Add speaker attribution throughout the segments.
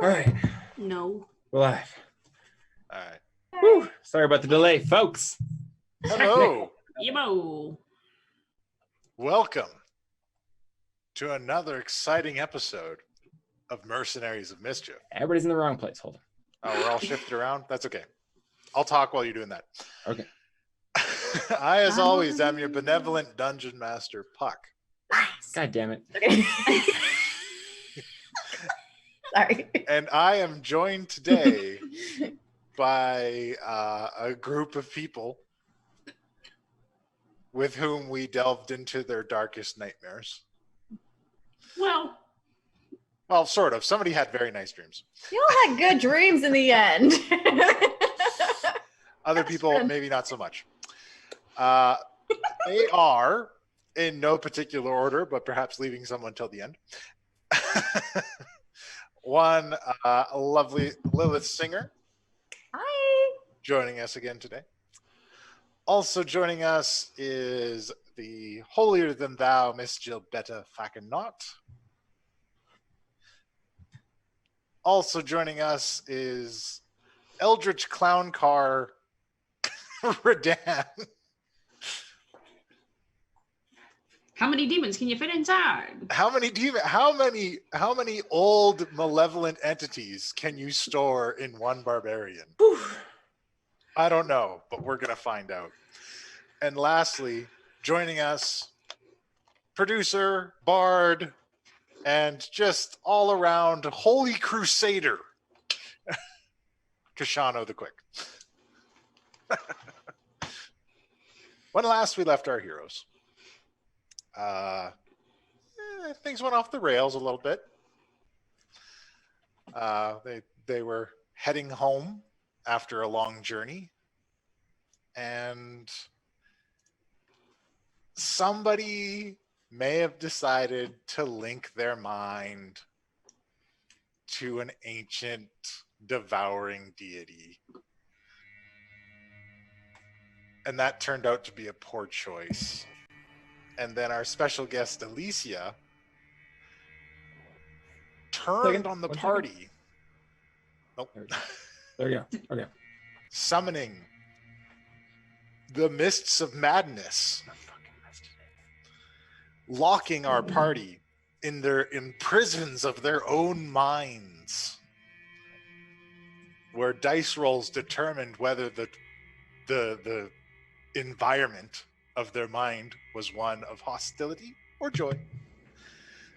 Speaker 1: All right,
Speaker 2: No.
Speaker 1: we're live.
Speaker 3: All right.
Speaker 1: Whew. Sorry about the delay, folks.
Speaker 3: Hello.
Speaker 2: Yemo.
Speaker 3: Welcome to another exciting episode of Mercenaries of Mischief.
Speaker 1: Everybody's in the wrong place. Hold on.
Speaker 3: Oh, we're all shifted around? That's okay. I'll talk while you're doing that.
Speaker 1: Okay.
Speaker 3: I, as always, am your benevolent dungeon master, Puck.
Speaker 1: God damn it.
Speaker 4: Okay. Sorry.
Speaker 3: And I am joined today by a group of people with whom we delved into their darkest nightmares.
Speaker 2: Well,
Speaker 3: Sort of. Somebody had very nice dreams.
Speaker 4: You all had good dreams in the end.
Speaker 3: Other people, maybe not so much. They are, in no particular order, but perhaps leaving someone till the end. One lovely Lilith Singer.
Speaker 4: Hi.
Speaker 3: Joining us again today. Also joining us is the holier-than-thou Miss Gilbetta fucking not. Also joining us is Eldritch Clown Car Redann.
Speaker 2: how many demons can you fit inside?
Speaker 3: How many old malevolent entities can you store in one barbarian?
Speaker 1: Whew.
Speaker 3: I don't know, but we're gonna find out. And lastly, joining us, producer, bard, and just all around holy crusader, Koshano the Quick. When last we left our heroes, things went off the rails a little bit. They were heading home after a long journey, and somebody may have decided to link their mind to an ancient devouring deity. And that turned out to be a poor choice. And then our special guest, Alicia, turned on the party. Nope.
Speaker 1: There you go. Okay.
Speaker 3: Summoning the mists of madness, locking our party in prisons of their own minds, where dice rolls determined whether the environment of their mind was one of hostility or joy.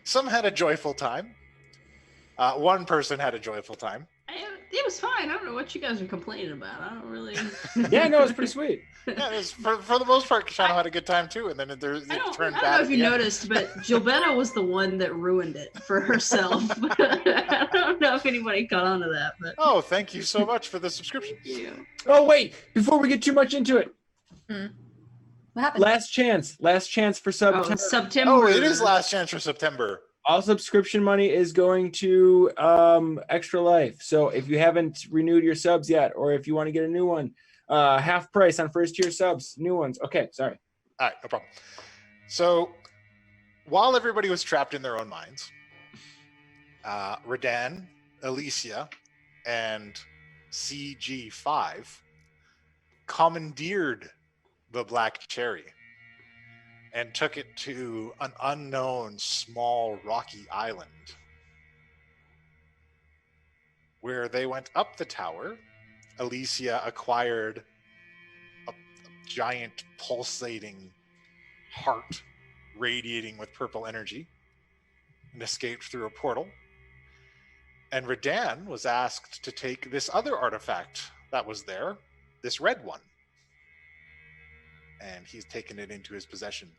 Speaker 3: Some had a joyful time. One person had a joyful time.
Speaker 2: It was fine. I don't know what you guys are complaining about. I don't really.
Speaker 1: Yeah, no, it's pretty sweet.
Speaker 3: Yeah, it was, for the most part, Koshano had a good time too, and then it turned bad.
Speaker 2: I don't know if you noticed, but Gilbetta was the one that ruined it for herself. I don't know if anybody caught on to that, but.
Speaker 3: Oh, thank you so much for the subscription.
Speaker 2: Yeah.
Speaker 1: Oh, wait. Before we get too much into it.
Speaker 4: What happened?
Speaker 1: Last chance for September.
Speaker 2: Oh, September.
Speaker 3: Oh, it is last chance for September.
Speaker 1: All subscription money is going to Extra Life. So if you haven't renewed your subs yet, or if you want to get a new one, half price on first tier subs, new ones. Okay, sorry.
Speaker 3: All right, no problem. So while everybody was trapped in their own minds, Redann, Alicia, and CG5 commandeered the Black Cherry and took it to an unknown small rocky island, where they went up the tower. Alicia acquired a giant pulsating heart radiating with purple energy and escaped through a portal. And Redann was asked to take this other artifact that was there, this red one. And he's taken it into his possession.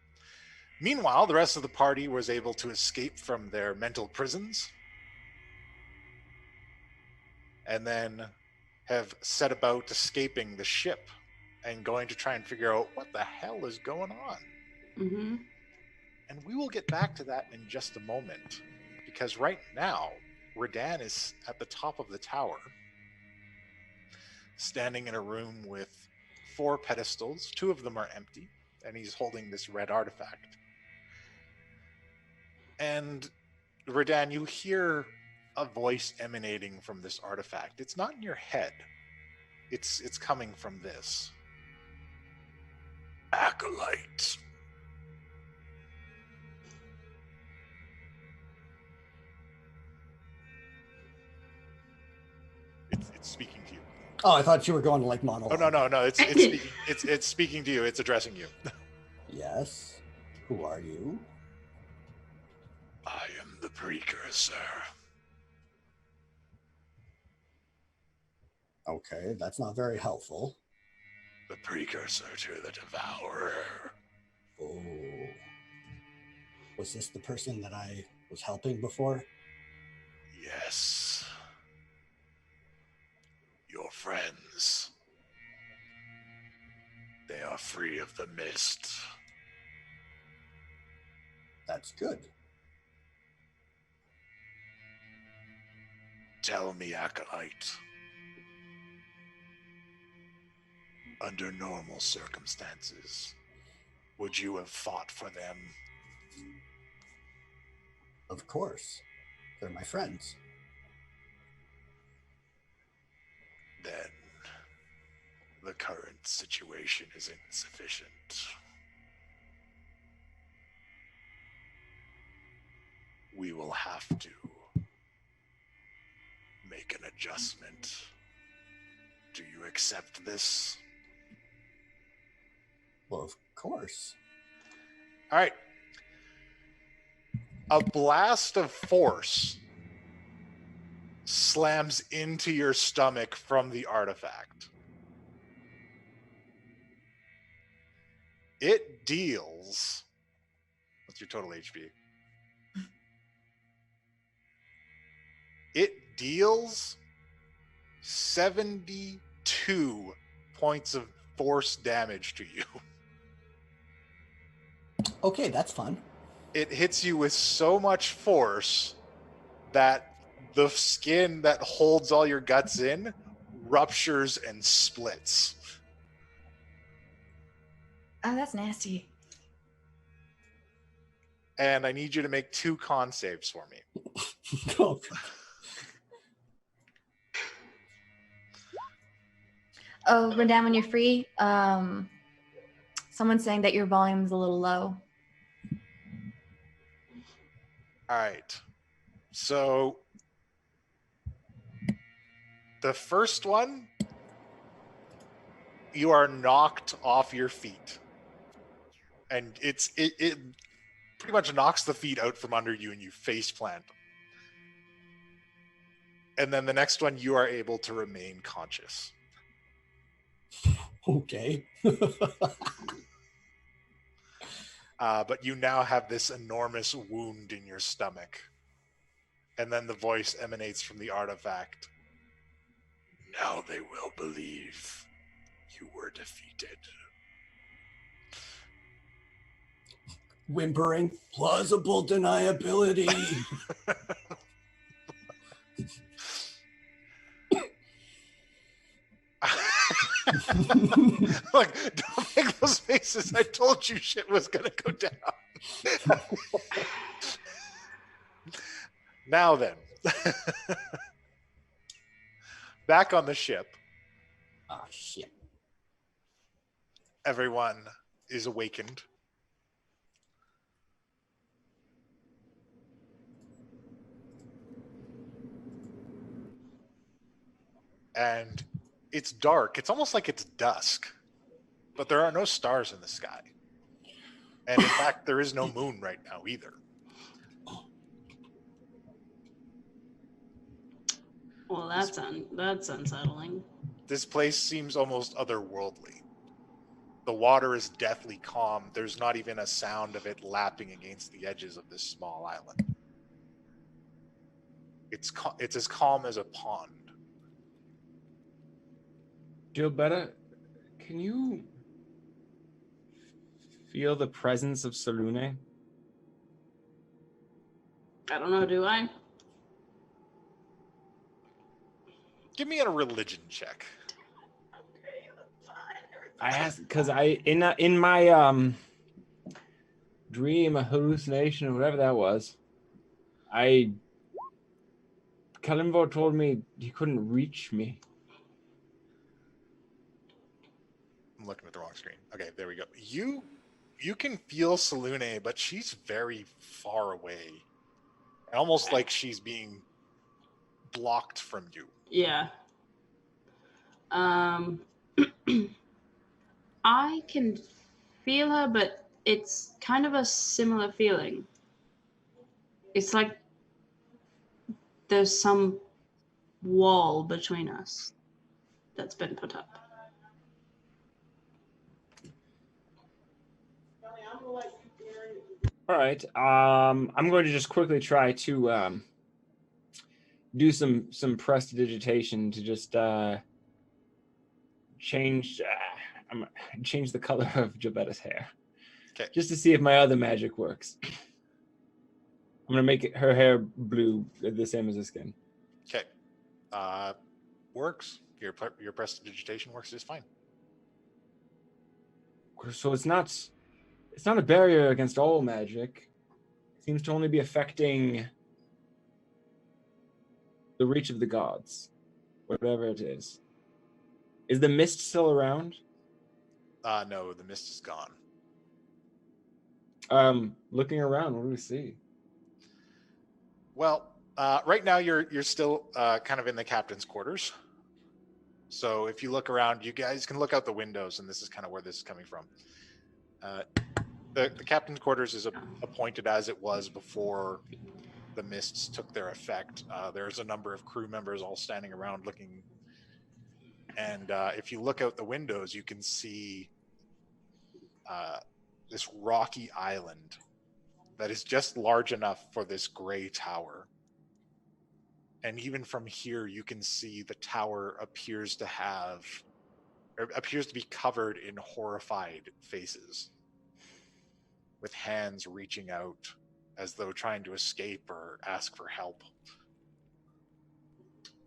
Speaker 3: Meanwhile, the rest of the party was able to escape from their mental prisons and then have set about escaping the ship and going to try and figure out what the hell is going on.
Speaker 2: Mm-hmm.
Speaker 3: And we will get back to that in just a moment, because right now, Redann is at the top of the tower, standing in a room with 4 pedestals. 2 of them are empty, and he's holding this red artifact. And Redann, you hear a voice emanating from this artifact. It's not in your head. It's coming from this. Acolyte. It's speaking to you.
Speaker 5: Oh, I thought you were going to like monologue.
Speaker 3: Oh no. It's speaking to you. It's addressing you.
Speaker 5: Yes. Who are you?
Speaker 3: I am the precursor.
Speaker 5: Okay, that's not very helpful.
Speaker 3: The precursor to the devourer.
Speaker 5: Oh. Was this the person that I was helping before?
Speaker 3: Yes. Your friends. They are free of the mist.
Speaker 5: That's good.
Speaker 3: Tell me, Acolyte. Under normal circumstances, would you have fought for them?
Speaker 5: Of course. They're my friends.
Speaker 3: Then the current situation is insufficient. We will have to make an adjustment. Do you accept this?
Speaker 5: Well, of course.
Speaker 3: All right. A blast of force slams into your stomach from the artifact. It deals... What's your total HP? It deals 72 points of force damage to you.
Speaker 5: Okay, that's fun.
Speaker 3: It hits you with so much force that the skin that holds all your guts in ruptures and splits.
Speaker 4: Oh, that's nasty.
Speaker 3: And I need you to make 2 con saves for me.
Speaker 5: Oh,
Speaker 4: Oh, Redann, when you're free, someone's saying that your volume's a little low.
Speaker 3: All right. So the first one, you are knocked off your feet. And it pretty much knocks the feet out from under you and you face plant. And then the next one, you are able to remain conscious.
Speaker 5: okay.
Speaker 3: But you now have this enormous wound in your stomach. And then the voice emanates from the artifact. Now they will believe you were defeated.
Speaker 5: Whimpering. Plausible deniability.
Speaker 3: Look, don't make those faces. I told you shit was gonna go down. Now then. Back on the ship.
Speaker 5: Ah, shit.
Speaker 3: Everyone is awakened. And it's dark. It's almost like it's dusk. But there are no stars in the sky. And in fact, there is no moon right now either.
Speaker 2: Well, that's unsettling.
Speaker 3: This place seems almost otherworldly. The water is deathly calm. There's not even a sound of it lapping against the edges of this small island. It's as calm as a pond.
Speaker 1: Gilbetta, can you feel the presence of Salune?
Speaker 2: I don't know, do I?
Speaker 3: Give me a religion check.
Speaker 1: I asked because in my dream, a hallucination, or whatever that was, I Kalimvo told me he couldn't reach me.
Speaker 3: I'm looking at the wrong screen. Okay, there we go. You can feel Salune, but she's very far away. Almost like she's being blocked from you.
Speaker 2: Yeah. I can feel her, but it's kind of a similar feeling. It's like there's some wall between us that's been put up.
Speaker 1: All right. I'm going to just quickly try to do some prestidigitation to just change change the color of Gilbetta's hair.
Speaker 3: Okay.
Speaker 1: Just to see if my other magic works. I'm gonna make her hair blue, the same as the skin.
Speaker 3: Okay. Works. Your prestidigitation works just fine.
Speaker 1: So it's not a barrier against all magic. It seems to only be affecting the reach of the gods, whatever it is. Is the mist still around?
Speaker 3: No, the mist is gone.
Speaker 1: Looking around, what do we see?
Speaker 3: Well, right now you're still kind of in the captain's quarters. So if you look around, you guys can look out the windows, and this is kind of where this is coming from. The captain's quarters is appointed as it was before the mists took their effect. There's a number of crew members all standing around looking. And if you look out the windows, you can see this rocky island that is just large enough for this gray tower. And even from here, you can see the tower appears to be covered in horrified faces, with hands reaching out as though trying to escape or ask for help.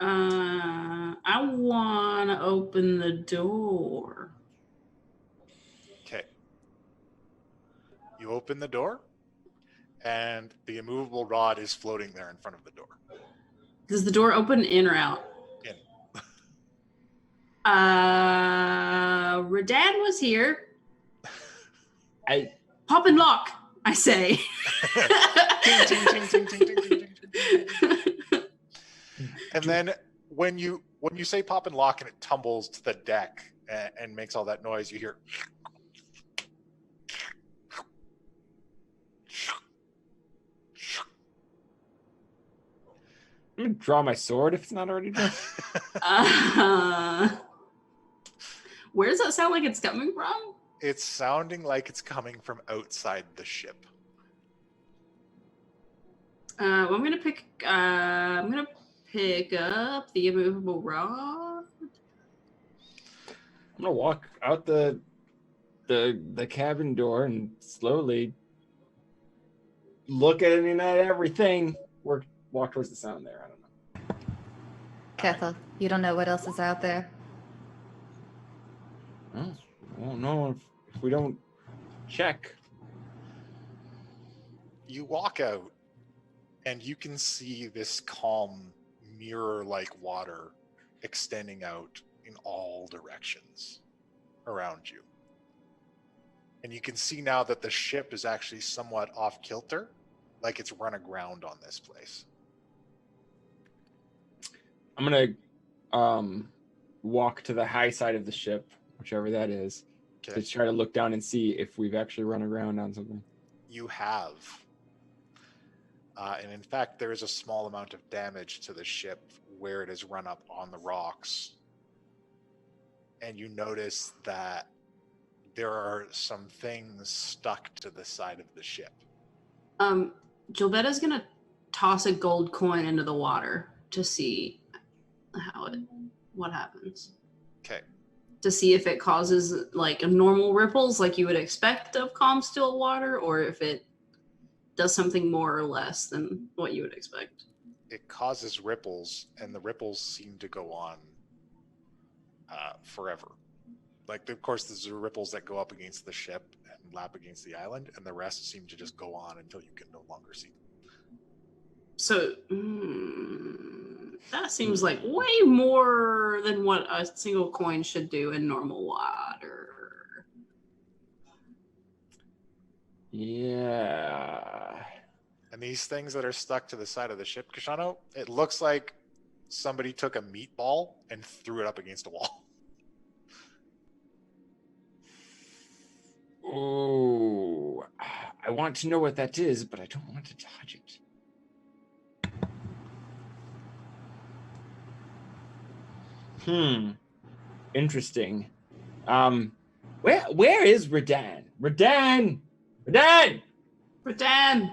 Speaker 2: I want to open the door.
Speaker 3: Okay. You open the door, and the immovable rod is floating there in front of the door.
Speaker 2: Does the door open in or out?
Speaker 3: In.
Speaker 2: Redann was here.
Speaker 1: I
Speaker 2: Pop and lock, I say.
Speaker 3: Ting, ting, ting, ting, ting, ting, ting, ting, ting. And then when you say pop and lock and it tumbles to the deck and makes all that noise, you hear.
Speaker 1: I'm gonna draw my sword if it's not already drawn.
Speaker 2: Where does that sound like it's coming from?
Speaker 3: It's sounding like it's coming from outside the ship.
Speaker 2: Well, I'm gonna pick up the immovable rod.
Speaker 1: I'm gonna walk out the cabin door and slowly look at it and at everything. Walk towards the sound there. I don't know.
Speaker 4: Careful. You don't know what else is out there.
Speaker 1: Oh, I don't know if we don't check.
Speaker 3: You walk out, and you can see this calm, mirror-like water extending out in all directions around you. And you can see now that the ship is actually somewhat off kilter, like it's run aground on this place.
Speaker 1: I'm gonna walk to the high side of the ship, whichever that is,
Speaker 3: Okay.
Speaker 1: to try to look down and see if we've actually run aground on something.
Speaker 3: You have. And in fact, there is a small amount of damage to the ship where it is run up on the rocks. And you notice that there are some things stuck to the side of the ship.
Speaker 2: Gilbetta's gonna toss a gold coin into the water to see what happens.
Speaker 3: Okay.
Speaker 2: To see if it causes like normal ripples like you would expect of calm still water, or if it does something more or less than what you would expect.
Speaker 3: It causes ripples, and the ripples seem to go on forever. Like, of course, there's the ripples that go up against the ship and lap against the island, and the rest seem to just go on until you can no longer see them.
Speaker 2: So, That seems like way more than what a single coin should do in normal water.
Speaker 1: Yeah.
Speaker 3: And these things that are stuck to the side of the ship, Koshano, it looks like somebody took a meatball and threw it up against a wall.
Speaker 1: Oh, I want to know what that is, but I don't want to touch it. Interesting. Where is Redann? Redann! Redann!
Speaker 2: Redann!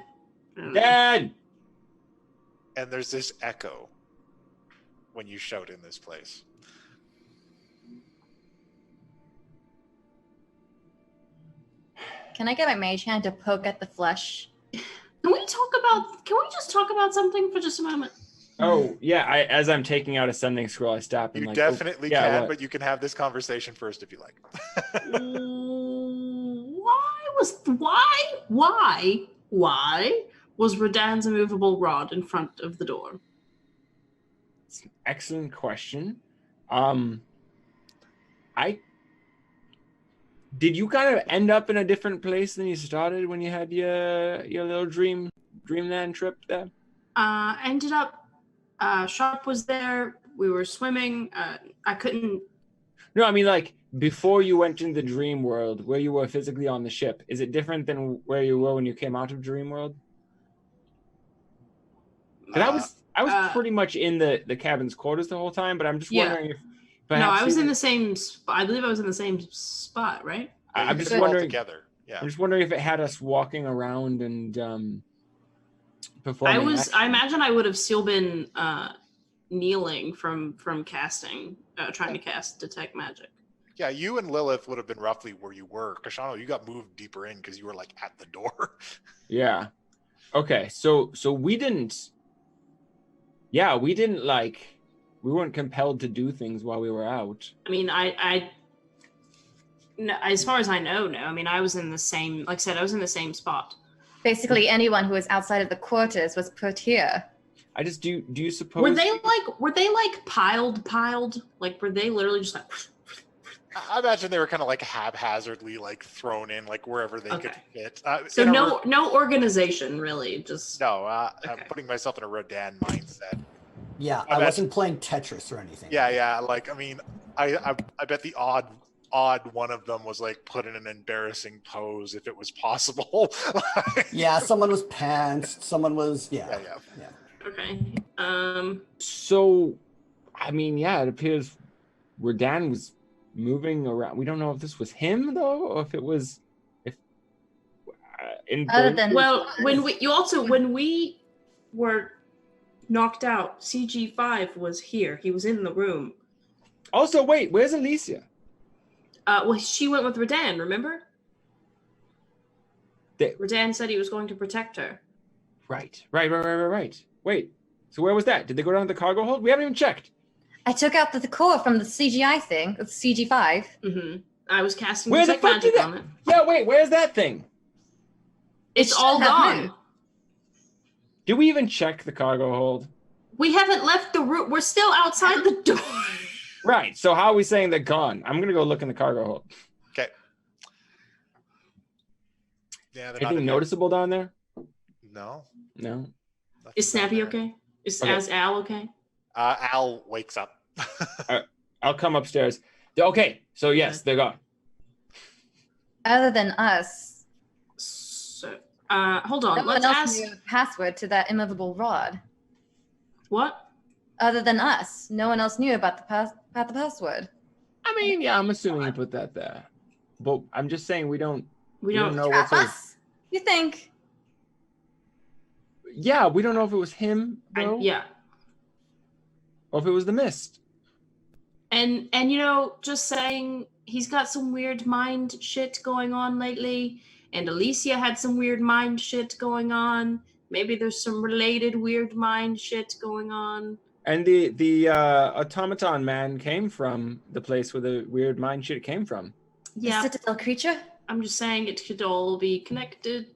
Speaker 1: Redann!
Speaker 3: And there's this echo when you shout in this place.
Speaker 4: Can I get my mage hand to poke at the flesh?
Speaker 2: Can we just talk about something for just a moment?
Speaker 1: Oh, yeah, as I'm taking out a sending scroll, I stop and
Speaker 3: You
Speaker 1: like...
Speaker 3: definitely
Speaker 1: yeah,
Speaker 3: can,
Speaker 1: what?
Speaker 3: but you can have this conversation first if you like.
Speaker 2: Why was Redann's immovable rod in front of the door?
Speaker 1: It's an excellent question. Did you kind of end up in a different place than you started when you had your little dreamland trip there?
Speaker 2: Ended up, Sharp was there. We were swimming. I couldn't.
Speaker 1: No, I mean like before you went into the dream world, where you were physically on the ship. Is it different than where you were when you came out of dream world? 'Cause I was pretty much in the cabin's quarters the whole time, but I'm just wondering if perhaps
Speaker 2: I was in the same. I believe I was in the same spot, right?
Speaker 1: I'm
Speaker 3: You
Speaker 1: just
Speaker 3: can do it all
Speaker 1: wondering.
Speaker 3: together. Yeah.
Speaker 1: I'm just wondering if it had us walking around and performing.
Speaker 2: I imagine I would have still been kneeling from casting, trying to cast detect magic.
Speaker 3: Yeah, you and Lilith would have been roughly where you were. Kashano, you got moved deeper in because you were like at the door.
Speaker 1: Yeah. Okay. So we didn't. Yeah, we didn't we weren't compelled to do things while we were out.
Speaker 2: I mean, no, as far as I know, no. I mean, I was in the same. Like I said, I was in the same spot.
Speaker 4: Basically, anyone who was outside of the quarters was put here.
Speaker 1: I just do you suppose
Speaker 2: Were they piled? Like, were they literally just like?
Speaker 3: I imagine they were kind of like haphazardly like thrown in like wherever they could fit.
Speaker 2: So no organization really, just
Speaker 3: I'm putting myself in a Redann mindset.
Speaker 5: Yeah, I wasn't playing Tetris or anything.
Speaker 3: Yeah. Like, I mean, I bet the odd one of them was like put in an embarrassing pose if it was possible.
Speaker 5: Yeah, someone was pantsed. Someone was yeah.
Speaker 2: Okay.
Speaker 1: So, I mean, yeah, it appears Redann was moving around. We don't know if this was him though, or if it was
Speaker 2: when we were knocked out, CG5 was here. He was in the room.
Speaker 1: Also, wait, where's Alicia?
Speaker 2: Well, she went with Redann, remember? Redann said he was going to protect her.
Speaker 1: Right. Wait, so where was that? Did they go down to the cargo hold? We haven't even checked.
Speaker 4: I took out the core from the CGI thing, the CG5.
Speaker 2: Mm-hmm. I was casting
Speaker 1: Where the
Speaker 2: detect
Speaker 1: fuck
Speaker 2: magic
Speaker 1: did
Speaker 2: on it.
Speaker 1: Yeah, wait, where's that thing?
Speaker 2: It's all gone.
Speaker 1: Did we even check the cargo hold?
Speaker 2: We haven't left the room. We're still outside the door.
Speaker 1: Right, so how are we saying they're gone? I'm going to go look in the cargo hold.
Speaker 3: Okay. Yeah,
Speaker 1: anything noticeable down there?
Speaker 3: No.
Speaker 2: Is Snappy okay? Is Al okay?
Speaker 3: Al wakes up.
Speaker 1: I'll come upstairs. Okay, so yes, they're gone.
Speaker 4: Other than us.
Speaker 2: So, hold on.
Speaker 4: No one
Speaker 2: Let's
Speaker 4: else
Speaker 2: ask.
Speaker 4: knew the password to that immovable rod.
Speaker 2: What?
Speaker 4: Other than us, no one else knew about the password.
Speaker 1: I mean, yeah, I'm assuming you put that there, but I'm just saying we don't know what's
Speaker 4: us. You think?
Speaker 1: Yeah, we don't know if it was him though.
Speaker 2: Yeah.
Speaker 1: Or if it was the mist.
Speaker 2: And just saying, he's got some weird mind shit going on lately, and Alicia had some weird mind shit going on. Maybe there's some related weird mind shit going on.
Speaker 1: And the automaton man came from the place where the weird mind shit came from.
Speaker 2: Yeah.
Speaker 4: The citadel creature?
Speaker 2: I'm just saying it could all be connected.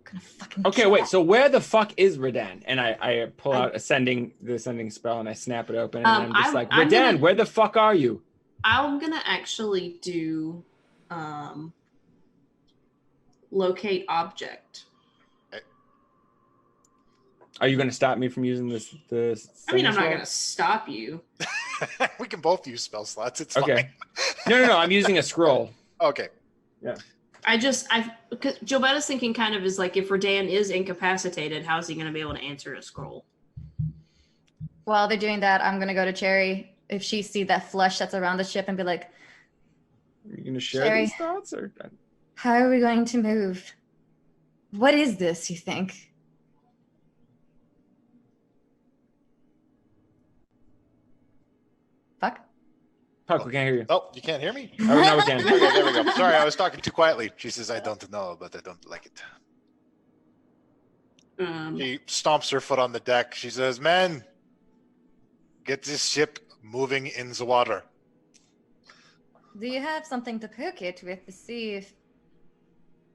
Speaker 4: gonna fucking
Speaker 1: Okay,
Speaker 4: kill
Speaker 1: wait.
Speaker 4: that.
Speaker 1: So where the fuck is Redann? And I pull out the ascending spell and I snap it open and I'm just like,
Speaker 2: I'm
Speaker 1: Redann,
Speaker 2: gonna-
Speaker 1: where the fuck are you?
Speaker 2: I'm gonna actually do locate object.
Speaker 1: Are you going to stop me from using this?
Speaker 2: I mean, I'm not
Speaker 1: spell?
Speaker 2: gonna stop you.
Speaker 3: We can both use spell slots. It's
Speaker 1: Okay.
Speaker 3: fine.
Speaker 1: No. I'm using a scroll.
Speaker 3: Okay.
Speaker 2: Because Gilbetta's thinking kind of is like, if Redann is incapacitated, how's he gonna be able to answer a scroll?
Speaker 4: While they're doing that, I'm gonna go to Cherry. If she see that flesh that's around the ship and be like,
Speaker 1: Are you going to share
Speaker 4: Sherry.
Speaker 1: these thoughts? Or
Speaker 4: how are we going to move? What is this, you think? Fuck.
Speaker 1: Fuck, we can't hear you.
Speaker 3: Oh, you can't hear me?
Speaker 1: Oh, now we can.
Speaker 3: Okay, there we go. Sorry, I was talking too quietly. She says, I don't know, but I don't like it. She stomps her foot on the deck. She says, men, get this ship moving in the water.
Speaker 4: Do you have something to poke it with to see if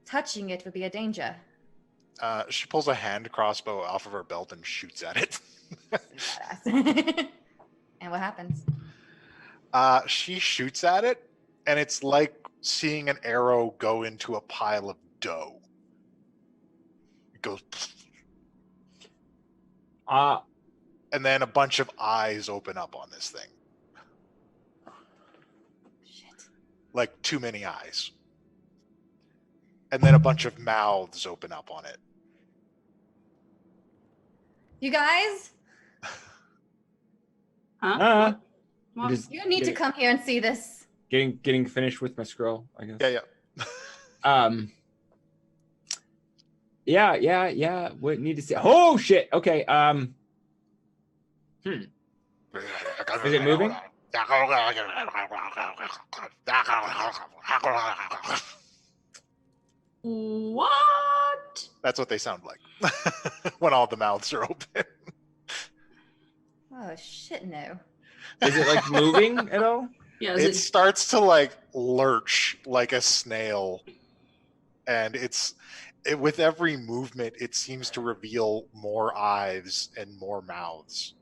Speaker 4: touching it would be a danger?
Speaker 3: She pulls a hand crossbow off of her belt and shoots at it.
Speaker 4: Badass. And what happens?
Speaker 3: She shoots at it, and it's like seeing an arrow go into a pile of dough. It goes, and then a bunch of eyes open up on this thing.
Speaker 4: Shit.
Speaker 3: Like too many eyes. And then a bunch of mouths open up on it.
Speaker 4: You guys,
Speaker 2: Huh? What?
Speaker 1: Just
Speaker 4: you need to come here and see this.
Speaker 1: getting finished with my scroll, I guess.
Speaker 3: Yeah.
Speaker 1: What need to see? Oh shit. Okay. Is it moving?
Speaker 2: What?
Speaker 3: That's what they sound like when all the mouths are open.
Speaker 4: Oh shit, no.
Speaker 1: Is it like moving at all?
Speaker 2: Yeah,
Speaker 3: It starts to like lurch like a snail, and with every movement, it seems to reveal more eyes and more mouths.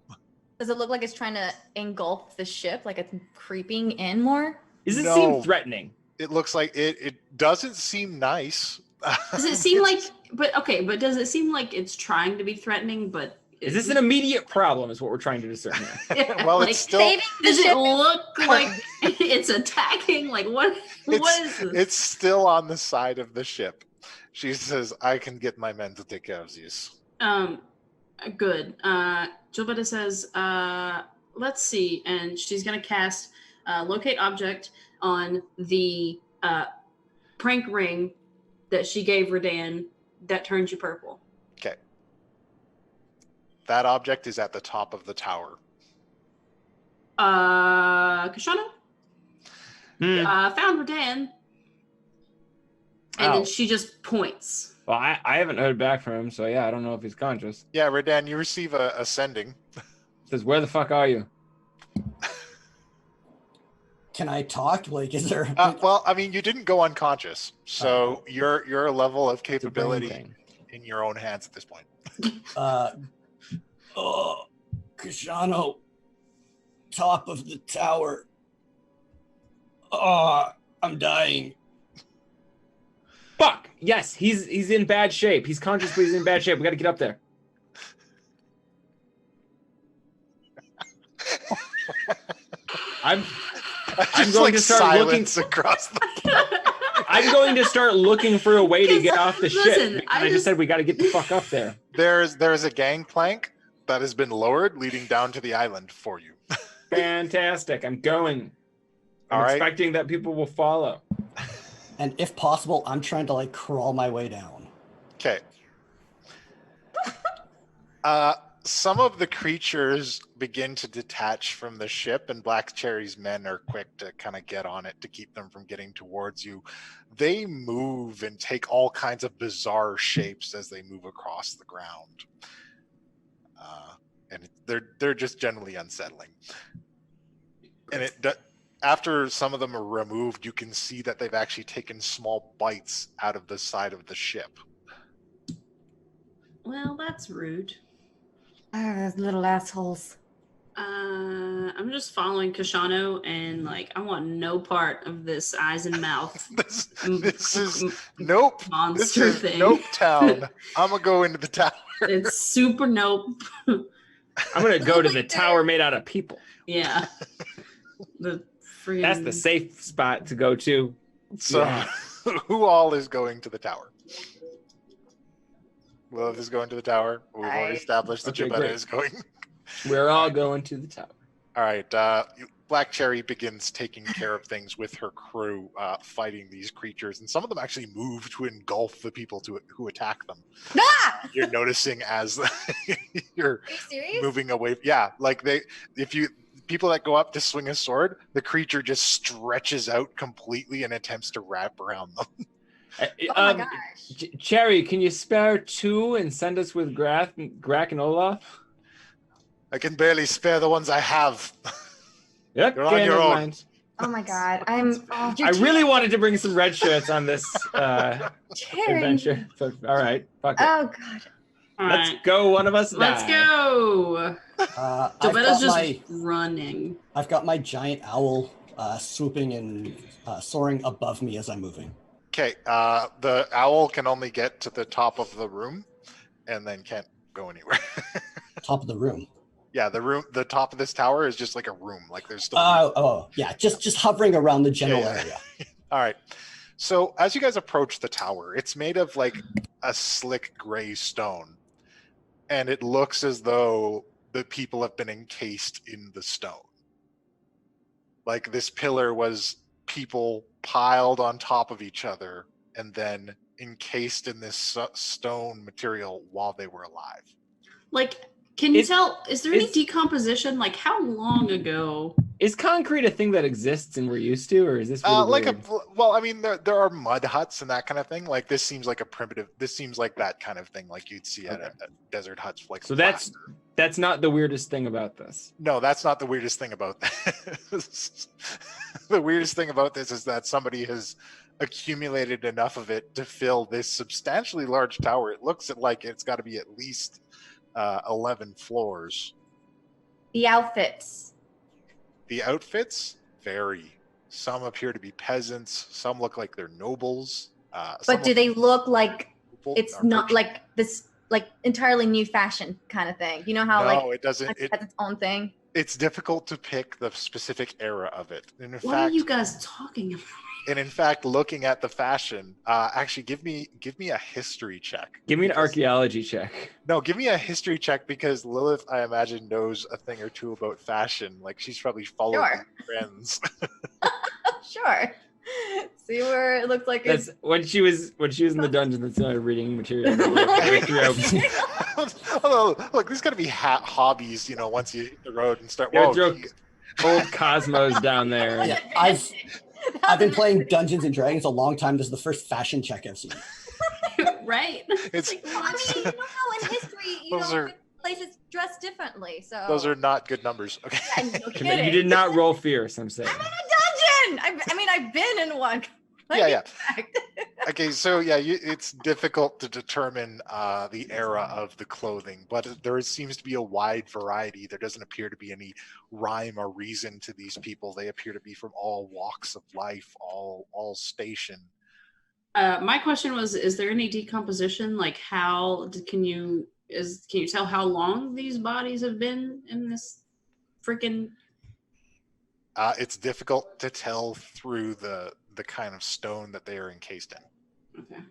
Speaker 4: Does it look like it's trying to engulf the ship, like it's creeping in more?
Speaker 1: Does it
Speaker 3: No.
Speaker 1: seem threatening?
Speaker 3: It looks like it doesn't seem nice.
Speaker 2: Does it seem like? But does it seem like it's trying to be threatening? But
Speaker 1: Is this an immediate problem? Is what we're trying to discern here.
Speaker 3: Well,
Speaker 2: like,
Speaker 3: it's still
Speaker 4: Saving the
Speaker 2: does it
Speaker 4: ship.
Speaker 2: look like it's attacking? Like what? What is this?
Speaker 3: it's still on the side of the ship. She says, I can get my men to take care of this.
Speaker 2: Good. Gilbetta says, let's see, and she's gonna cast locate object on the prank ring that she gave Redann that turns you purple.
Speaker 3: Okay. That object is at the top of the tower.
Speaker 2: Koshano found Redann, and then she just points.
Speaker 1: Well, I haven't heard back from him, so yeah, I don't know if he's conscious.
Speaker 3: Yeah, Redann, you receive a sending.
Speaker 1: Says, where the fuck are you?
Speaker 5: Can I talk? Like, is there?
Speaker 3: Well, I mean, you didn't go unconscious, so you're a level of
Speaker 1: It's a brain
Speaker 3: capability
Speaker 1: thing.
Speaker 3: in your own hands at this point.
Speaker 5: Oh, Koshano, top of the tower. Oh, I'm dying.
Speaker 1: Fuck! Yes, he's in bad shape. He's conscious, but he's in bad shape. We gotta get up there. I'm
Speaker 3: Just
Speaker 1: going
Speaker 3: like
Speaker 1: to start
Speaker 3: silence across the.
Speaker 1: I'm going to start looking for a way to get off the
Speaker 2: Listen,
Speaker 1: ship.
Speaker 2: I
Speaker 1: I just
Speaker 2: just-
Speaker 1: said we got to get the fuck up there.
Speaker 3: There's a gangplank that has been lowered, leading down to the island for you.
Speaker 1: Fantastic. I'm going. I'm
Speaker 3: All right.
Speaker 1: expecting that people will follow.
Speaker 5: And if possible, I'm trying to like crawl my way down.
Speaker 3: Okay. Some of the creatures begin to detach from the ship, and Black Cherry's men are quick to kind of get on it to keep them from getting towards you. They move and take all kinds of bizarre shapes as they move across the ground, and they're just generally unsettling. And after some of them are removed, you can see that they've actually taken small bites out of the side of the ship.
Speaker 2: Well, that's rude.
Speaker 4: Those little assholes.
Speaker 2: I'm just following Koshano, and like, I want no part of this eyes and mouth
Speaker 3: this is nope.
Speaker 2: monster
Speaker 3: This is
Speaker 2: thing.
Speaker 3: Nope Town. I'm gonna go into the tower.
Speaker 2: It's super nope.
Speaker 1: I'm gonna go to the tower made out of people.
Speaker 2: Yeah. The freaking.
Speaker 1: That's the safe spot to go to.
Speaker 3: So,
Speaker 1: Yeah.
Speaker 3: who all is going to the tower? Lilith is going to the tower. We've already established that
Speaker 1: Okay,
Speaker 3: Gilbetta
Speaker 1: great.
Speaker 3: is going.
Speaker 1: We're all going to the tower.
Speaker 3: All right. Black Cherry begins taking care of things with her crew, fighting these creatures, and some of them actually move to engulf the people who attack them.
Speaker 4: Ah!
Speaker 3: You're noticing as you're
Speaker 4: Are you serious?
Speaker 3: moving away. Yeah, like people that go up to swing a sword, the creature just stretches out completely and attempts to wrap around them.
Speaker 4: Oh my gosh.
Speaker 1: Cherry, can you spare 2 and send us with Grack and Olaf?
Speaker 3: I can barely spare the ones I have.
Speaker 1: Yep,
Speaker 3: You're on your
Speaker 1: never
Speaker 3: own.
Speaker 1: mind.
Speaker 4: Oh my god. I'm. Oh,
Speaker 1: I really wanted to bring some red shirts on this
Speaker 4: Cherry.
Speaker 1: adventure. So, all right, fuck it.
Speaker 4: Oh god.
Speaker 2: All
Speaker 1: Let's
Speaker 2: right.
Speaker 1: go. One of us
Speaker 2: Let's
Speaker 1: die.
Speaker 2: go. Gilbetta's just
Speaker 5: I've
Speaker 2: running.
Speaker 5: got my giant owl swooping and soaring above me as I'm moving.
Speaker 3: Okay, the owl can only get to the top of the room, and then can't go anywhere.
Speaker 5: Top of the room.
Speaker 3: Yeah, the top of this tower is just like a room. Like there's still.
Speaker 5: Yeah, just hovering around the general
Speaker 3: Yeah.
Speaker 5: area.
Speaker 3: All right. So as you guys approach the tower, it's made of like a slick gray stone, and it looks as though the people have been encased in the stone. Like this pillar was people piled on top of each other and then encased in this stone material while they were alive.
Speaker 2: Like, can you
Speaker 1: Is-
Speaker 2: tell? Is there any
Speaker 1: is-
Speaker 2: decomposition? Like, how long ago?
Speaker 1: Is concrete a thing that exists and we're used to, or is this really weird?
Speaker 3: Well, I mean, there are mud huts and that kind of thing. Like this seems like a primitive. This seems like that kind of thing, like you'd see at desert huts. Like
Speaker 1: So that's not the weirdest thing about this.
Speaker 3: no, that's not the weirdest thing about this. The weirdest thing about this is that somebody has accumulated enough of it to fill this substantially large tower. It looks like it's got to be at least 11 floors.
Speaker 4: The outfits.
Speaker 3: The outfits vary. Some appear to be peasants. Some look like they're nobles.
Speaker 4: But do they look like it's
Speaker 3: are
Speaker 4: not
Speaker 3: merchants.
Speaker 4: like this, like entirely new fashion kind of thing? You know how
Speaker 3: No, it doesn't.
Speaker 4: it has its own thing.
Speaker 3: It's difficult to pick the specific era of it. And in
Speaker 2: What are
Speaker 3: fact,
Speaker 2: you guys talking about?
Speaker 3: and in fact, looking at the fashion, actually, give me a history check.
Speaker 1: Give me an
Speaker 3: Because-
Speaker 1: archaeology check.
Speaker 3: No, give me a history check because Lilith, I imagine, knows a thing or two about fashion. Like she's probably followed
Speaker 4: Sure.
Speaker 3: these trends.
Speaker 4: Sure. See where it looks like
Speaker 1: That's when she was in the dungeon. That's reading material.
Speaker 3: Although, look, there's got to be hobbies, you know, once you hit the road and start.
Speaker 1: Yeah,
Speaker 3: Whoa,
Speaker 1: throw old Cosmos down there.
Speaker 5: Yeah, I've been playing Dungeons and Dragons a long time. This is the first fashion check I've seen.
Speaker 2: Right?
Speaker 3: it's
Speaker 4: Well, I mean, you know how in history,
Speaker 3: Those are-
Speaker 4: different places dress differently. So
Speaker 3: those are not good numbers. Okay.
Speaker 4: Yeah, no kidding.
Speaker 1: You did not roll fierce. I'm saying.
Speaker 4: I'm in a dungeon. I mean, I've been in one.
Speaker 3: Yeah. Okay, so yeah, it's difficult to determine the era of the clothing, but there seems to be a wide variety. There doesn't appear to be any rhyme or reason to these people. They appear to be from all walks of life, all station.
Speaker 2: My question was: is there any decomposition? Like, can you tell how long these bodies have been in this freaking?
Speaker 3: It's difficult to tell through the kind of stone that they are encased in.
Speaker 2: Okay.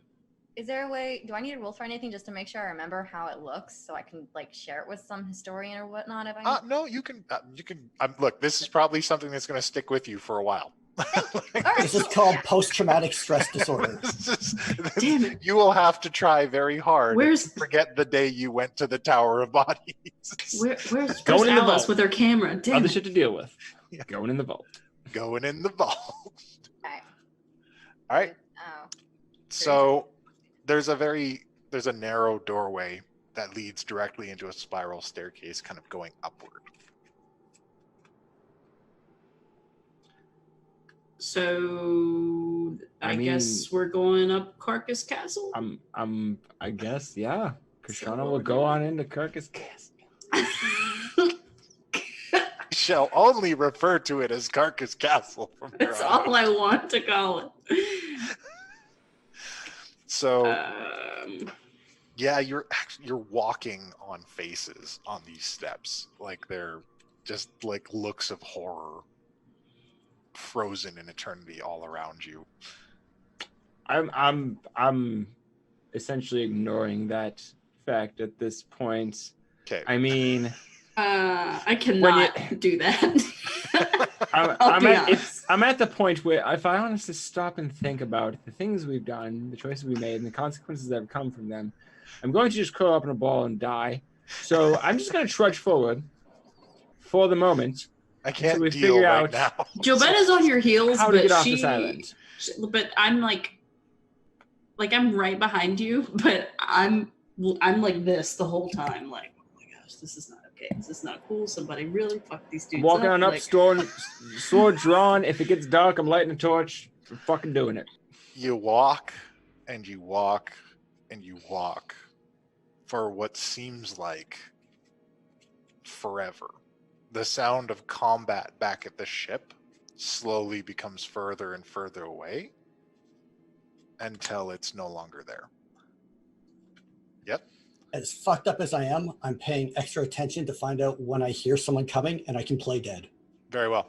Speaker 4: Is there a way? Do I need to roll for anything just to make sure I remember how it looks, so I can like share it with some historian or whatnot? If I
Speaker 3: No, you can. Look, this is probably something that's going to stick with you for a while.
Speaker 5: This is called post-traumatic stress disorder.
Speaker 2: Damn it.
Speaker 3: You will have to try very hard
Speaker 2: Where's-
Speaker 3: to forget the day you went to the Tower of Bodies.
Speaker 2: Where's
Speaker 1: Going in the
Speaker 2: Alice
Speaker 1: vault.
Speaker 2: with her camera? Damn
Speaker 1: Other
Speaker 2: it.
Speaker 1: shit to deal with.
Speaker 3: Yeah.
Speaker 1: Going in the vault.
Speaker 3: Going in the vault.
Speaker 4: Alright.
Speaker 3: All right.
Speaker 4: Oh.
Speaker 3: So there's a narrow doorway that leads directly into a spiral staircase, kind of going upward.
Speaker 2: So I
Speaker 1: I
Speaker 2: guess we're going up Carcass Castle.
Speaker 1: I guess, yeah. Koshano will go on into Carcass Castle.
Speaker 3: Shall only refer to it as Carcass Castle from here
Speaker 2: That's
Speaker 3: on
Speaker 2: all
Speaker 3: out.
Speaker 2: I want to call it.
Speaker 3: So
Speaker 2: Yeah,
Speaker 3: you're walking on faces on these steps, like they're just like looks of horror, frozen in eternity all around you.
Speaker 1: I'm essentially ignoring that fact at this point.
Speaker 3: Okay.
Speaker 1: I mean,
Speaker 2: I cannot do that.
Speaker 1: I'm at the point where if I honestly stop and think about the things we've done, the choices we made, and the consequences that have come from them, I'm going to just curl up in a ball and die. So I'm just going to trudge forward for the moment.
Speaker 3: I can't
Speaker 1: we
Speaker 3: deal
Speaker 1: figure
Speaker 3: right
Speaker 1: out
Speaker 3: now.
Speaker 2: Gilbetta's on your heels,
Speaker 1: how
Speaker 2: but
Speaker 1: to get off this island.
Speaker 2: But I'm like I'm right behind you, but I'm like this the whole time. Like, oh my gosh, this is not okay. This is not cool. Somebody really fucked these dudes
Speaker 1: Walking
Speaker 2: up.
Speaker 1: on up,
Speaker 2: Like,
Speaker 1: sword drawn. If it gets dark, I'm lighting a torch. We're fucking doing it.
Speaker 3: You walk and you walk and you walk for what seems like forever. The sound of combat back at the ship slowly becomes further and further away until it's no longer there. Yep.
Speaker 5: As fucked up as I am, I'm paying extra attention to find out when I hear someone coming and I can play dead.
Speaker 3: Very well.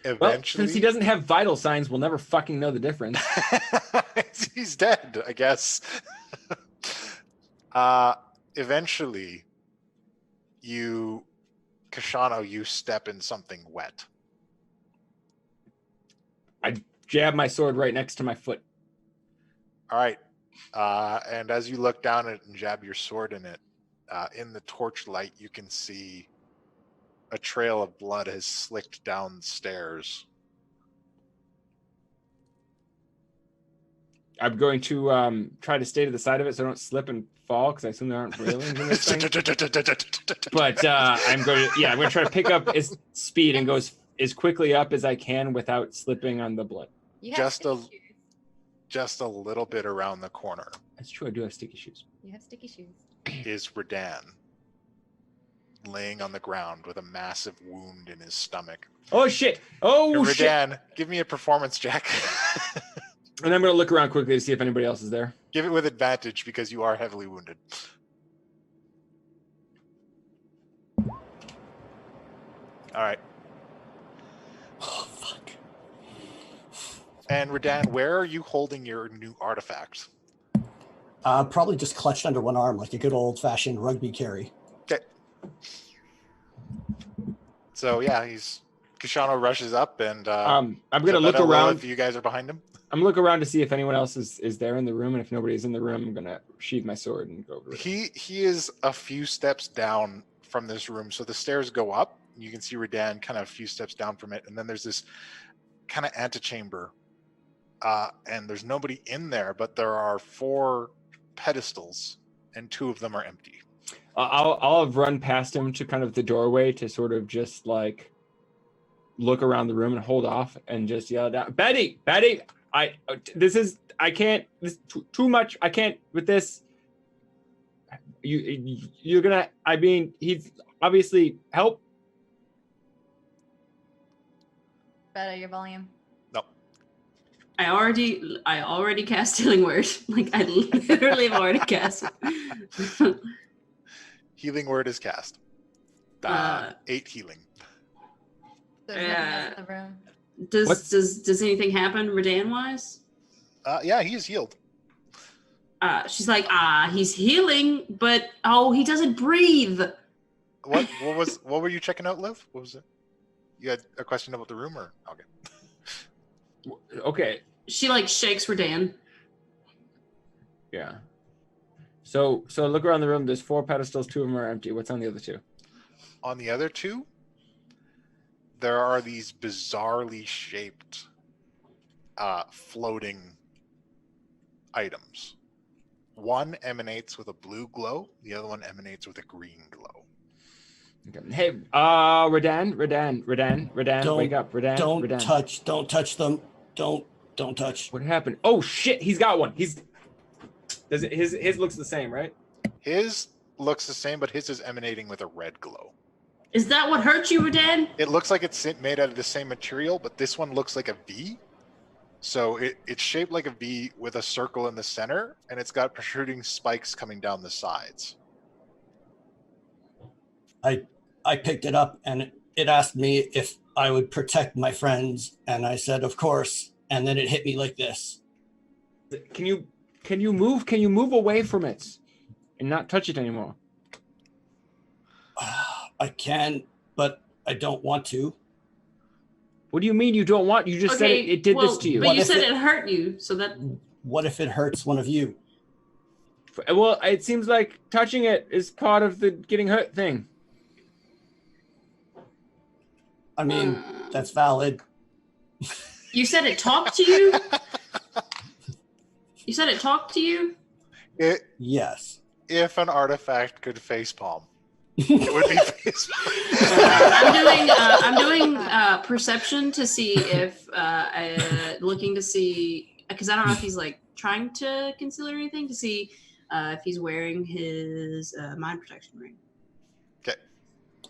Speaker 1: Well,
Speaker 3: Eventually,
Speaker 1: since he doesn't have vital signs, we'll never fucking know the difference.
Speaker 3: he's dead, I guess. Eventually, Koshano, you step in something wet.
Speaker 1: I jab my sword right next to my foot.
Speaker 3: All right. And as you look down at it and jab your sword in it, in the torchlight, you can see a trail of blood has slicked down the stairs.
Speaker 1: I'm going to try to stay to the side of it so I don't slip and fall, because I assume there aren't railings in this thing. But I'm going to try to pick up his speed and go as quickly up as I can without slipping on the blood.
Speaker 4: You have
Speaker 3: Just
Speaker 4: sticky shoes.
Speaker 3: Just a little bit around the corner
Speaker 1: That's true. I do have sticky shoes.
Speaker 4: You have sticky shoes.
Speaker 3: is Redann, laying on the ground with a massive wound in his stomach.
Speaker 1: Oh shit! Oh
Speaker 3: Hey,
Speaker 1: shit!
Speaker 3: Redann, give me a performance check.
Speaker 1: And I'm going to look around quickly to see if anybody else is there.
Speaker 3: Give it with advantage because you are heavily wounded. All right.
Speaker 5: Oh, fuck.
Speaker 3: And Redann, where are you holding your new artifact?
Speaker 5: Probably just clutched under one arm like a good old-fashioned rugby carry.
Speaker 3: Okay. So yeah, Koshano rushes up and
Speaker 1: I'm going to look
Speaker 3: Gilbetta,
Speaker 1: around.
Speaker 3: Lilith, you guys are behind him.
Speaker 1: I'm going to look around to see if anyone else is there in the room, and if nobody's in the room, I'm going to sheath my sword and go over it.
Speaker 3: He is a few steps down from this room, so the stairs go up. You can see Redann kind of a few steps down from it, and then there's this kind of antechamber, and there's nobody in there, but there are 4 pedestals, and 2 of them are empty.
Speaker 1: I'll have run past him to kind of the doorway to sort of just like look around the room and hold off and just yell down, Betty, I can't, this too much. I can't with this. You're gonna, I mean, he's obviously help.
Speaker 4: Better your volume.
Speaker 3: No.
Speaker 2: I already cast Healing Word. Like, I literally have already cast it.
Speaker 3: Healing word is cast. 8 healing.
Speaker 4: There's nothing else in the room.
Speaker 2: Does anything happen Redann wise?
Speaker 3: Yeah, he is healed.
Speaker 2: She's like, he's healing, but he doesn't breathe.
Speaker 3: What were you checking out, Liv? What was it? You had a question about the room, or okay?
Speaker 1: Okay.
Speaker 2: She like shakes Redann.
Speaker 1: Yeah. So look around the room. There's 4 pedestals. 2 of them are empty. What's on the other 2?
Speaker 3: On the other 2, there are these bizarrely shaped floating items. One emanates with a blue glow. The other one emanates with a green glow.
Speaker 1: Okay. Hey, Redann,
Speaker 5: Don't-
Speaker 1: wake up, Redann.
Speaker 5: Don't
Speaker 1: Redann.
Speaker 5: touch them. Don't. Don't touch.
Speaker 1: What happened? Oh shit, he's got one. His looks the same, right?
Speaker 3: His looks the same, but his is emanating with a red glow.
Speaker 2: Is that what hurt you, Redann?
Speaker 3: It looks like it's made out of the same material, but this one looks like a V. So it's shaped like a V with a circle in the center, and it's got protruding spikes coming down the sides.
Speaker 5: I picked it up, and it asked me if I would protect my friends, and I said, of course. And then it hit me like this.
Speaker 1: Can you move? Can you move away from it and not touch it anymore?
Speaker 5: I can, but I don't want to.
Speaker 1: What do you mean you don't want? You just said it did this to you.
Speaker 2: But
Speaker 5: What
Speaker 2: you
Speaker 5: if
Speaker 2: said
Speaker 5: it-
Speaker 2: it hurt you, so that...
Speaker 5: What if it hurts one of you?
Speaker 1: Well, it seems like touching it is part of the getting hurt thing.
Speaker 5: I mean, that's valid.
Speaker 2: You said it talked to you? You said it talked to you?
Speaker 5: Yes.
Speaker 3: If an artifact could facepalm, it would be facepalm.
Speaker 2: I'm doing perception to see if looking to see, because I don't know if he's like trying to conceal or anything, to see if he's wearing his mind protection ring.
Speaker 3: Okay.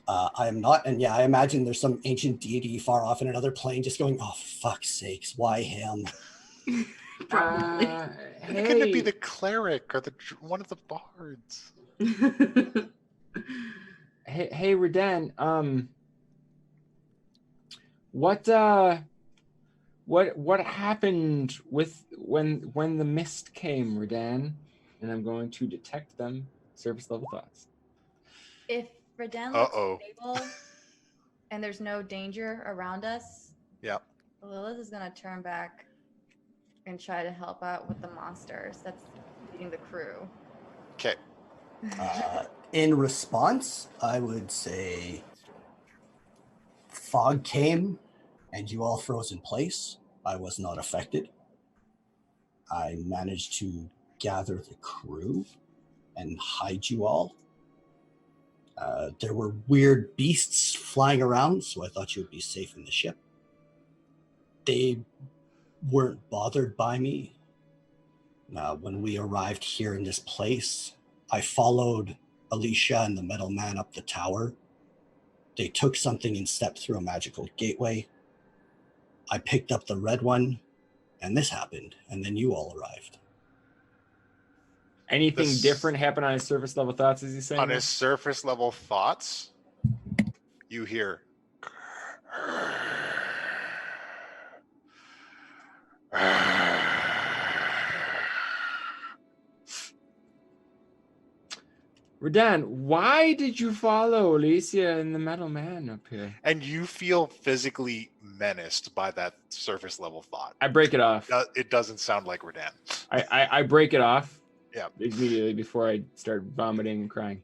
Speaker 5: I am not, and yeah, I imagine there's some ancient deity far off in another plane just going, oh, fuck's sakes, why him?
Speaker 2: Probably.
Speaker 3: Couldn't it be the cleric or one of the bards?
Speaker 1: Hey, Redann. What happened with when the mist came, Redann? And I'm going to detect them. Surface level thoughts.
Speaker 4: If Redann looks stable and there's no danger around us,
Speaker 3: Yeah.
Speaker 4: Lilith is gonna turn back and try to help out with the monsters that's leading the crew.
Speaker 3: Okay.
Speaker 5: In response, I would say fog came and you all froze in place. I was not affected. I managed to gather the crew and hide you all. There were weird beasts flying around, so I thought you would be safe in the ship. They weren't bothered by me. When we arrived here in this place, I followed Alicia and the metal man up the tower. They took something and stepped through a magical gateway. I picked up the red one, and this happened, and then you all arrived.
Speaker 1: Anything different happened on his surface level thoughts, is he saying?
Speaker 3: On his surface level thoughts, you hear.
Speaker 1: Redann, why did you follow Alicia and the metal man up here?
Speaker 3: And you feel physically menaced by that surface level thought.
Speaker 1: I break it off.
Speaker 3: It doesn't sound like Redann.
Speaker 1: I break it off.
Speaker 3: Yeah.
Speaker 1: Immediately before I start vomiting and crying.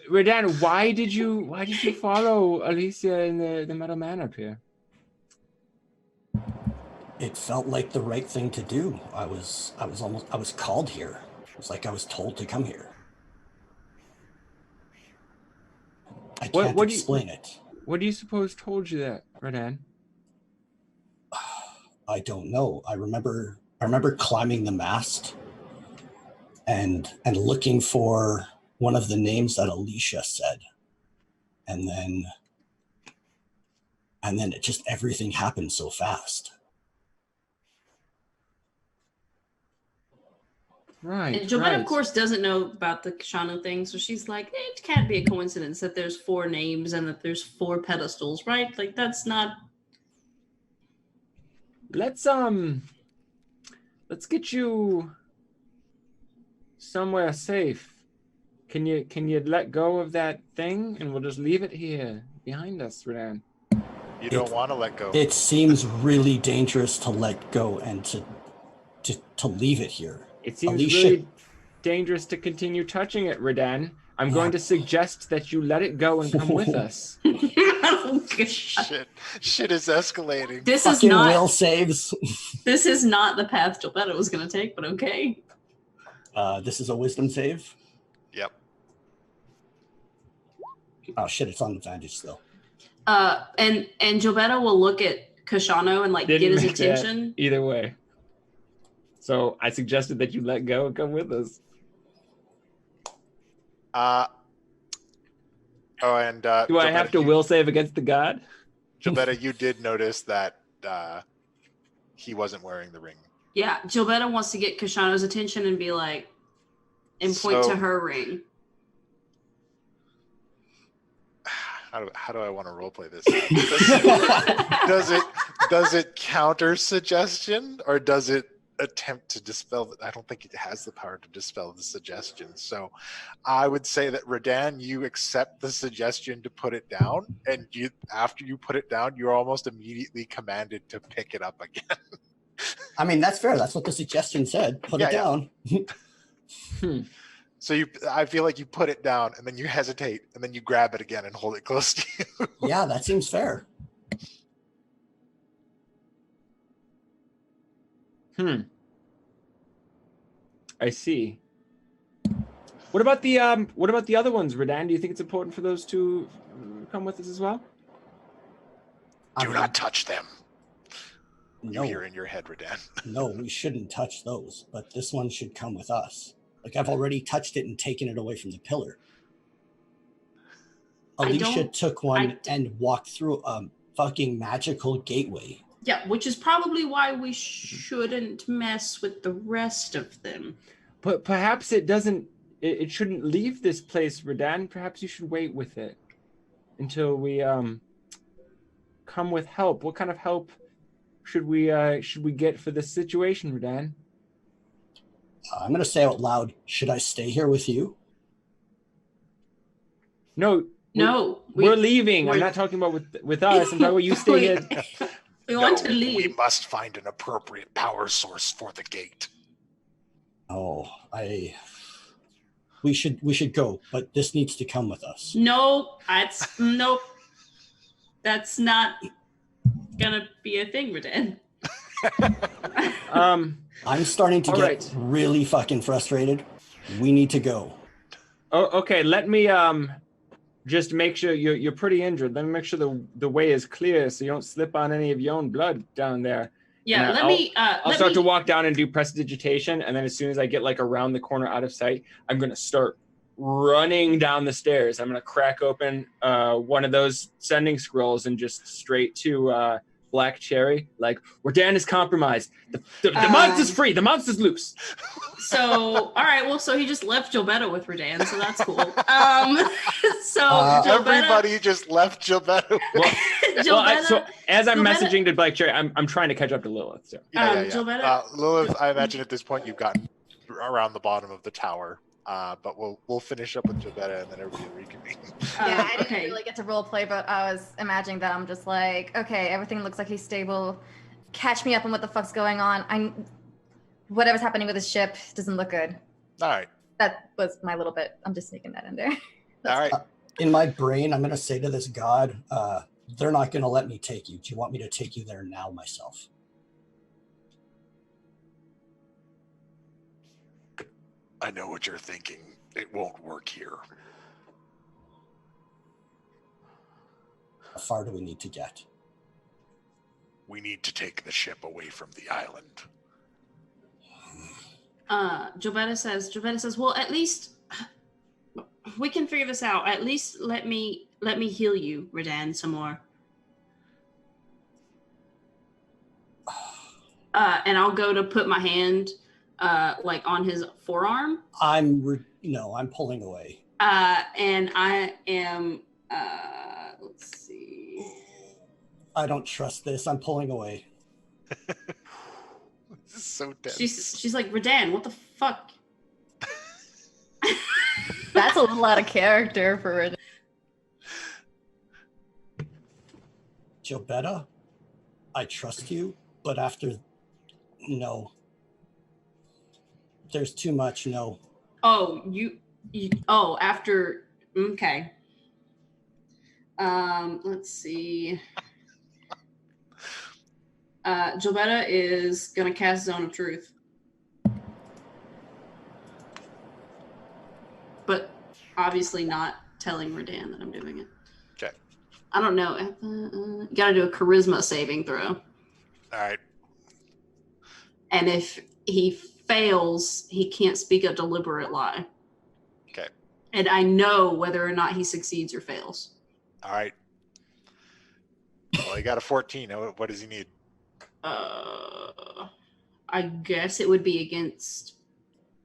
Speaker 1: Redann, why did you follow Alicia and the metal man up here?
Speaker 5: It felt like the right thing to do. I was called here. It was like I was told to come here. I can't explain it.
Speaker 1: What do you suppose told you that, Redann?
Speaker 5: I don't know. I remember climbing the mast and looking for one of the names that Alicia said. And then it just, everything happened so fast.
Speaker 2: And
Speaker 1: Right.
Speaker 2: Gilbetta, of course, doesn't know about the Koshano thing, so she's like, it can't be a coincidence that there's 4 names and that there's 4 pedestals, right? Like, that's not...
Speaker 1: Let's get you somewhere safe. Can you let go of that thing and we'll just leave it here behind us, Redann?
Speaker 3: You don't want to let go.
Speaker 5: It seems really dangerous to let go and to leave it here.
Speaker 1: It seems
Speaker 5: Alicia,
Speaker 1: really dangerous to continue touching it, Redann. I'm going to suggest that you let it go and come with us.
Speaker 2: Oh, God.
Speaker 3: Shit is escalating.
Speaker 2: This is
Speaker 5: fucking
Speaker 2: not...
Speaker 5: will saves.
Speaker 2: This is not the path Gilbetta was going to take, but okay.
Speaker 5: This is a wisdom save.
Speaker 3: Yep.
Speaker 5: Oh shit, it's on advantage still.
Speaker 2: And Gilbetta will look at Koshano and like
Speaker 1: Didn't
Speaker 2: get his
Speaker 1: make that
Speaker 2: attention.
Speaker 1: either way. So I suggested that you let go and come with us. Do I have to will save against the god?
Speaker 3: Gilbetta, you did notice that he wasn't wearing the ring.
Speaker 2: Yeah, Gilbetta wants to get Koshano's attention and be like, and point to her ring.
Speaker 3: How do I want to roleplay this? Does it counter suggestion, or does it attempt to dispel? I don't think it has the power to dispel the suggestion. So I would say that Redann, you accept the suggestion to put it down, and after you put it down, you're almost immediately commanded to pick it up again.
Speaker 5: I mean, that's fair. That's what the suggestion said. Put it down.
Speaker 3: So I feel like you put it down, and then you hesitate, and then you grab it again and hold it close to you.
Speaker 5: Yeah, that seems fair.
Speaker 1: I see. What about the other ones, Redann? Do you think it's important for those to come with us as well?
Speaker 3: Do not touch them.
Speaker 5: No.
Speaker 3: You hear in your head, Redann.
Speaker 5: No, we shouldn't touch those, but this one should come with us. Like, I've already touched it and taken it away from the pillar. Alicia took one and walked through a fucking magical gateway.
Speaker 2: Yeah, which is probably why we shouldn't mess with the rest of them.
Speaker 1: But perhaps it doesn't. It shouldn't leave this place, Redann. Perhaps you should wait with it until we come with help. What kind of help should we get for this situation, Redann?
Speaker 5: I'm going to say out loud, should I stay here with you?
Speaker 1: No. We're leaving. I'm not talking about with us. I'm talking about you stay here.
Speaker 2: We want to leave.
Speaker 3: We must find an appropriate power source for the gate.
Speaker 5: Oh, we should go, but this needs to come with us.
Speaker 2: Nope. That's not gonna be a thing, Redann.
Speaker 5: I'm starting to get really fucking frustrated. We need to go.
Speaker 1: Oh, okay. Let me just make sure you're pretty injured. Let me make sure the way is clear so you don't slip on any of your own blood down there.
Speaker 2: Yeah,
Speaker 1: I'll start to walk down and do prestidigitation, and then as soon as I get like around the corner out of sight, I'm gonna start running down the stairs. I'm gonna crack open one of those sending scrolls and just straight to Black Cherry. Like, Redann is compromised. The monster's free. The monster's loose.
Speaker 2: So, all right. Well, so he just left Gilbetta with Redann, so that's cool.
Speaker 3: Everybody just left Gilbetta.
Speaker 1: So as I'm messaging to Black Cherry, I'm trying to catch up to Lilith. So.
Speaker 3: Lilith, I imagine at this point you've gotten around the bottom of the tower. But we'll finish up with Gilbetta and then everybody will reconvene.
Speaker 4: Yeah, I didn't really get to roleplay, but I was imagining that I'm just like, okay, everything looks like he's stable. Catch me up on what the fuck's going on. Whatever's happening with his ship doesn't look good.
Speaker 3: All right.
Speaker 4: That was my little bit. I'm just sneaking that in there.
Speaker 3: All right.
Speaker 5: In my brain, I'm going to say to this god, they're not going to let me take you. Do you want me to take you there now myself?
Speaker 3: I know what you're thinking. It won't work here.
Speaker 5: How far do we need to get?
Speaker 3: We need to take the ship away from the island.
Speaker 2: Gilbetta says, well, at least we can figure this out. At least let me heal you, Redann, some more. And I'll go to put my hand like on his forearm.
Speaker 5: I'm pulling away.
Speaker 2: And I am let's see.
Speaker 5: I don't trust this. I'm pulling away.
Speaker 3: This is so dense.
Speaker 2: She's like, Redann, what the fuck?
Speaker 4: That's a little out of character for Redann.
Speaker 5: Gilbetta, I trust you, but no. There's too much, no.
Speaker 2: Oh, after, okay. Let's see. Gilbetta is gonna cast Zone of Truth. But obviously not telling Redann that I'm doing it.
Speaker 3: Okay.
Speaker 2: I don't know. You gotta do a charisma saving throw.
Speaker 3: All right.
Speaker 2: And if he fails, he can't speak a deliberate lie.
Speaker 3: Okay.
Speaker 2: And I know whether or not he succeeds or fails.
Speaker 3: All right. Well, he got a 14. What does he need?
Speaker 2: I guess it would be against.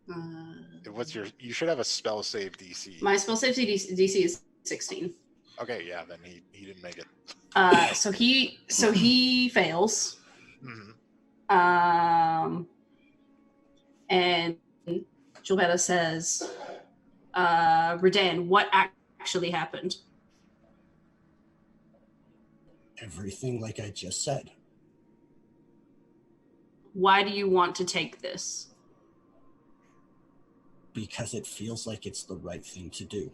Speaker 3: You should have a spell save DC.
Speaker 2: My spell save DC is 16.
Speaker 3: Okay, yeah, then he didn't make it.
Speaker 2: So he fails.
Speaker 3: Mm-hmm.
Speaker 2: And Gilbetta says, Redann, what actually happened?
Speaker 5: Everything like I just said.
Speaker 2: Why do you want to take this?
Speaker 5: Because it feels like it's the right thing to do.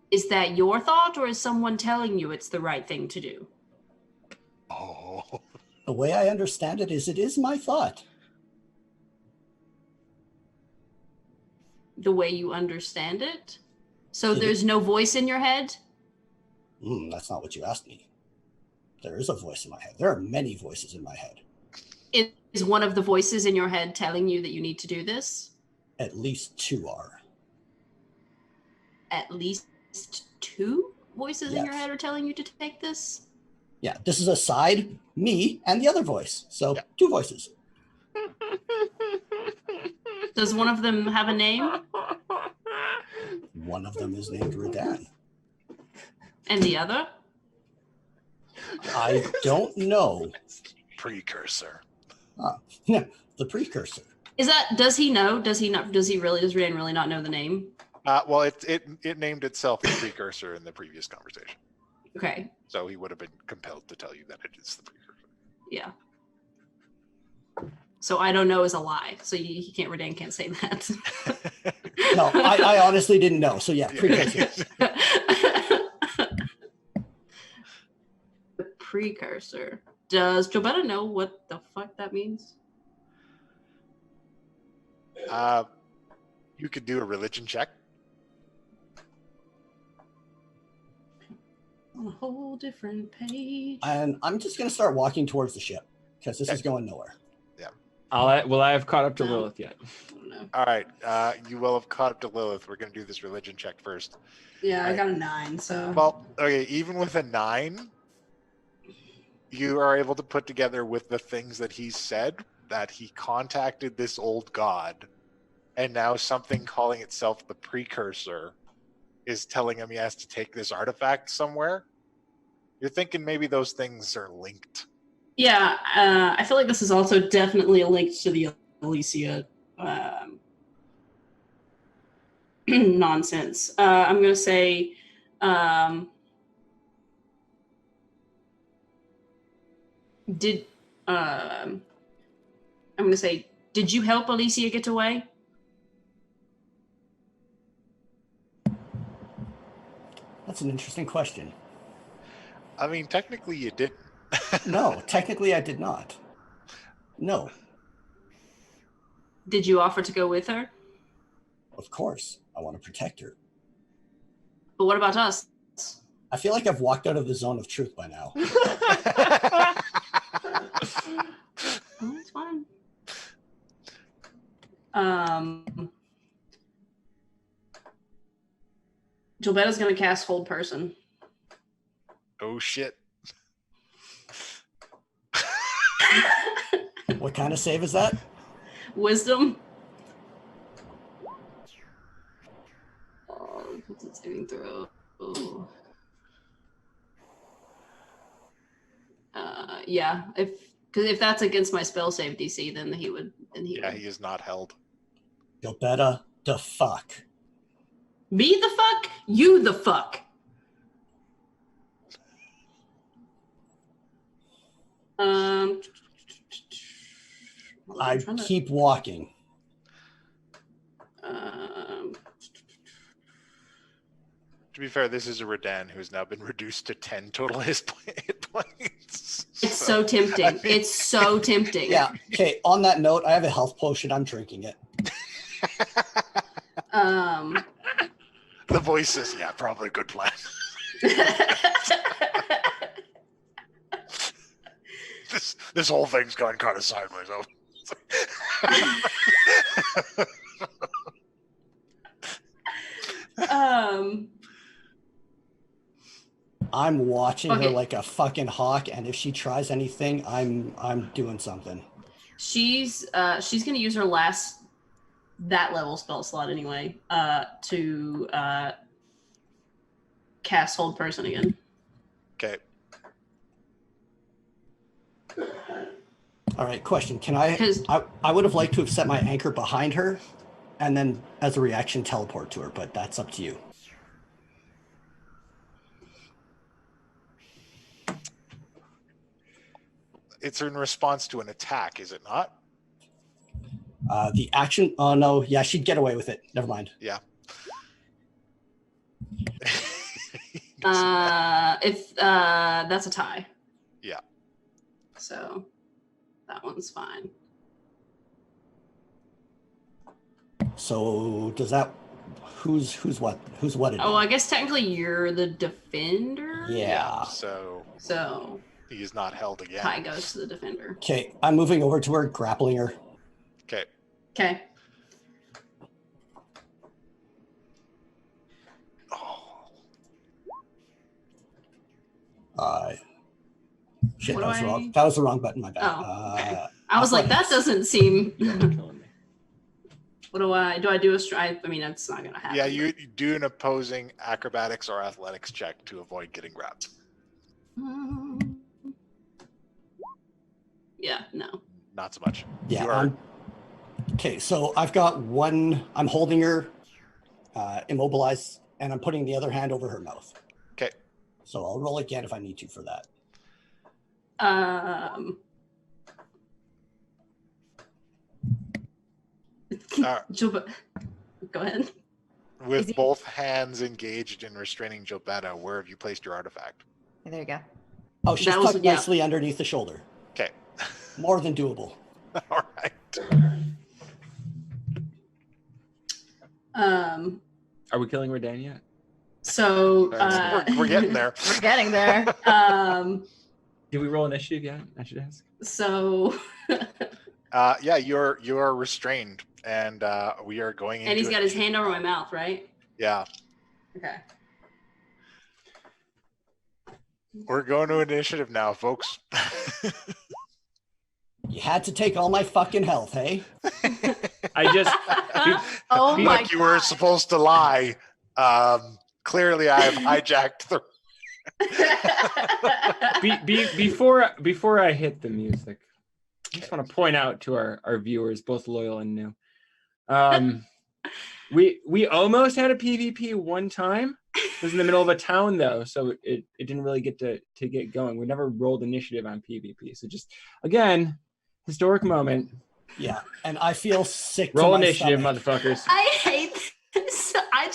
Speaker 2: Is that your thought, or is someone telling you it's the right thing to do?
Speaker 3: Oh.
Speaker 5: The way I understand it is my thought.
Speaker 2: The way you understand it? So
Speaker 5: It
Speaker 2: there's no voice in your head?
Speaker 5: That's not what you asked me. There is a voice in my head. There are many voices in my head.
Speaker 2: Is one of the voices in your head telling you that you need to do this?
Speaker 5: At least two are.
Speaker 2: At least two voices in your
Speaker 5: Yes.
Speaker 2: head are telling you to take this?
Speaker 5: Yeah, this is a side, me, and the other voice. So
Speaker 3: Yeah.
Speaker 5: two voices.
Speaker 2: Does one of them have a name?
Speaker 5: One of them is named Redann.
Speaker 2: And the other?
Speaker 5: I don't know.
Speaker 3: Precursor.
Speaker 5: The precursor.
Speaker 2: Does he know? Does Redann really not know the name?
Speaker 3: Well, it named itself the precursor in the previous conversation,
Speaker 2: Okay.
Speaker 3: so he would have been compelled to tell you that it is the precursor.
Speaker 2: Yeah. So I don't know is a lie. So Redann can't say that.
Speaker 5: No, I honestly didn't know. So yeah, precursor.
Speaker 2: The precursor. Does Gilbetta know what the fuck that means?
Speaker 3: You could do a religion check.
Speaker 2: On a whole different page.
Speaker 5: And I'm just going to start walking towards the ship because this is going nowhere.
Speaker 1: Will I have caught up to
Speaker 2: No.
Speaker 1: Lilith yet?
Speaker 2: I don't know.
Speaker 3: All right. You will have caught up to Lilith. We're going to do this religion check first.
Speaker 2: Yeah, I
Speaker 3: Right.
Speaker 2: got a 9, so.
Speaker 3: Well, okay. Even with a 9, you are able to put together with the things that he said that he contacted this old god, and now something calling itself the precursor is telling him he has to take this artifact somewhere. You're thinking maybe those things are linked.
Speaker 2: Yeah, I feel like this is also definitely a link to the Alicia nonsense. I'm going to say did you help Alicia get away?
Speaker 5: That's an interesting question.
Speaker 3: I mean, technically you didn't.
Speaker 5: No, technically I did not. No,
Speaker 2: Did you offer to go with her?
Speaker 5: of course. I want to protect her.
Speaker 2: But what about us?
Speaker 5: I feel like I've walked out of the zone of truth by now.
Speaker 2: Oh, that's fine. Gilbetta's gonna cast Hold Person.
Speaker 3: Oh shit.
Speaker 5: What kind of save is that?
Speaker 2: Wisdom. Oh, what's it saving throw? Oh. Yeah, if that's against my spell save DC, then he would.
Speaker 3: Yeah, he is not held.
Speaker 5: Gilbetta, the fuck.
Speaker 2: Me the fuck? You the fuck?
Speaker 5: I keep walking.
Speaker 3: To be fair, this is a Redann who's now been reduced to 10 total hit points.
Speaker 2: It's so tempting.
Speaker 3: I mean-
Speaker 2: It's so tempting.
Speaker 5: Yeah. Okay. On that note, I have a health potion. I'm drinking it.
Speaker 3: The voice says, yeah, probably a good plan. This whole thing's gone kind of sideways.
Speaker 5: I'm watching her
Speaker 2: Okay.
Speaker 5: like a fucking hawk, and if she tries anything, I'm doing something.
Speaker 2: She's gonna use her last that level spell slot anyway to cast Hold Person again.
Speaker 3: Okay.
Speaker 5: All right, question. Can
Speaker 2: 'Cause-
Speaker 5: I would have liked to have set my anchor behind her and then as a reaction teleport to her, but that's up to you.
Speaker 3: It's in response to an attack, is it not?
Speaker 5: The action, oh no, yeah, she'd get away with it. Never mind.
Speaker 3: Yeah.
Speaker 2: If that's a tie.
Speaker 3: Yeah.
Speaker 2: So that one's fine.
Speaker 5: So does that, who's what it
Speaker 2: Oh,
Speaker 5: is?
Speaker 2: I guess technically you're the defender.
Speaker 5: Yeah.
Speaker 3: So
Speaker 2: So
Speaker 3: he is not held again.
Speaker 2: tie goes to the defender.
Speaker 5: Okay, I'm moving over to her, grappling her.
Speaker 3: Okay.
Speaker 2: Okay.
Speaker 3: Oh.
Speaker 5: Shit,
Speaker 2: What
Speaker 5: that was
Speaker 2: do
Speaker 5: wrong.
Speaker 2: I-
Speaker 5: That was the wrong button, my bad.
Speaker 2: Oh, okay. I was like, that
Speaker 5: athletics.
Speaker 2: doesn't seem.
Speaker 1: You're not killing me.
Speaker 2: What do I do a strike? I mean, that's not gonna happen.
Speaker 3: Yeah, you do an opposing acrobatics or athletics check to avoid getting grabbed.
Speaker 2: Yeah, no.
Speaker 3: Not so much.
Speaker 5: Yeah.
Speaker 3: You are,
Speaker 5: Okay, so I've got one, I'm holding her immobilized, and I'm putting the other hand over her mouth.
Speaker 3: okay.
Speaker 5: So I'll roll again if I need to for that.
Speaker 2: Go ahead.
Speaker 3: With
Speaker 4: Is he-
Speaker 3: both hands engaged in restraining Gilbetta, where have you placed your artifact?
Speaker 4: There you go.
Speaker 5: Oh, she's
Speaker 2: That was-
Speaker 5: tucked
Speaker 2: yeah.
Speaker 5: nicely underneath the shoulder.
Speaker 3: Okay.
Speaker 5: More than doable.
Speaker 3: All right.
Speaker 1: Are we killing Redann yet?
Speaker 2: So
Speaker 3: We're getting there.
Speaker 4: We're getting there.
Speaker 1: Did we roll initiative yet? I should ask.
Speaker 2: So
Speaker 3: Yeah, you're restrained, and we are going.
Speaker 2: and he's
Speaker 3: into
Speaker 2: got
Speaker 3: it.
Speaker 2: his hand over my mouth, right?
Speaker 3: Yeah,
Speaker 2: Okay.
Speaker 3: we're going to initiative now, folks.
Speaker 5: You had to take all my fucking health, hey?
Speaker 1: I just
Speaker 4: Oh
Speaker 1: Be-
Speaker 4: my
Speaker 3: Like you were supposed to lie. Clearly, I have hijacked the.
Speaker 1: before I hit the music, I just want to point out to our viewers, both loyal and new. We almost had a PvP one time. It was in the middle of a town though, so it didn't really get to get going. We never rolled initiative on PvP. So just again, historic moment.
Speaker 5: Yeah, and I feel sick.
Speaker 1: Roll
Speaker 5: to my
Speaker 1: initiative,
Speaker 5: stomach.
Speaker 1: motherfuckers.
Speaker 2: I hate this. I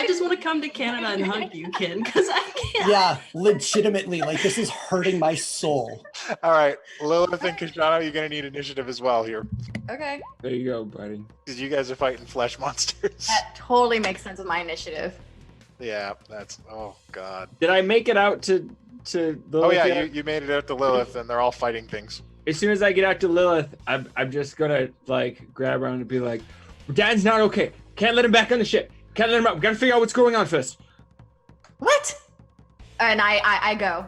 Speaker 2: just want to come to Canada and hug you, Ken, because I can't.
Speaker 5: Yeah, legitimately, like this is hurting my soul.
Speaker 3: All right, Lilith and Koshano, you're gonna need initiative as well here,
Speaker 4: Okay.
Speaker 1: There you go, buddy.
Speaker 3: because you guys are fighting flesh monsters.
Speaker 4: That totally makes sense with my initiative.
Speaker 3: Yeah, that's. Oh God.
Speaker 1: Did I make it out to Lilith?
Speaker 3: Oh yeah,
Speaker 1: yet?
Speaker 3: you made it out to Lilith, and they're all fighting things.
Speaker 1: As soon as I get out to Lilith, I'm just gonna like grab her and be like, Dad's not okay. Can't let him back on the ship. Can't let him out. We gotta figure out what's going on first.
Speaker 4: What? And I go.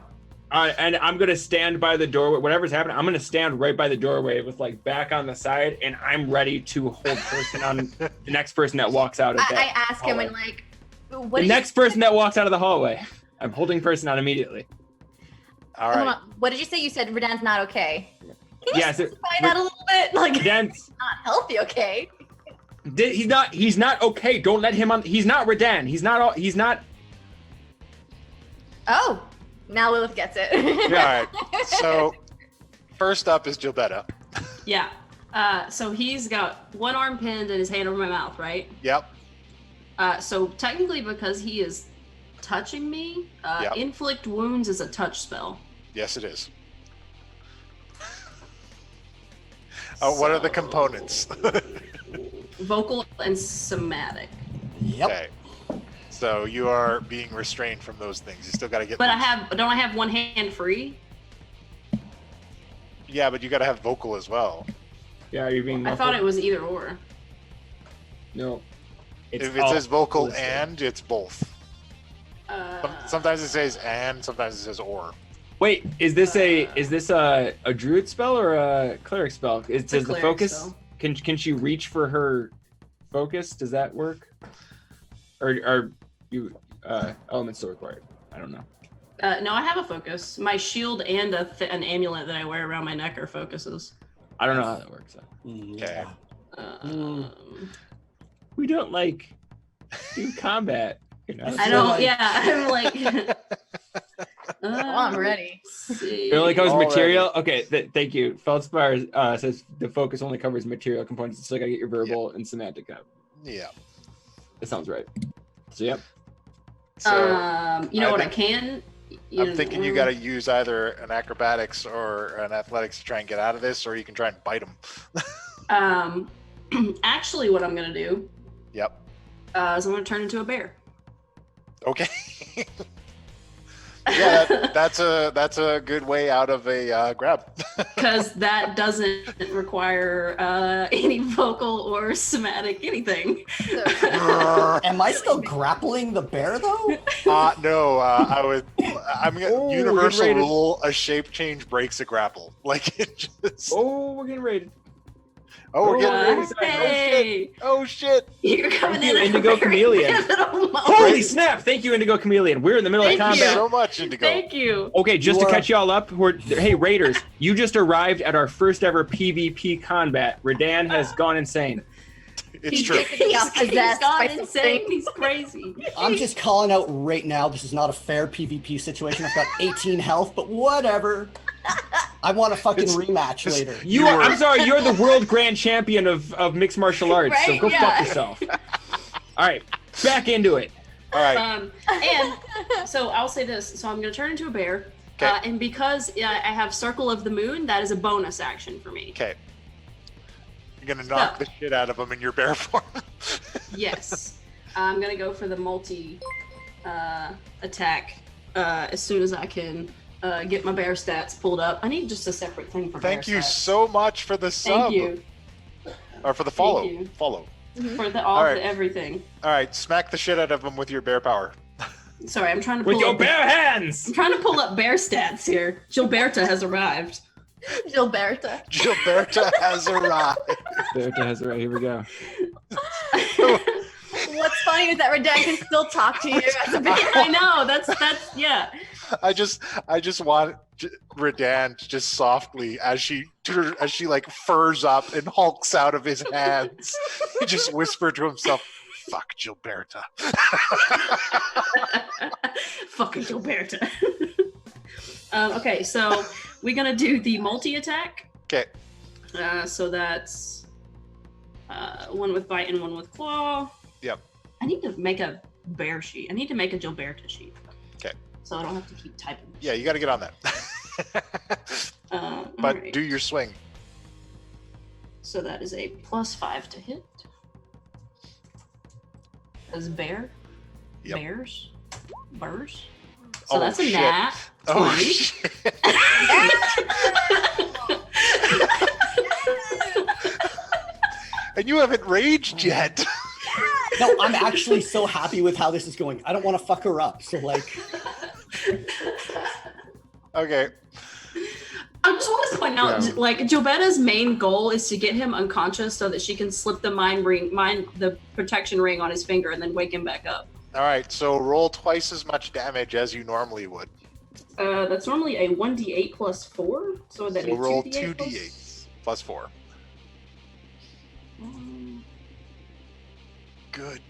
Speaker 1: And I'm gonna stand by the doorway. Whatever's happening, I'm gonna stand right by the doorway with like back on the side, and I'm ready to hold person on the next person that walks out of
Speaker 4: I
Speaker 1: that.
Speaker 4: ask him
Speaker 1: hallway.
Speaker 4: and like,
Speaker 1: The
Speaker 4: what?
Speaker 1: next person that walks out of the hallway, I'm holding person on immediately.
Speaker 3: All
Speaker 4: Hold
Speaker 3: right.
Speaker 4: on. What did you say? You said Redann's not okay. Can you
Speaker 1: Yeah, so
Speaker 4: find out a little bit? Like,
Speaker 1: Redan's
Speaker 4: not healthy, okay?
Speaker 1: he's not okay. Don't let him on. He's not Redann. He's not.
Speaker 4: Oh, now Lilith gets it.
Speaker 3: Yeah, all right. So first up is Gilbetta.
Speaker 2: Yeah. So he's got one arm pinned and his hand over my mouth, right?
Speaker 3: Yep.
Speaker 2: So technically, because he is touching me,
Speaker 3: Yep.
Speaker 2: inflict wounds is a touch spell.
Speaker 3: Yes, it is. What are the
Speaker 2: So,
Speaker 3: components?
Speaker 2: Vocal and somatic.
Speaker 5: Yep.
Speaker 3: Okay. So you are being restrained from those things. You still got to get.
Speaker 2: But
Speaker 3: loose.
Speaker 2: don't I have one hand free?
Speaker 3: Yeah, but you got to have vocal as well.
Speaker 1: Yeah, you're being.
Speaker 2: I thought it was either or.
Speaker 1: No.
Speaker 3: If it says vocal
Speaker 1: listed.
Speaker 3: and, it's both. Sometimes it says and, sometimes it says or.
Speaker 1: Wait, is this a druid spell or a cleric spell? It says the
Speaker 2: cleric
Speaker 1: focus.
Speaker 2: spell.
Speaker 1: Can she reach for her focus? Does that work? Or are you elements still required? I don't know.
Speaker 2: No, I have a focus. My shield and an amulet that I wear around my neck are focuses.
Speaker 1: I don't know how that works. So.
Speaker 3: Okay.
Speaker 1: We don't like do combat. You know?
Speaker 2: I don't. Yeah, I'm like.
Speaker 4: I'm ready.
Speaker 1: It only covers material. Okay, thank you. Feldspar says the focus only covers material components. You still gotta get your verbal and semantic up.
Speaker 3: Yeah.
Speaker 1: That sounds right. So yep.
Speaker 3: So
Speaker 2: you know what I can.
Speaker 3: I'm thinking you got to use either an acrobatics or an athletics to try and get out of this, or you can try and bite them.
Speaker 2: Actually, what I'm gonna do.
Speaker 3: Yep.
Speaker 2: Is I'm gonna turn into a bear.
Speaker 3: Okay. Yeah, that's a good way out of a grab.
Speaker 2: Because that doesn't require any vocal or somatic anything.
Speaker 5: Am I still grappling the bear though?
Speaker 3: No, universal
Speaker 1: rated.
Speaker 3: rule: a shape change breaks a grapple. Like it just.
Speaker 1: Oh, we're getting raided.
Speaker 3: Oh, we're getting raided.
Speaker 2: Hey,
Speaker 3: Oh shit!
Speaker 2: you're coming
Speaker 1: Thank you,
Speaker 2: in.
Speaker 1: Indigo
Speaker 2: at a very
Speaker 1: Chameleon.
Speaker 2: pivotal moment.
Speaker 1: Holy snap! Thank you, Indigo Chameleon. We're in the middle
Speaker 2: Thank
Speaker 1: of
Speaker 3: Thank
Speaker 1: combat.
Speaker 3: you so much, Indigo.
Speaker 2: Thank you.
Speaker 1: Okay, just
Speaker 5: You
Speaker 1: to
Speaker 5: are-
Speaker 1: catch y'all up, hey Raiders, you just arrived at our first ever PvP combat. Redann has gone insane.
Speaker 3: It's true.
Speaker 4: Basically got
Speaker 2: He's
Speaker 4: possessed
Speaker 2: gone
Speaker 4: by
Speaker 2: insane.
Speaker 4: something.
Speaker 2: He's crazy.
Speaker 5: I'm just calling out right now. This is not a fair PvP situation. I've got 18 health, but whatever. I want a fucking rematch later.
Speaker 1: I'm sorry, you're the world grand champion of mixed martial arts, so
Speaker 2: Right?
Speaker 1: go
Speaker 2: Yeah.
Speaker 1: fuck yourself. All right, back into it.
Speaker 3: All right.
Speaker 2: And so I'll say this. So I'm going to turn into a bear.
Speaker 3: Okay.
Speaker 2: And because I have Circle of the Moon, that is a bonus action for me.
Speaker 3: Okay. You're gonna knock the shit out of them in your bear form.
Speaker 2: Yes. I'm going to go for the multi attack as soon as I can get my bear stats pulled up. I need just a separate thing for bear
Speaker 3: Thank you
Speaker 2: stats.
Speaker 3: so much for the sub.
Speaker 2: Thank you.
Speaker 3: Or for the follow.
Speaker 2: Thank you.
Speaker 3: Follow.
Speaker 2: For the
Speaker 3: All right.
Speaker 2: the everything.
Speaker 3: All right, smack the shit out of them with your bear power.
Speaker 2: Sorry, I'm trying to pull
Speaker 1: With your
Speaker 2: up
Speaker 1: bare hands!
Speaker 2: I'm trying to pull up bear stats here. Gilberta has arrived.
Speaker 4: Gilberta.
Speaker 3: Gilberta has arrived.
Speaker 1: There it has it right, here we go.
Speaker 4: What's funny is that Redann can still talk to you as a bear.
Speaker 2: I know, that's yeah.
Speaker 3: I just want Redann to just softly, as she like furs up and hulks out of his hands, he just whisper to himself, "Fuck Gilberta."
Speaker 2: Fucking Gilberta. Okay, so we're gonna do the multi-attack.
Speaker 3: Okay.
Speaker 2: So that's one with bite and one with claw.
Speaker 3: Yep.
Speaker 2: I need to make a bear sheet. I need to make a Gilberta sheet.
Speaker 3: Okay.
Speaker 2: So I don't have to keep typing.
Speaker 3: Yeah, you got to get on that. But
Speaker 2: alright.
Speaker 3: do your swing.
Speaker 2: So that is a +5 to hit. As bear.
Speaker 3: Yep.
Speaker 2: Bears. Burrs. So
Speaker 3: Oh,
Speaker 2: that's a
Speaker 3: shit.
Speaker 2: nat.
Speaker 3: Oh
Speaker 2: 20.
Speaker 3: shit! And you haven't raged yet.
Speaker 5: No, I'm actually so happy with how this is going. I don't want to fuck her up. So like,
Speaker 3: Okay.
Speaker 2: I just want to point out,
Speaker 1: Yeah.
Speaker 2: like, Gilbetta's main goal is to get him unconscious so that she can slip the the protection ring on his finger and then wake him back up.
Speaker 3: All right. So roll twice as much damage as you normally would.
Speaker 2: That's normally a 1d8 plus 4, so would that
Speaker 3: So
Speaker 2: be
Speaker 3: roll
Speaker 2: 2d8
Speaker 3: 2d8s plus 4.
Speaker 2: Um,
Speaker 3: Good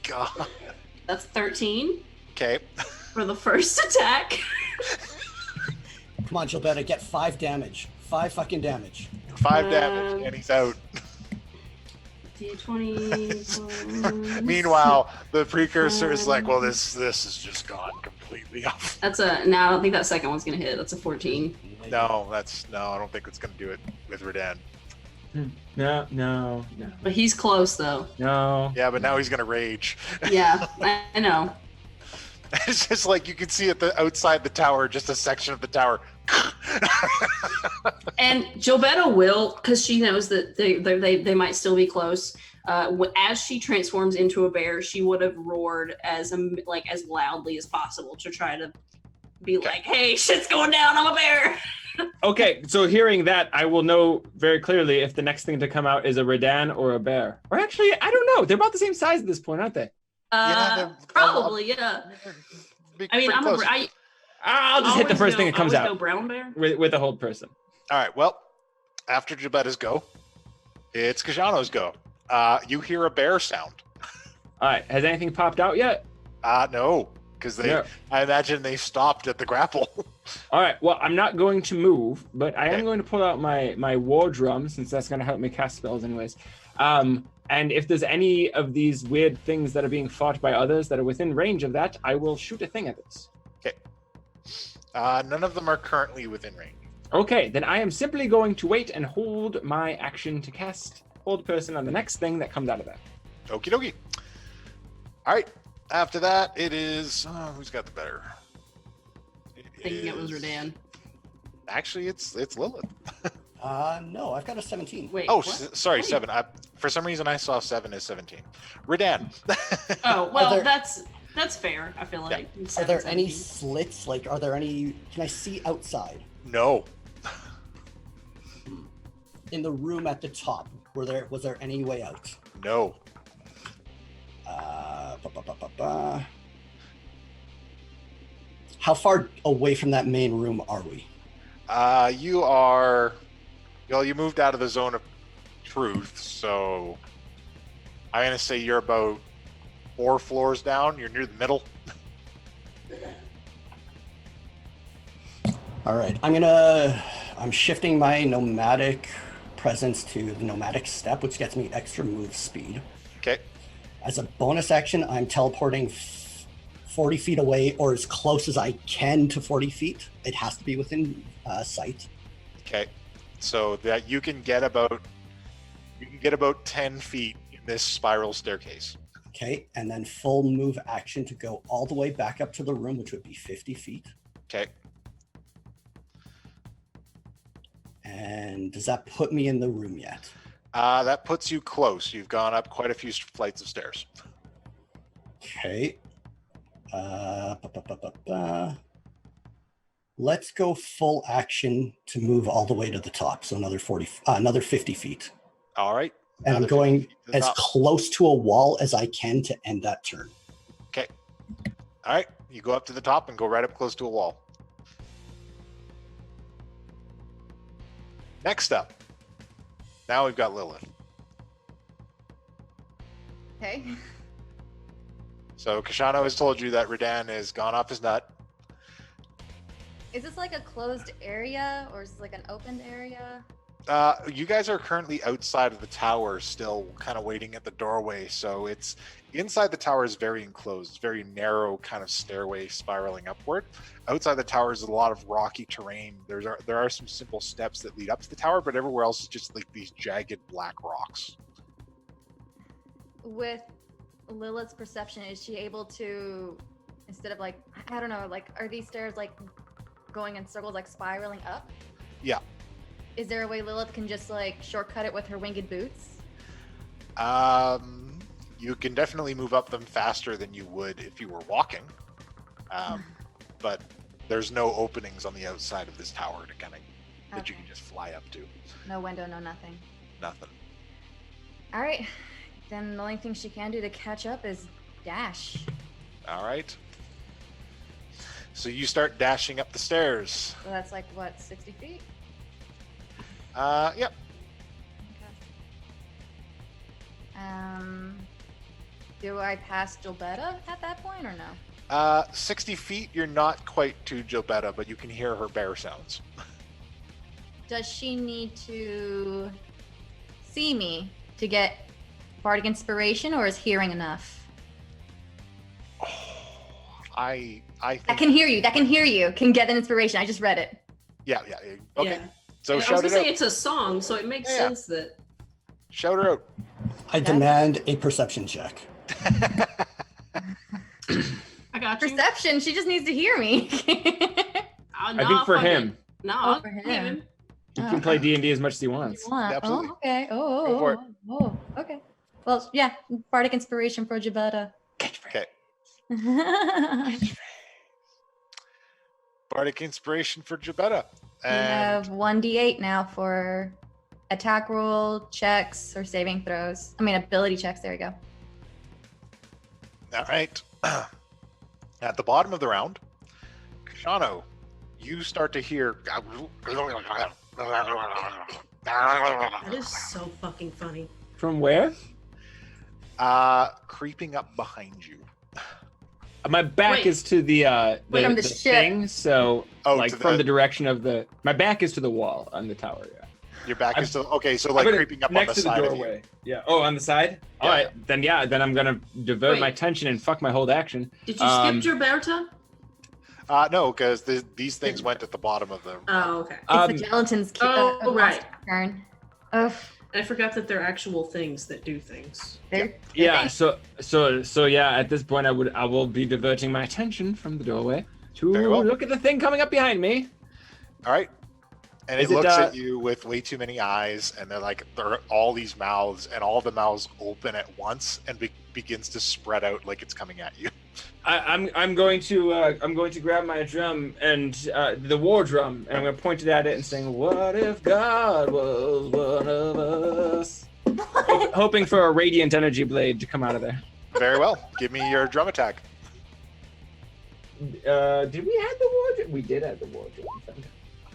Speaker 3: God.
Speaker 2: That's 13
Speaker 3: Okay.
Speaker 2: for the first attack.
Speaker 5: come on, Gilbetta, get 5 damage. 5 fucking damage.
Speaker 3: 5 damage, and he's out.
Speaker 2: D20.
Speaker 3: Meanwhile, the precursor is like, well, this is just gone completely off.
Speaker 2: That's a. No, I don't think that second one's gonna hit. That's a 14.
Speaker 3: No, I don't think it's gonna do it with Redann.
Speaker 1: No.
Speaker 2: But he's close though.
Speaker 1: No.
Speaker 3: Yeah, but now he's gonna rage.
Speaker 2: Yeah, I know.
Speaker 3: It's just like you can see at the outside the tower, just a section of the tower.
Speaker 2: And Gilbetta will, because she knows that they might still be close. As she transforms into a bear, she would have roared as loudly as possible to try to be like, "Hey, shit's going down! I'm a bear."
Speaker 1: Okay, so hearing that, I will know very clearly if the next thing to come out is a Redann or a bear. Or actually, I don't know. They're about the same size at this point, aren't they?
Speaker 2: Probably, yeah. I mean,
Speaker 1: I'll just hit the first thing that comes out.
Speaker 2: Go brown bear
Speaker 1: with a hold person.
Speaker 3: All right. Well, after Gilbetta's go, it's Koshano's go. You hear a bear sound.
Speaker 1: All right. Has anything popped out yet?
Speaker 3: No, because I imagine they stopped at the grapple.
Speaker 1: All right. Well, I'm not going to move, but I am going to pull out my war drum, since that's going to help me cast spells anyways. And if there's any of these weird things that are being fought by others that are within range of that, I will shoot a thing at this.
Speaker 3: Okay. None of them are currently within range.
Speaker 1: Okay, then I am simply going to wait and hold my action to cast hold person on the next thing that comes out of that.
Speaker 3: Okie dokie. All right. After that, it is... who's got the better?
Speaker 2: Thinking it was Redann.
Speaker 3: Actually, it's Lilith.
Speaker 5: No, I've got a 17.
Speaker 2: Wait.
Speaker 3: Oh,
Speaker 2: what?
Speaker 3: sorry,
Speaker 2: Wait.
Speaker 3: 7. For some reason, I saw 7 as 17. Redann.
Speaker 2: Oh, well, that's fair, I feel like.
Speaker 5: Are there any slits? Like, are there any... Can I see outside?
Speaker 3: No.
Speaker 5: In the room at the top, was there any way out?
Speaker 3: No.
Speaker 5: How far away from that main room are we?
Speaker 3: You are... Well, you moved out of the zone of truth, so... I'm going to say you're about 4 floors down. You're near the middle.
Speaker 5: All right, I'm shifting my nomadic presence to the nomadic step, which gets me extra move speed.
Speaker 3: Okay.
Speaker 5: As a bonus action, I'm teleporting 40 feet away, or as close as I can to 40 feet. It has to be within sight.
Speaker 3: Okay. So that you can get about 10 feet in this spiral staircase.
Speaker 5: Okay, and then full move action to go all the way back up to the room, which would be 50 feet.
Speaker 3: Okay.
Speaker 5: And does that put me in the room yet?
Speaker 3: That puts you close. You've gone up quite a few flights of stairs.
Speaker 5: Okay. Let's go full action to move all the way to the top. So another 50 feet.
Speaker 3: All right.
Speaker 5: And I'm going as close to a wall as I can to end that turn.
Speaker 3: Okay. All right. You go up to the top and go right up close to a wall. Next up. Now we've got Lilith.
Speaker 4: Okay.
Speaker 3: So Koshano has told you that Redann has gone off his nut.
Speaker 4: Is this like a closed area or is this like an open area?
Speaker 3: You guys are currently outside of the tower, still kind of waiting at the doorway. So it's inside the tower is very enclosed. It's very narrow kind of stairway spiraling upward. Outside the tower is a lot of rocky terrain. There are some simple steps that lead up to the tower, but everywhere else is just like these jagged black rocks.
Speaker 4: With Lilith's perception, is she able to, instead of like, I don't know, like, are these stairs like going in circles, like spiraling up?
Speaker 3: Yeah.
Speaker 4: Is there a way Lilith can just like shortcut it with her winged boots?
Speaker 3: You can definitely move up them faster than you would if you were walking. But there's no openings on the outside of this tower to kind of that you can just fly up to.
Speaker 4: No window, no nothing.
Speaker 3: Nothing.
Speaker 4: All right. Then the only thing she can do to catch up is dash.
Speaker 3: All right. So you start dashing up the stairs.
Speaker 4: So that's like, what, 60 feet?
Speaker 3: Yep.
Speaker 4: Okay. Do I pass Gilbetta at that point or no?
Speaker 3: 60 feet, you're not quite to Gilbetta, but you can hear her bear sounds.
Speaker 4: Does she need to see me to get bardic inspiration, or is hearing enough?
Speaker 3: I think...
Speaker 4: That can hear you. That can hear you. Can get an inspiration. I just read it.
Speaker 3: Yeah. Okay.
Speaker 2: Yeah.
Speaker 3: So
Speaker 2: I was
Speaker 3: shout
Speaker 2: gonna
Speaker 3: it
Speaker 2: say
Speaker 3: out.
Speaker 2: it's a song, so it makes sense that
Speaker 3: Shout her out.
Speaker 5: I demand a perception check.
Speaker 2: I got you.
Speaker 4: Perception. She just needs to hear me.
Speaker 1: I think for him.
Speaker 2: No,
Speaker 4: Oh, for him.
Speaker 1: He can play D&D as much as he wants.
Speaker 3: Absolutely.
Speaker 4: Oh, okay.
Speaker 3: Go for it.
Speaker 4: Okay. Well, yeah. Bardic inspiration for Gilbetta.
Speaker 3: Okay. Bardic inspiration for Gilbetta.
Speaker 4: You have 1d8 now for attack roll, checks, or saving throws. I mean, ability checks. There you go.
Speaker 3: All right. At the bottom of the round, Koshano, you start to hear.
Speaker 6: That is so fucking funny.
Speaker 1: From where?
Speaker 3: Creeping up behind you.
Speaker 1: My back
Speaker 2: Wait.
Speaker 1: is to the
Speaker 4: From the
Speaker 1: the
Speaker 4: ship.
Speaker 1: thing, so like
Speaker 3: to
Speaker 1: from the direction of the. My back is to the wall on the tower. Yeah.
Speaker 3: Your back
Speaker 1: I'm-
Speaker 3: is still okay. So like
Speaker 1: I'm gonna-
Speaker 3: creeping up on
Speaker 1: next
Speaker 3: the
Speaker 1: to the
Speaker 3: side of you.
Speaker 1: doorway. Yeah. Oh, on the side. All
Speaker 3: Yeah,
Speaker 1: right. Then I'm gonna devote
Speaker 2: Wait.
Speaker 1: my attention and fuck my hold action.
Speaker 2: Did you skip Gilberta?
Speaker 3: No, because these things went at the bottom of the.
Speaker 2: Oh, okay.
Speaker 4: It's the gelatin's
Speaker 2: right.
Speaker 4: turn. Ugh.
Speaker 6: I forgot that they're actual things that do things.
Speaker 4: They're
Speaker 1: Yeah. So yeah. At this point, I will be diverting my attention from the doorway to
Speaker 3: Very well.
Speaker 1: look at the thing coming up behind me.
Speaker 3: All right. And
Speaker 1: Is
Speaker 3: it
Speaker 1: it,
Speaker 3: looks
Speaker 1: uh,
Speaker 3: at you with way too many eyes, and there are all these mouths, and all the mouths open at once and begins to spread out like it's coming at you.
Speaker 1: I'm going to grab my drum and the war drum, and I'm going to point it at it and sing, "What if God was one of us?" Hoping for a radiant energy blade to come out of there.
Speaker 3: Very well. Give me your drum attack.
Speaker 1: Did we have the war drum? We did have the war drum.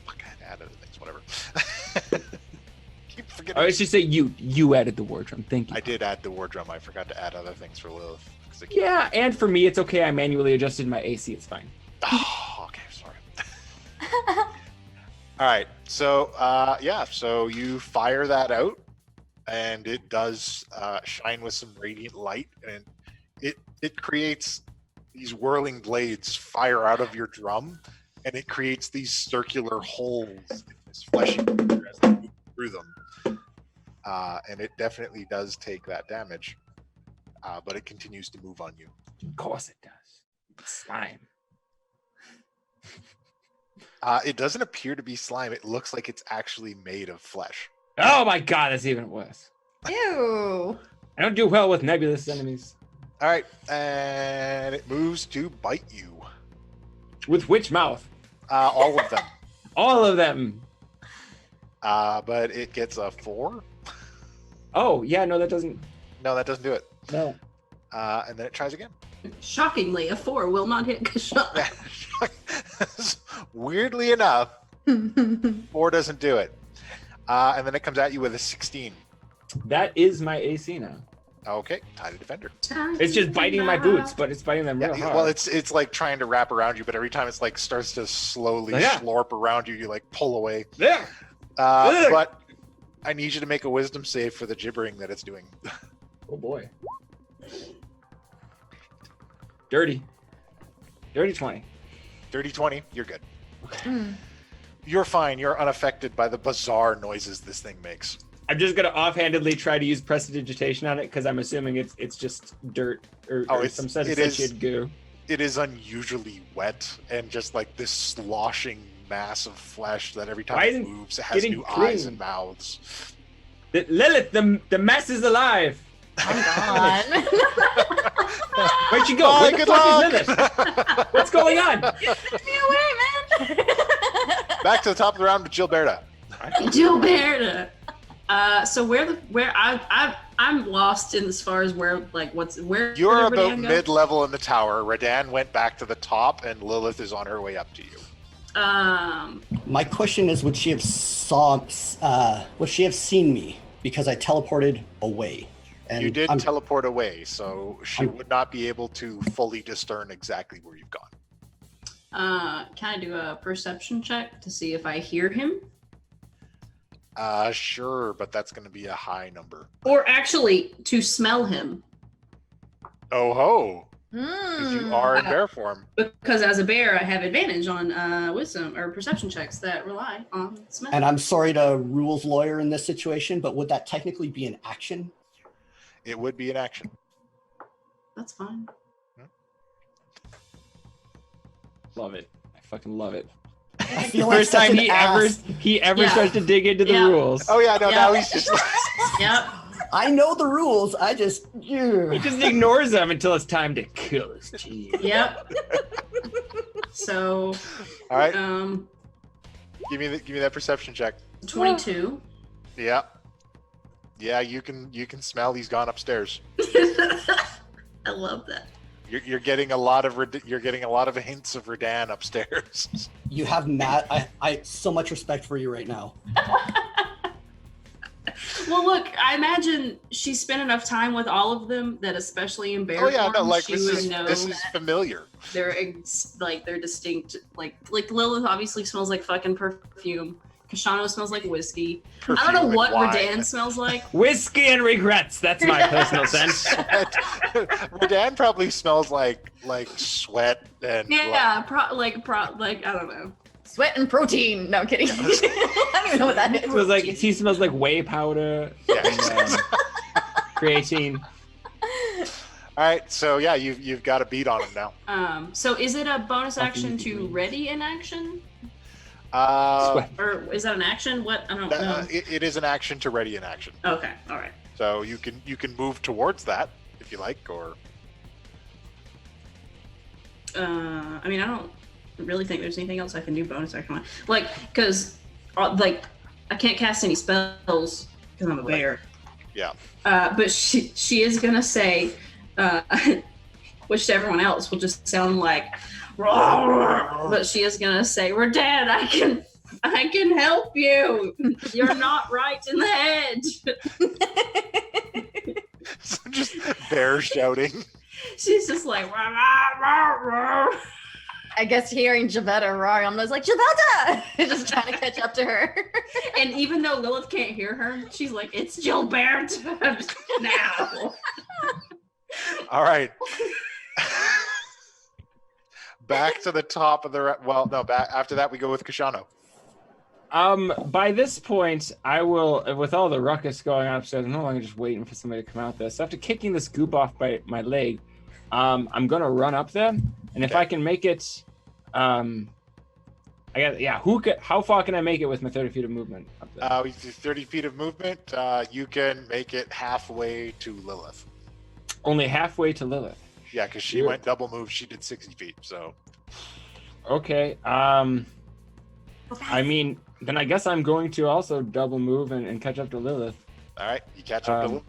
Speaker 3: Fuck, I had to add other things. Whatever. Keep forgetting.
Speaker 1: I should say you added the war drum. Thank you.
Speaker 3: I did add the war drum. I forgot to add other things for Lilith.
Speaker 1: Yeah, and for me, it's okay. I manually adjusted my AC. It's fine.
Speaker 3: Oh, okay, sorry. All right, so so you fire that out, and it does shine with some radiant light, and it creates these whirling blades fire out of your drum, and it creates these circular holes in this fleshy creature as they move through them, and it definitely does take that damage. But it continues to move on you.
Speaker 1: Of course it does. Slime.
Speaker 3: It doesn't appear to be slime. It looks like it's actually made of flesh.
Speaker 1: Oh my god, that's even worse.
Speaker 4: Ew.
Speaker 1: I don't do well with nebulous enemies.
Speaker 3: All right, and it moves to bite you.
Speaker 1: With which mouth?
Speaker 3: All of them.
Speaker 1: All of them.
Speaker 3: But it gets a 4.
Speaker 1: Oh, yeah, no, that doesn't.
Speaker 3: No, that doesn't do it.
Speaker 1: No.
Speaker 3: And then it tries again.
Speaker 6: Shockingly, a 4 will not hit Koshano.
Speaker 3: Weirdly enough, 4 doesn't do it. And then it comes at you with a 16.
Speaker 1: That is my AC now.
Speaker 3: Okay, Tiny Defender.
Speaker 1: It's just biting my boots, but it's biting them real hard.
Speaker 3: Well, it's like trying to wrap around you, but every time it's like starts to slowly
Speaker 1: Yeah.
Speaker 3: slurp around you, you like pull away.
Speaker 1: There. Ugh.
Speaker 3: But I need you to make a wisdom save for the gibbering that it's doing.
Speaker 1: Oh boy. Dirty 20.
Speaker 3: Dirty 20, you're good.
Speaker 4: Mm.
Speaker 3: You're fine. You're unaffected by the bizarre noises this thing makes.
Speaker 1: I'm just gonna offhandedly try to use prestidigitation on it because I'm assuming it's just dirt or
Speaker 3: it's-
Speaker 1: some sort
Speaker 3: it
Speaker 1: of
Speaker 3: is-
Speaker 1: sentient goo.
Speaker 3: It is unusually wet and just like this sloshing mass of flesh that every time
Speaker 1: Why
Speaker 3: it
Speaker 1: isn't
Speaker 3: moves, it has
Speaker 1: getting
Speaker 3: new eyes
Speaker 1: clean?
Speaker 3: and mouths.
Speaker 1: Lilith, the mess is alive.
Speaker 4: I'm gone.
Speaker 1: Where'd she go?
Speaker 3: Bye,
Speaker 1: Where the
Speaker 3: good
Speaker 1: fuck
Speaker 3: luck.
Speaker 1: is Lilith? What's going on?
Speaker 4: Get me away, man.
Speaker 3: Back to the top of the round to Gilberta.
Speaker 6: Gilberta. So I'm lost in as far as where where
Speaker 3: You're
Speaker 6: did
Speaker 3: about
Speaker 6: Redann go?
Speaker 3: mid-level in the tower. Redann went back to the top, and Lilith is on her way up to you.
Speaker 5: My question is, would she have seen me because I teleported away? And
Speaker 3: You did
Speaker 5: I'm-
Speaker 3: teleport away, so she would not be able to fully discern exactly where you've gone.
Speaker 2: Can I do a perception check to see if I hear him?
Speaker 3: Sure, but that's going to be a high number.
Speaker 2: Or actually, to smell him.
Speaker 3: Oh ho! Because you are in bear form.
Speaker 2: Because as a bear, I have advantage on wisdom or perception checks that rely on smell.
Speaker 5: And I'm sorry to rules lawyer in this situation, but would that technically be an action?
Speaker 3: It would be an action.
Speaker 2: That's fine.
Speaker 1: Love it. I fucking love it.
Speaker 5: I
Speaker 1: The
Speaker 5: feel like
Speaker 1: first
Speaker 5: such
Speaker 1: time
Speaker 5: an
Speaker 1: he ever
Speaker 2: Yeah.
Speaker 1: starts to dig into the
Speaker 2: Yeah.
Speaker 1: rules.
Speaker 3: Oh yeah, no,
Speaker 2: Yeah.
Speaker 3: now he's just
Speaker 2: Yep.
Speaker 5: I know the rules. I just.
Speaker 1: He just ignores them until it's time to kill his team.
Speaker 2: Yep. So,
Speaker 3: all right.
Speaker 2: um,
Speaker 3: Give me that perception check.
Speaker 2: 22.
Speaker 3: Yeah. Yeah, you can smell he's gone upstairs.
Speaker 2: I love that.
Speaker 3: You're getting a lot of hints of Redann upstairs.
Speaker 5: You have Matt. I so much respect for you right now.
Speaker 2: Well, look, I imagine she spent enough time with all of them that, especially in bear
Speaker 3: Oh yeah, no,
Speaker 2: form,
Speaker 3: like
Speaker 2: she
Speaker 3: this
Speaker 2: would
Speaker 3: is
Speaker 2: know
Speaker 3: familiar.
Speaker 2: they're they're distinct. Like Lilith obviously smells like fucking perfume. Koshano smells like whiskey. I don't
Speaker 3: Perfume
Speaker 2: know
Speaker 3: and
Speaker 2: what
Speaker 3: wine.
Speaker 2: Redann smells like.
Speaker 1: Whiskey and regrets. That's my personal sense.
Speaker 3: Redann probably smells like sweat and
Speaker 2: Yeah, like I don't know.
Speaker 4: Sweat and protein. No, I'm kidding. I don't even know what that is.
Speaker 1: He smells like whey powder
Speaker 3: Yeah.
Speaker 1: and creatine.
Speaker 3: All right, so yeah, you've got a beat on him now.
Speaker 2: So is it a bonus
Speaker 1: Fucking
Speaker 2: action to
Speaker 1: green.
Speaker 2: ready in action?
Speaker 1: Sweat.
Speaker 2: Or is that an action? What? I don't know.
Speaker 3: It is an action to ready in action.
Speaker 2: Okay, all right.
Speaker 3: So you can move towards that if you like, or
Speaker 2: I mean, I don't really think there's anything else I can do bonus action on. Like, because, I can't cast any spells because I'm a bear.
Speaker 3: yeah.
Speaker 2: But she is gonna say, which to everyone else will just sound like, but she is gonna say, "Redann, I can help you. You're not right in the head."
Speaker 3: So just bear shouting.
Speaker 2: She's just like,
Speaker 4: I guess hearing Gilbetta roaring, I'm just like, Gilbetta! Just trying to catch up to her.
Speaker 2: and even though Lilith can't hear her, she's like, "It's Gilbetta now."
Speaker 3: All right. Back to the top of the back after that we go with Koshano.
Speaker 1: By this point, I will, with all the ruckus going on upstairs, I'm no longer just waiting for somebody to come out there. So after kicking this goop off by my leg, I'm gonna run up there, and if I can make it, how far can I make it with my 30 feet of movement up there?
Speaker 3: With 30 feet of movement, you can make it halfway to Lilith.
Speaker 1: Only halfway to Lilith.
Speaker 3: Yeah, because she went double move. She did 60 feet. So
Speaker 1: Okay. I mean, then I guess I'm going to also double move and catch up to Lilith.
Speaker 3: all right, you catch up to Lilith.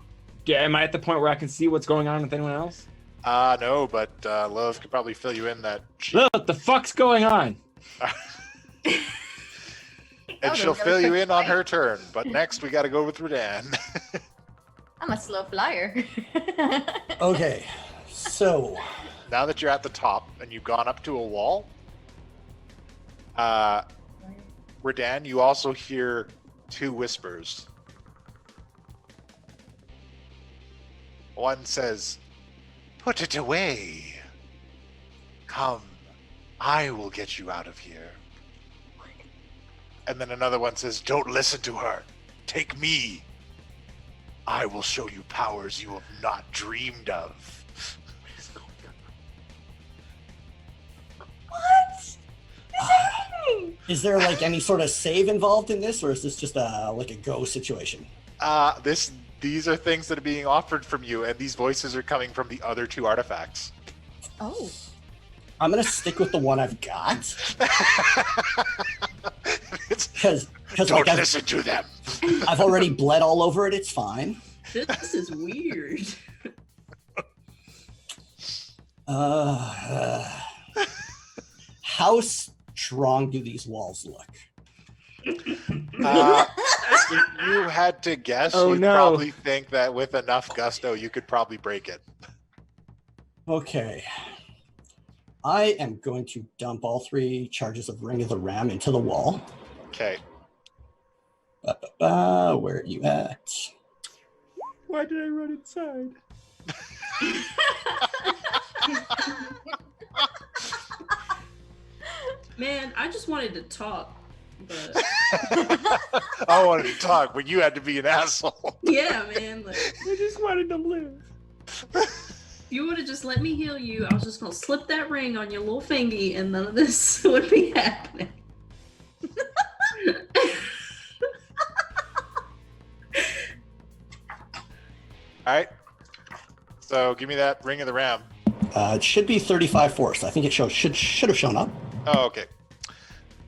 Speaker 1: Yeah, am I at the point where I can see what's going on with anyone else?
Speaker 3: No, but Lilith could probably fill you in that.
Speaker 1: Lilith, the fuck's going on?
Speaker 3: And she'll fill you in on her turn. But next, we got to go with Redann.
Speaker 4: I'm a slow flyer.
Speaker 5: Okay, so
Speaker 3: Now that you're at the top and you've gone up to a wall, Redann, you also hear two whispers. One says, "Put it away. Come, I will get you out of here." And then another one says, "Don't listen to her. Take me. I will show you powers you have not dreamed of."
Speaker 4: What?
Speaker 5: is there like any sort of save involved in this, or is this just like a go situation?
Speaker 3: These are things that are being offered from you, and these voices are coming from the other two artifacts.
Speaker 4: Oh.
Speaker 5: I'm gonna stick with the one I've got
Speaker 3: It's,
Speaker 5: because
Speaker 3: don't
Speaker 5: like
Speaker 3: listen to them.
Speaker 5: I've already bled all over it. It's fine.
Speaker 2: This is weird.
Speaker 5: How strong do these walls look?
Speaker 3: If you had to guess,
Speaker 1: Oh,
Speaker 3: you'd
Speaker 1: no.
Speaker 3: probably think that with enough gusto, you could probably break it.
Speaker 5: Okay. I am going to dump all 3 charges of Ring of the Ram into the wall.
Speaker 3: Okay.
Speaker 5: Where are you at?
Speaker 1: Why did I run inside?
Speaker 6: Man, I just wanted to talk, but
Speaker 3: I wanted to talk, but you had to be an asshole.
Speaker 6: yeah, man. Like,
Speaker 1: I just wanted to live.
Speaker 6: if you would have just let me heal you, I was just gonna slip that ring on your little fingy, and none of this would be happening.
Speaker 3: All right. So give me that ring of the ram.
Speaker 5: It should be 35 force. I think it should have shown up.
Speaker 3: Oh, okay.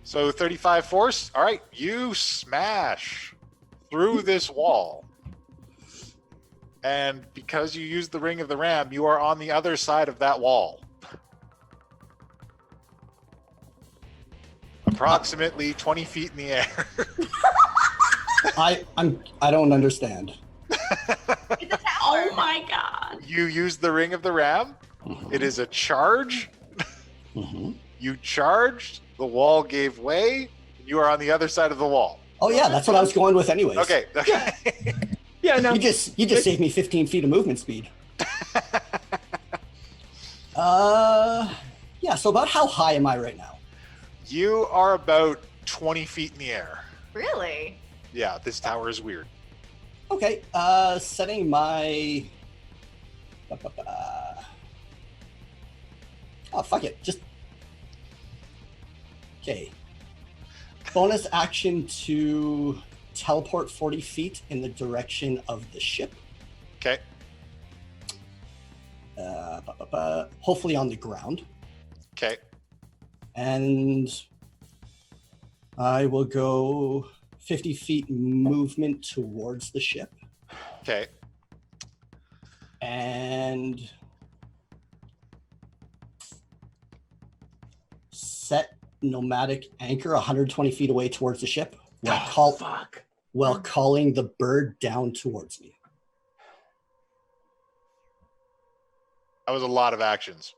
Speaker 3: So 35 force. All right. You smash through this wall. And because you used the ring of the ram, you are on the other side of that wall. Approximately 20 feet in the air.
Speaker 5: I don't understand.
Speaker 4: It's a tower.
Speaker 6: Oh my god.
Speaker 3: You used the ring of the ram.
Speaker 5: Mhm.
Speaker 3: It is a charge.
Speaker 5: Mhm.
Speaker 3: You charged. The wall gave way. You are on the other side of the wall.
Speaker 5: Oh yeah, that's what I was going with anyways.
Speaker 3: Okay. Okay.
Speaker 1: Yeah, no.
Speaker 5: You just saved me 15 feet of movement speed. Yeah. So about how high am I right now?
Speaker 3: You are about 20 feet in the air.
Speaker 4: Really?
Speaker 3: Yeah, this tower is weird.
Speaker 5: Okay. Setting my. Oh fuck it. Just. Okay. Bonus action to teleport 40 feet in the direction of the ship.
Speaker 3: Okay.
Speaker 5: Hopefully on the ground.
Speaker 3: Okay.
Speaker 5: And I will go 50 feet movement towards the ship.
Speaker 3: Okay.
Speaker 5: And set nomadic anchor 120 feet away towards the ship
Speaker 1: Fuck.
Speaker 5: while calling the bird down towards me.
Speaker 3: That was a lot of actions.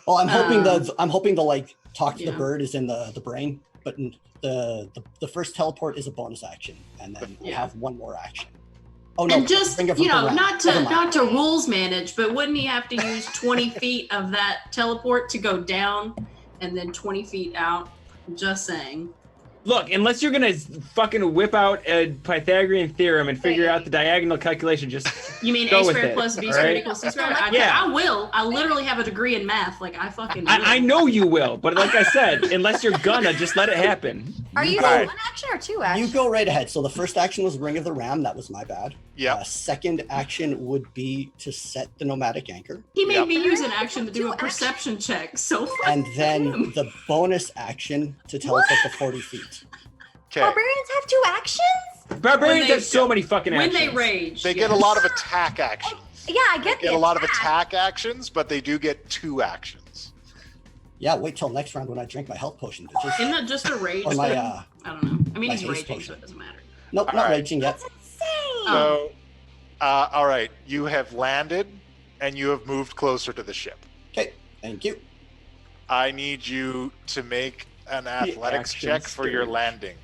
Speaker 5: Well, I'm hoping the like talk to
Speaker 6: Yeah.
Speaker 5: the bird is in the brain, but the first teleport is a bonus action, and then I
Speaker 6: Yeah.
Speaker 5: have one more action. Oh no!
Speaker 6: And just,
Speaker 5: Ring of
Speaker 6: you know,
Speaker 5: Redann.
Speaker 6: not
Speaker 5: Never mind.
Speaker 6: to rules manage, but wouldn't he have to use 20 feet of that teleport to go down and then 20 feet out? Just saying.
Speaker 1: Look, unless you're gonna fucking whip out a Pythagorean theorem and figure out the diagonal calculation, just
Speaker 6: You mean
Speaker 1: Go
Speaker 6: A
Speaker 1: with
Speaker 6: squared
Speaker 1: it,
Speaker 6: plus B
Speaker 1: all
Speaker 6: squared
Speaker 1: right?
Speaker 6: equals C squared?
Speaker 1: Yeah.
Speaker 6: I will. I literally have a degree in math. Like, I fucking will.
Speaker 1: I know you will, but like I said, unless you're gonna, just let it happen.
Speaker 4: Are you
Speaker 3: Alright.
Speaker 4: doing one action or two actions?
Speaker 5: You go right ahead. So the first action was Ring of the Ram. That was my bad.
Speaker 3: Yep.
Speaker 5: Second action would be to set the nomadic anchor.
Speaker 6: He made
Speaker 3: Yep.
Speaker 6: me use an action to do
Speaker 4: Two
Speaker 6: a
Speaker 4: actions.
Speaker 6: perception check. So fuck
Speaker 5: And then
Speaker 6: him.
Speaker 5: the bonus action to teleport the 40 feet.
Speaker 3: Okay.
Speaker 4: Barbarians have two actions?
Speaker 1: Barbarians
Speaker 6: they-
Speaker 1: have so many fucking
Speaker 6: when
Speaker 1: actions.
Speaker 6: they rage.
Speaker 3: They get a
Speaker 6: yes.
Speaker 3: lot of attack actions.
Speaker 4: Yeah, I
Speaker 3: They
Speaker 4: get
Speaker 3: get
Speaker 4: the
Speaker 3: a lot of
Speaker 4: attack.
Speaker 3: attack actions, but they do get 2 actions.
Speaker 5: Yeah, wait till next round when I drink my health potion, bitches.
Speaker 6: Isn't that just a rage
Speaker 5: Or my
Speaker 6: thing?
Speaker 5: uh,
Speaker 6: I don't know. I mean,
Speaker 5: my
Speaker 6: he's
Speaker 5: haste
Speaker 6: raging,
Speaker 5: potion.
Speaker 6: so it doesn't matter.
Speaker 5: nope, not
Speaker 3: Alright.
Speaker 5: raging yet.
Speaker 4: That's insane.
Speaker 3: So, all right, you have landed and you have moved closer to the ship.
Speaker 5: Okay, thank you.
Speaker 3: I need you to make an athletics
Speaker 1: action
Speaker 3: check for your
Speaker 1: stage.
Speaker 3: landing.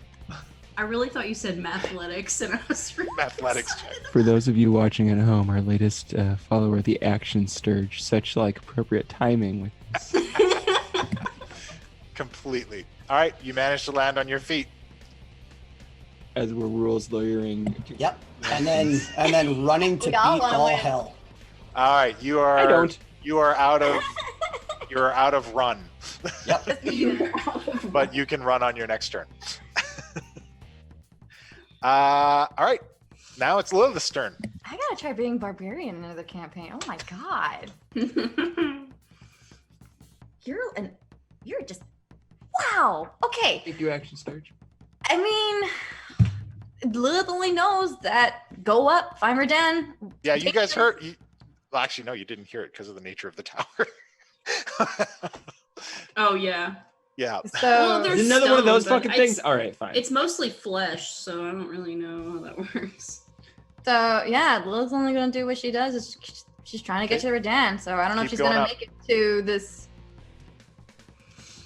Speaker 6: I really thought you said mathletics, and I was really
Speaker 3: Athletics
Speaker 6: excited.
Speaker 3: check.
Speaker 7: For those of you watching at home, our latest follower, the Action Sturge, such like appropriate timing with this.
Speaker 3: Completely. All right, you managed to land on your feet.
Speaker 1: As we're rules lawyering.
Speaker 5: Yep. And then running to
Speaker 4: We
Speaker 5: beat
Speaker 4: all wanna
Speaker 5: all
Speaker 4: win.
Speaker 5: hell.
Speaker 3: All right, you are.
Speaker 1: I don't.
Speaker 3: You are out of. You are out of run,
Speaker 5: Yep.
Speaker 3: but you can run on your next turn. All right, now it's Lilith's turn.
Speaker 4: I gotta try being barbarian in another campaign. Oh my god. You're just wow. Okay.
Speaker 1: Take your action, Sturge.
Speaker 4: I mean, Lilith only knows that go up, find Redann.
Speaker 3: Yeah, you guys heard. Well, actually, no, you didn't hear it because of the nature of the tower.
Speaker 6: Oh yeah.
Speaker 3: Yeah.
Speaker 4: So
Speaker 6: Well, there's
Speaker 1: Another one of those
Speaker 6: stone, but
Speaker 1: fucking things. All right, fine.
Speaker 6: It's mostly flesh, so I don't really know how that works.
Speaker 4: So yeah, Lilith's only gonna do what she does. Is she's trying to get to Redann. So I don't know
Speaker 3: Keep
Speaker 4: if she's
Speaker 3: going
Speaker 4: gonna
Speaker 3: up.
Speaker 4: make it to this.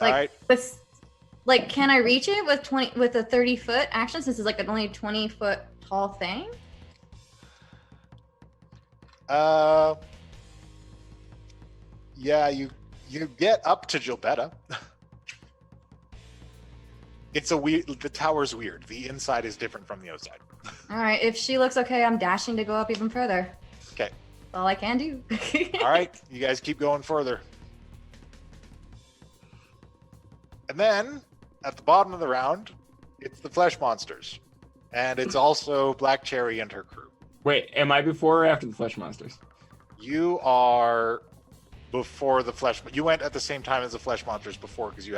Speaker 3: All
Speaker 4: Like,
Speaker 3: right.
Speaker 4: With, like, can I reach it with a 30-foot action since it's like an only 20-foot tall thing?
Speaker 3: Yeah, you get up to Gilbetta. It's a weird. The tower's weird. The inside is different from the outside.
Speaker 4: All right, if she looks okay, I'm dashing to go up even further.
Speaker 3: Okay.
Speaker 4: That's all I can do.
Speaker 3: All right, you guys keep going further. And then, at the bottom of the round, it's the flesh monsters. And it's also Black Cherry and her crew.
Speaker 1: Wait, am I before or after the flesh monsters?
Speaker 3: You are before the flesh. You went at the same time as the flesh monsters before because you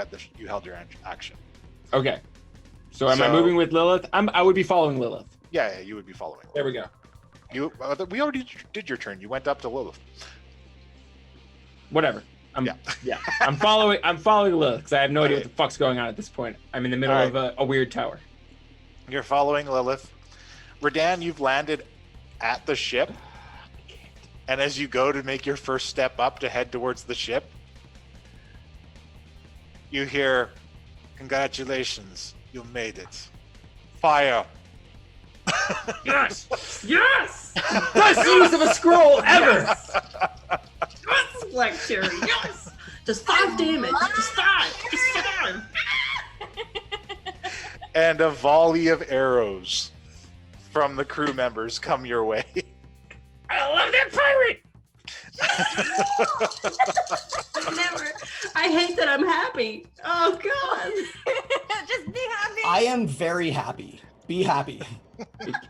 Speaker 3: held your action.
Speaker 1: Okay. So am I
Speaker 3: So-
Speaker 1: moving with Lilith? I would be following Lilith.
Speaker 3: Yeah, you would be following.
Speaker 1: There we go.
Speaker 3: We already did your turn. You went up to Lilith.
Speaker 1: Whatever.
Speaker 3: Yeah.
Speaker 1: I'm following Lilith because I have no idea what the fuck's going on at this point. I'm in the middle
Speaker 3: All
Speaker 1: of a weird tower.
Speaker 3: You're following Lilith. Redann, you've landed at the ship. And as you go to make your first step up to head towards the ship, you hear, "Congratulations, you made it. Fire."
Speaker 6: Yes! Yes!
Speaker 1: Best use of a scroll ever!
Speaker 6: Yes, Black Cherry, yes! Just 5 damage. Just 5. Just 5.
Speaker 3: And a volley of arrows from the crew members come your way.
Speaker 1: I love that pirate!
Speaker 6: I hate that I'm happy. Oh, God.
Speaker 4: Just be happy.
Speaker 5: I am very happy. Be happy.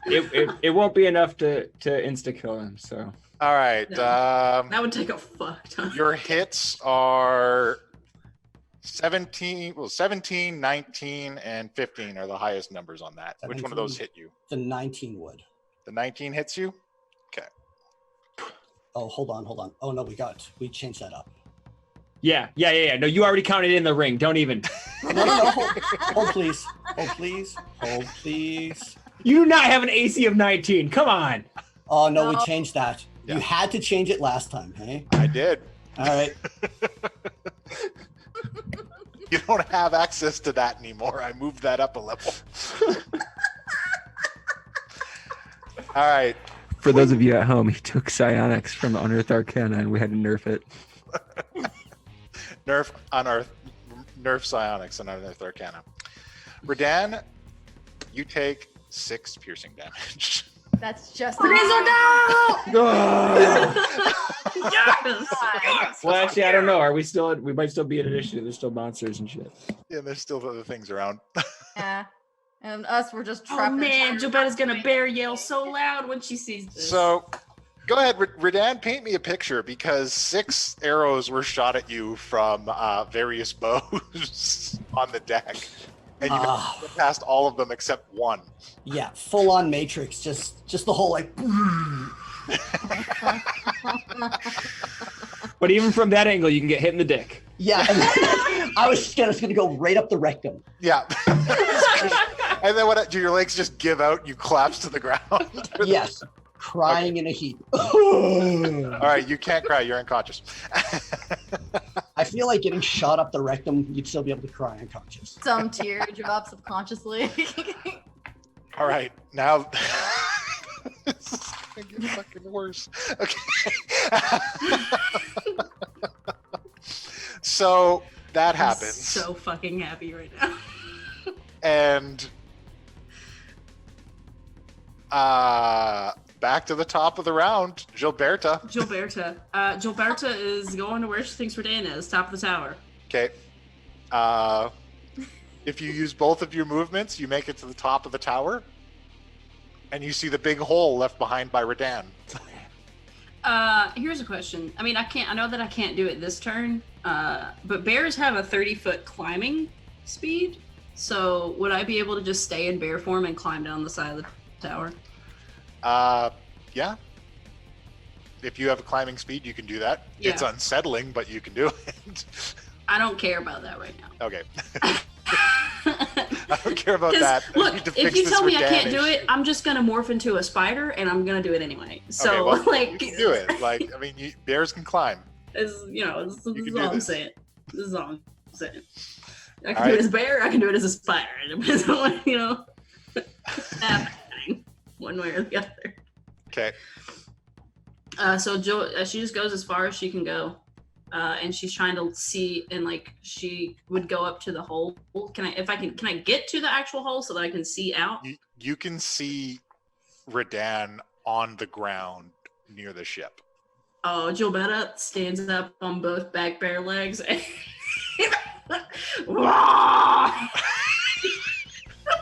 Speaker 1: It won't be enough to insta kill him. So
Speaker 3: All right.
Speaker 6: No. That would take a fuck ton.
Speaker 3: Your hits are 17, 19, and 15 are the highest numbers on that. Which one of those hit you?
Speaker 5: The 19 would.
Speaker 3: The 19 hits you? Okay.
Speaker 5: Oh, hold on. Oh no, we changed that up.
Speaker 1: yeah. No, you already counted in the ring. Don't even.
Speaker 5: No. Hold please. Hold please.
Speaker 1: You do not have an AC of 19. Come on.
Speaker 5: Oh no, we changed that.
Speaker 3: Yeah.
Speaker 5: You had to change it last time, hey?
Speaker 3: I did.
Speaker 5: All right.
Speaker 3: You don't have access to that anymore. I moved that up a level. All right.
Speaker 7: For those of you at home, he took psionics from Unearthed Arcana and we had to nerf it.
Speaker 3: Nerf psionics and Unearthed Arcana. Redann, you take 6 piercing damage.
Speaker 4: That's just
Speaker 6: Yes!
Speaker 1: Well, actually, I don't know. Are we still? We might still be at an issue. There's still monsters and shit.
Speaker 3: Yeah, there's still other things around.
Speaker 4: Yeah. And us, we're just
Speaker 6: Oh,
Speaker 4: trapped.
Speaker 6: man. Gilbetta's going to bear yell so loud when she sees this.
Speaker 3: So, go ahead, Redann, paint me a picture because 6 arrows were shot at you from various bows on the deck. And you got past all of them except one.
Speaker 5: Yeah, full on Matrix, just the whole like.
Speaker 1: But even from that angle, you can get hit in the dick.
Speaker 5: Yeah, and I was just gonna go right up the rectum.
Speaker 3: Yeah. And then what? Do your legs just give out? You collapse to the ground.
Speaker 5: Yes, crying in a heap.
Speaker 3: All right, you can't cry. You're unconscious.
Speaker 5: I feel like getting shot up the rectum, you'd still be able to cry unconscious.
Speaker 4: Some teardrop subconsciously.
Speaker 3: All right, now this is gonna get fucking worse. Okay. So that
Speaker 6: I'm
Speaker 3: happens,
Speaker 6: so fucking happy right now.
Speaker 3: and back to the top of the round, Gilbetta.
Speaker 6: Gilbetta is going to where she thinks Redann is, top of the tower.
Speaker 3: Okay. If you use both of your movements, you make it to the top of the tower, and you see the big hole left behind by Redann.
Speaker 6: Here's a question. I mean, I know that I can't do it this turn, but bears have a 30-foot climbing speed. So would I be able to just stay in bear form and climb down the side of the tower?
Speaker 3: Yeah. If you have a climbing speed, you can do that.
Speaker 6: Yeah.
Speaker 3: It's unsettling, but you can do it.
Speaker 6: I don't care about that right now.
Speaker 3: Okay. I don't care about that. I
Speaker 6: Look,
Speaker 3: need to
Speaker 6: if
Speaker 3: fix
Speaker 6: you
Speaker 3: this
Speaker 6: tell me I
Speaker 3: Redann
Speaker 6: can't do it,
Speaker 3: issue.
Speaker 6: I'm just gonna morph into a spider and I'm gonna do it anyway. So
Speaker 3: Okay, well,
Speaker 6: like,
Speaker 3: you can do it. Like, I mean, bears can climb.
Speaker 6: this is
Speaker 3: can do
Speaker 6: all I'm
Speaker 3: this.
Speaker 6: saying. This is all I'm saying. I
Speaker 3: All
Speaker 6: can do
Speaker 3: right.
Speaker 6: it as a bear. I can do it as a spider. It depends on what happening, one way or the other.
Speaker 3: Okay.
Speaker 6: So she just goes as far as she can go. and she's trying to see, and like she would go up to the hole. Can I get to the actual hole so that I can see out?
Speaker 3: You can see Redann on the ground near the ship.
Speaker 6: Oh, Gilbetta stands up on both back bare legs. And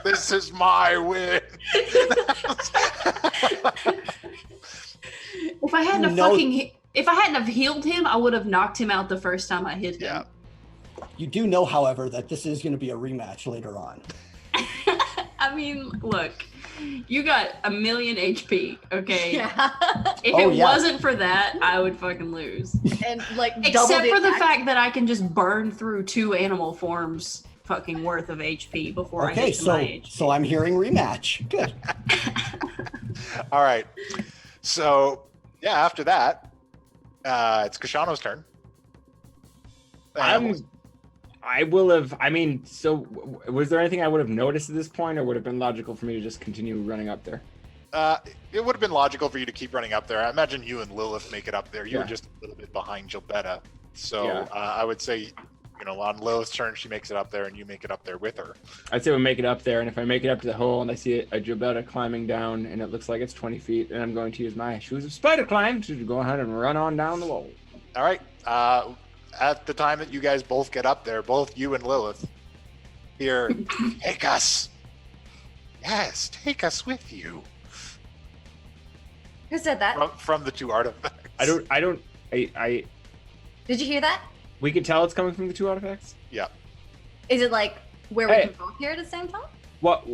Speaker 3: This is my win.
Speaker 6: If I hadn't have healed him, I would have knocked him out the first time I hit him.
Speaker 3: Yeah.
Speaker 5: You do know, however, that this is going to be a rematch later on.
Speaker 6: I mean, look, you got 1,000,000 HP, okay?
Speaker 4: Yeah.
Speaker 6: If
Speaker 5: Oh,
Speaker 6: it
Speaker 5: yeah.
Speaker 6: wasn't for that, I would fucking lose.
Speaker 4: And like
Speaker 6: Except for the
Speaker 4: attack.
Speaker 6: fact that I can just burn through 2 animal forms fucking worth of HP before I
Speaker 5: Okay,
Speaker 6: get to my HP.
Speaker 5: so I'm hearing rematch. Good.
Speaker 3: All right. So yeah, after that, it's Koshano's turn.
Speaker 1: I will have. I mean, so was there anything I would have noticed at this point, or would it have been logical for me to just continue running up there?
Speaker 3: It would have been logical for you to keep running up there. I imagine you and Lilith make it up there. You were
Speaker 1: Yeah.
Speaker 3: just a little bit behind Gilbetta. So
Speaker 1: Yeah.
Speaker 3: I would say, on Lilith's turn, she makes it up there, and you make it up there with her.
Speaker 1: I'd say we make it up there, and if I make it up to the hole and I see a Gilbetta climbing down, and it looks like it's 20 feet, then I'm going to use my Shoes of Spider Climb to go ahead and run on down the wall.
Speaker 3: All right. At the time that you guys both get up there, both you and Lilith, here, take us. Yes, take us with you.
Speaker 4: Who said that?
Speaker 3: From the 2 artifacts.
Speaker 1: I
Speaker 4: Did you hear that?
Speaker 1: we can tell it's coming from the 2 artifacts?
Speaker 3: Yeah.
Speaker 4: Is it like where we
Speaker 1: Hey.
Speaker 4: can both hear at the same time?
Speaker 1: What?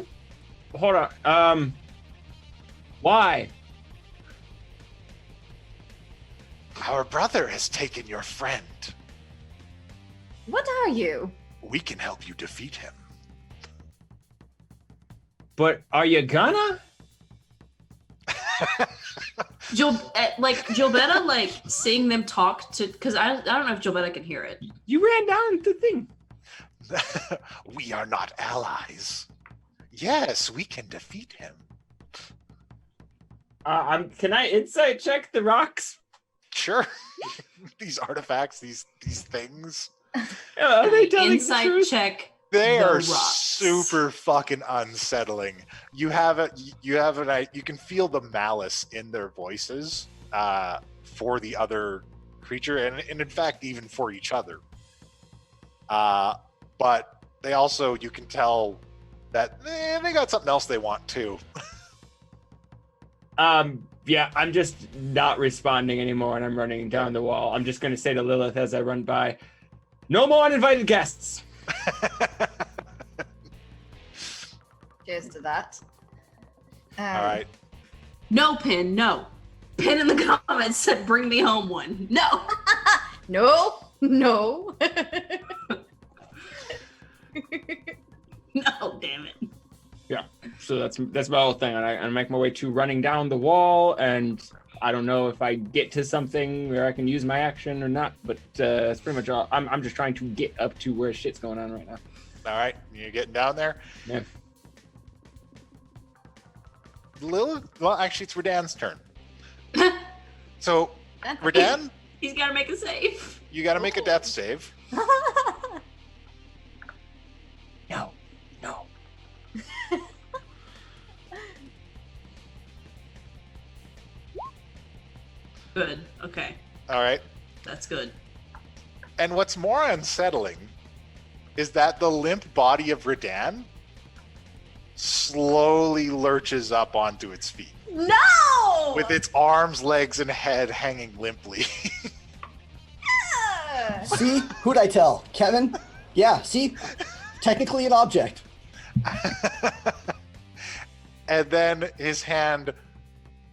Speaker 1: Hold on. Why?
Speaker 3: Our brother has taken your friend.
Speaker 4: What are you?
Speaker 3: We can help you defeat him.
Speaker 1: But are you gonna?
Speaker 6: Gilbetta, like seeing them talk to, because I don't know if Gilbetta can hear it.
Speaker 1: You ran down the thing.
Speaker 3: We are not allies. Yes, we can defeat him.
Speaker 1: Can I insight check the rocks?
Speaker 3: Sure. These artifacts, these things,
Speaker 1: Are they telling the
Speaker 6: Insight
Speaker 1: truth?
Speaker 6: check.
Speaker 3: they
Speaker 6: The
Speaker 3: are
Speaker 6: rocks.
Speaker 3: super fucking unsettling. You can feel the malice in their voices for the other creature, and in fact even for each other. But they also, you can tell that they got something else they want too.
Speaker 1: Yeah, I'm just not responding anymore, and I'm running down the wall. I'm just going to say to Lilith as I run by, no more uninvited guests.
Speaker 4: Cheers to that.
Speaker 3: All right.
Speaker 6: No, Pin, no. Pin in the comments said bring me home one. No.
Speaker 4: No. No.
Speaker 6: No, damn it.
Speaker 1: So that's my whole thing. And I make my way to running down the wall, and I don't know if I get to something where I can use my action or not, but that's pretty much all. I'm just trying to get up to where shit's going on right now.
Speaker 3: All right. You're getting down there.
Speaker 1: Yeah.
Speaker 3: Lilith. Well, actually, it's Redann's turn. So, Redann,
Speaker 6: He's got to make a save.
Speaker 3: you got to make a death save.
Speaker 1: No.
Speaker 6: Good. Okay.
Speaker 3: All right.
Speaker 6: That's good.
Speaker 3: And what's more unsettling is that the limp body of Redann slowly lurches up onto its feet,
Speaker 4: No.
Speaker 3: with its arms, legs, and head hanging limply.
Speaker 5: See? Who'd I tell? Kevin? Yeah, see? Technically an object.
Speaker 3: And then his hand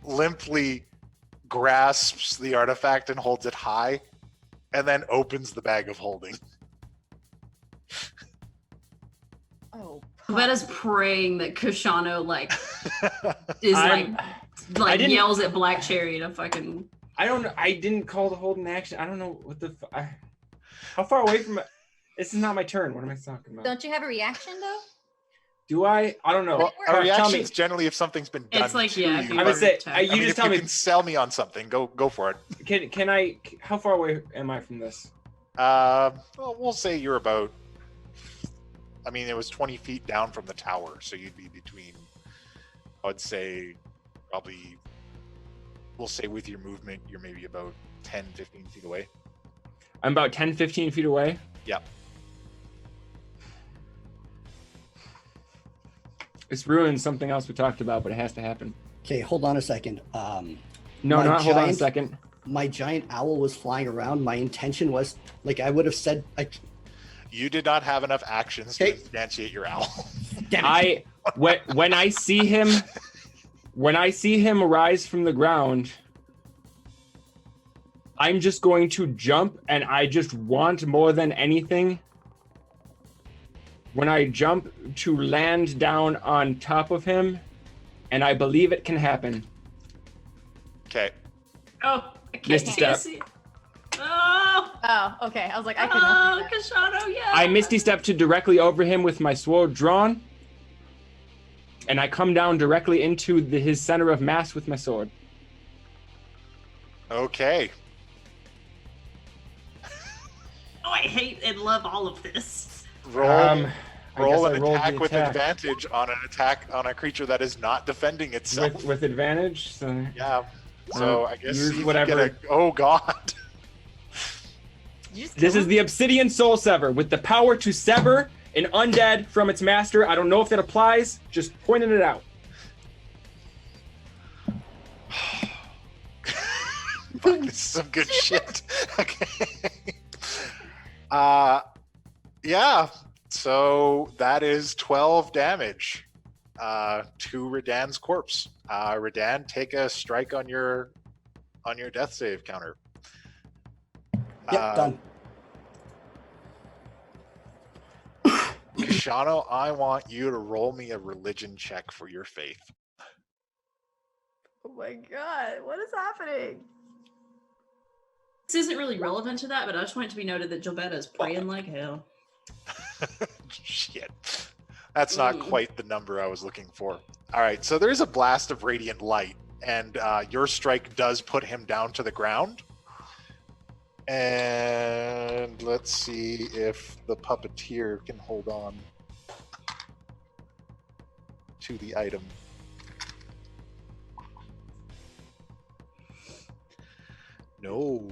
Speaker 3: limply grasps the artifact and holds it high, and then opens the bag of holding.
Speaker 4: Oh.
Speaker 6: Gilbetta's praying that Koshano is
Speaker 1: I didn't-
Speaker 6: yells at Black Cherry to fucking.
Speaker 1: I don't know. I didn't call the hold in action. I don't know what the. How far away from it? This is not my turn. What am I talking about?
Speaker 4: Don't you have a reaction though?
Speaker 1: Do I? I don't know.
Speaker 3: Well,
Speaker 1: Tell
Speaker 3: a
Speaker 1: me.
Speaker 3: reaction is generally if something's been done
Speaker 6: It's like,
Speaker 3: to
Speaker 6: yeah,
Speaker 3: you.
Speaker 6: if you
Speaker 1: I would say
Speaker 6: attack.
Speaker 1: you just
Speaker 3: if
Speaker 1: tell
Speaker 3: you
Speaker 1: me.
Speaker 3: can sell me on something, go for it.
Speaker 1: Can I? How far away am I from this?
Speaker 3: Well, we'll say you're about. I mean, it was 20 feet down from the tower, so you'd be between. I would say, probably. We'll say with your movement, you're maybe about 10, 15 feet away.
Speaker 1: I'm about 10, 15 feet away.
Speaker 3: Yep.
Speaker 1: It's ruined something else we talked about, but it has to happen.
Speaker 5: Okay, hold on a second.
Speaker 1: No,
Speaker 5: My
Speaker 1: not hold on a
Speaker 5: giant-
Speaker 1: second.
Speaker 5: My giant owl was flying around. My intention was, like, I would have said,
Speaker 3: You did not have enough actions to
Speaker 5: Okay.
Speaker 3: instantiate your owl.
Speaker 5: damn it.
Speaker 1: When I see him rise from the ground, I'm just going to jump, and I just want more than anything. When I jump to land down on top of him, and I believe it can happen.
Speaker 3: Okay.
Speaker 6: Oh, I can't
Speaker 1: Misty step.
Speaker 6: see it. Oh,
Speaker 4: Oh, okay. I was like, I could not do that.
Speaker 6: Koshano, yeah.
Speaker 1: I misty step to directly over him with my sword drawn, and I come down directly into his center of mass with my sword.
Speaker 3: Okay.
Speaker 6: Oh, I hate and love all of this.
Speaker 3: Roll.
Speaker 1: I
Speaker 3: Roll
Speaker 1: guess I
Speaker 3: an
Speaker 1: rolled
Speaker 3: attack
Speaker 1: the
Speaker 3: with
Speaker 1: attack.
Speaker 3: advantage on an attack on a creature that is not defending itself.
Speaker 1: with advantage. So
Speaker 3: Yeah. So I guess
Speaker 1: use
Speaker 3: you
Speaker 1: whatever.
Speaker 3: Get oh god.
Speaker 4: You just
Speaker 1: This
Speaker 4: killed
Speaker 1: is the Obsidian Soul Sever with the power to sever an undead from its master. I don't know if that applies. Just pointing it out.
Speaker 3: Fuck, this is some good shit. Okay. Yeah. So that is 12 damage to Redann's corpse. Redann, take a strike on your death save counter.
Speaker 5: Yep, done.
Speaker 3: Koshano, I want you to roll me a religion check for your faith.
Speaker 4: Oh my god, what is happening?
Speaker 6: This isn't really relevant to that, but I just want it to be noted that Gilbetta is praying like hell.
Speaker 3: Shit. That's not quite the number I was looking for. All right, so there's a blast of radiant light, and your strike does put him down to the ground. And let's see if the puppeteer can hold on to the item. No.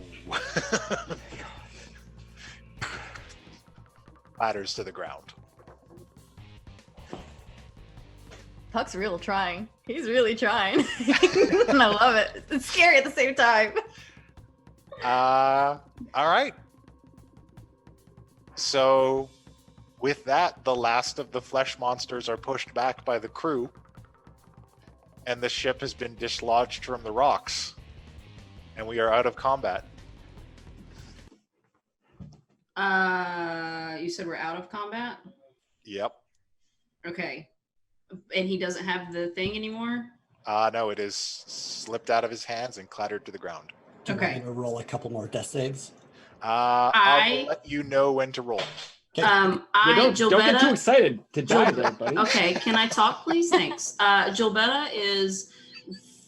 Speaker 3: Ladders to the ground.
Speaker 4: Puck's real trying. He's really trying. And I love it. It's scary at the same time.
Speaker 3: All right. So, with that, the last of the flesh monsters are pushed back by the crew, and the ship has been dislodged from the rocks, and we are out of combat.
Speaker 6: You said we're out of combat?
Speaker 3: Yep.
Speaker 6: Okay. And he doesn't have the thing anymore?
Speaker 3: No, it is slipped out of his hands and clattered to the ground.
Speaker 5: Do you
Speaker 6: Okay.
Speaker 5: want me to roll a couple more death saves?
Speaker 3: I'll let you know when to roll.
Speaker 5: Okay.
Speaker 1: Don't get too
Speaker 6: Gilbetta.
Speaker 1: excited to die there, buddy.
Speaker 6: Okay, can I talk, please? Thanks. Gilbetta is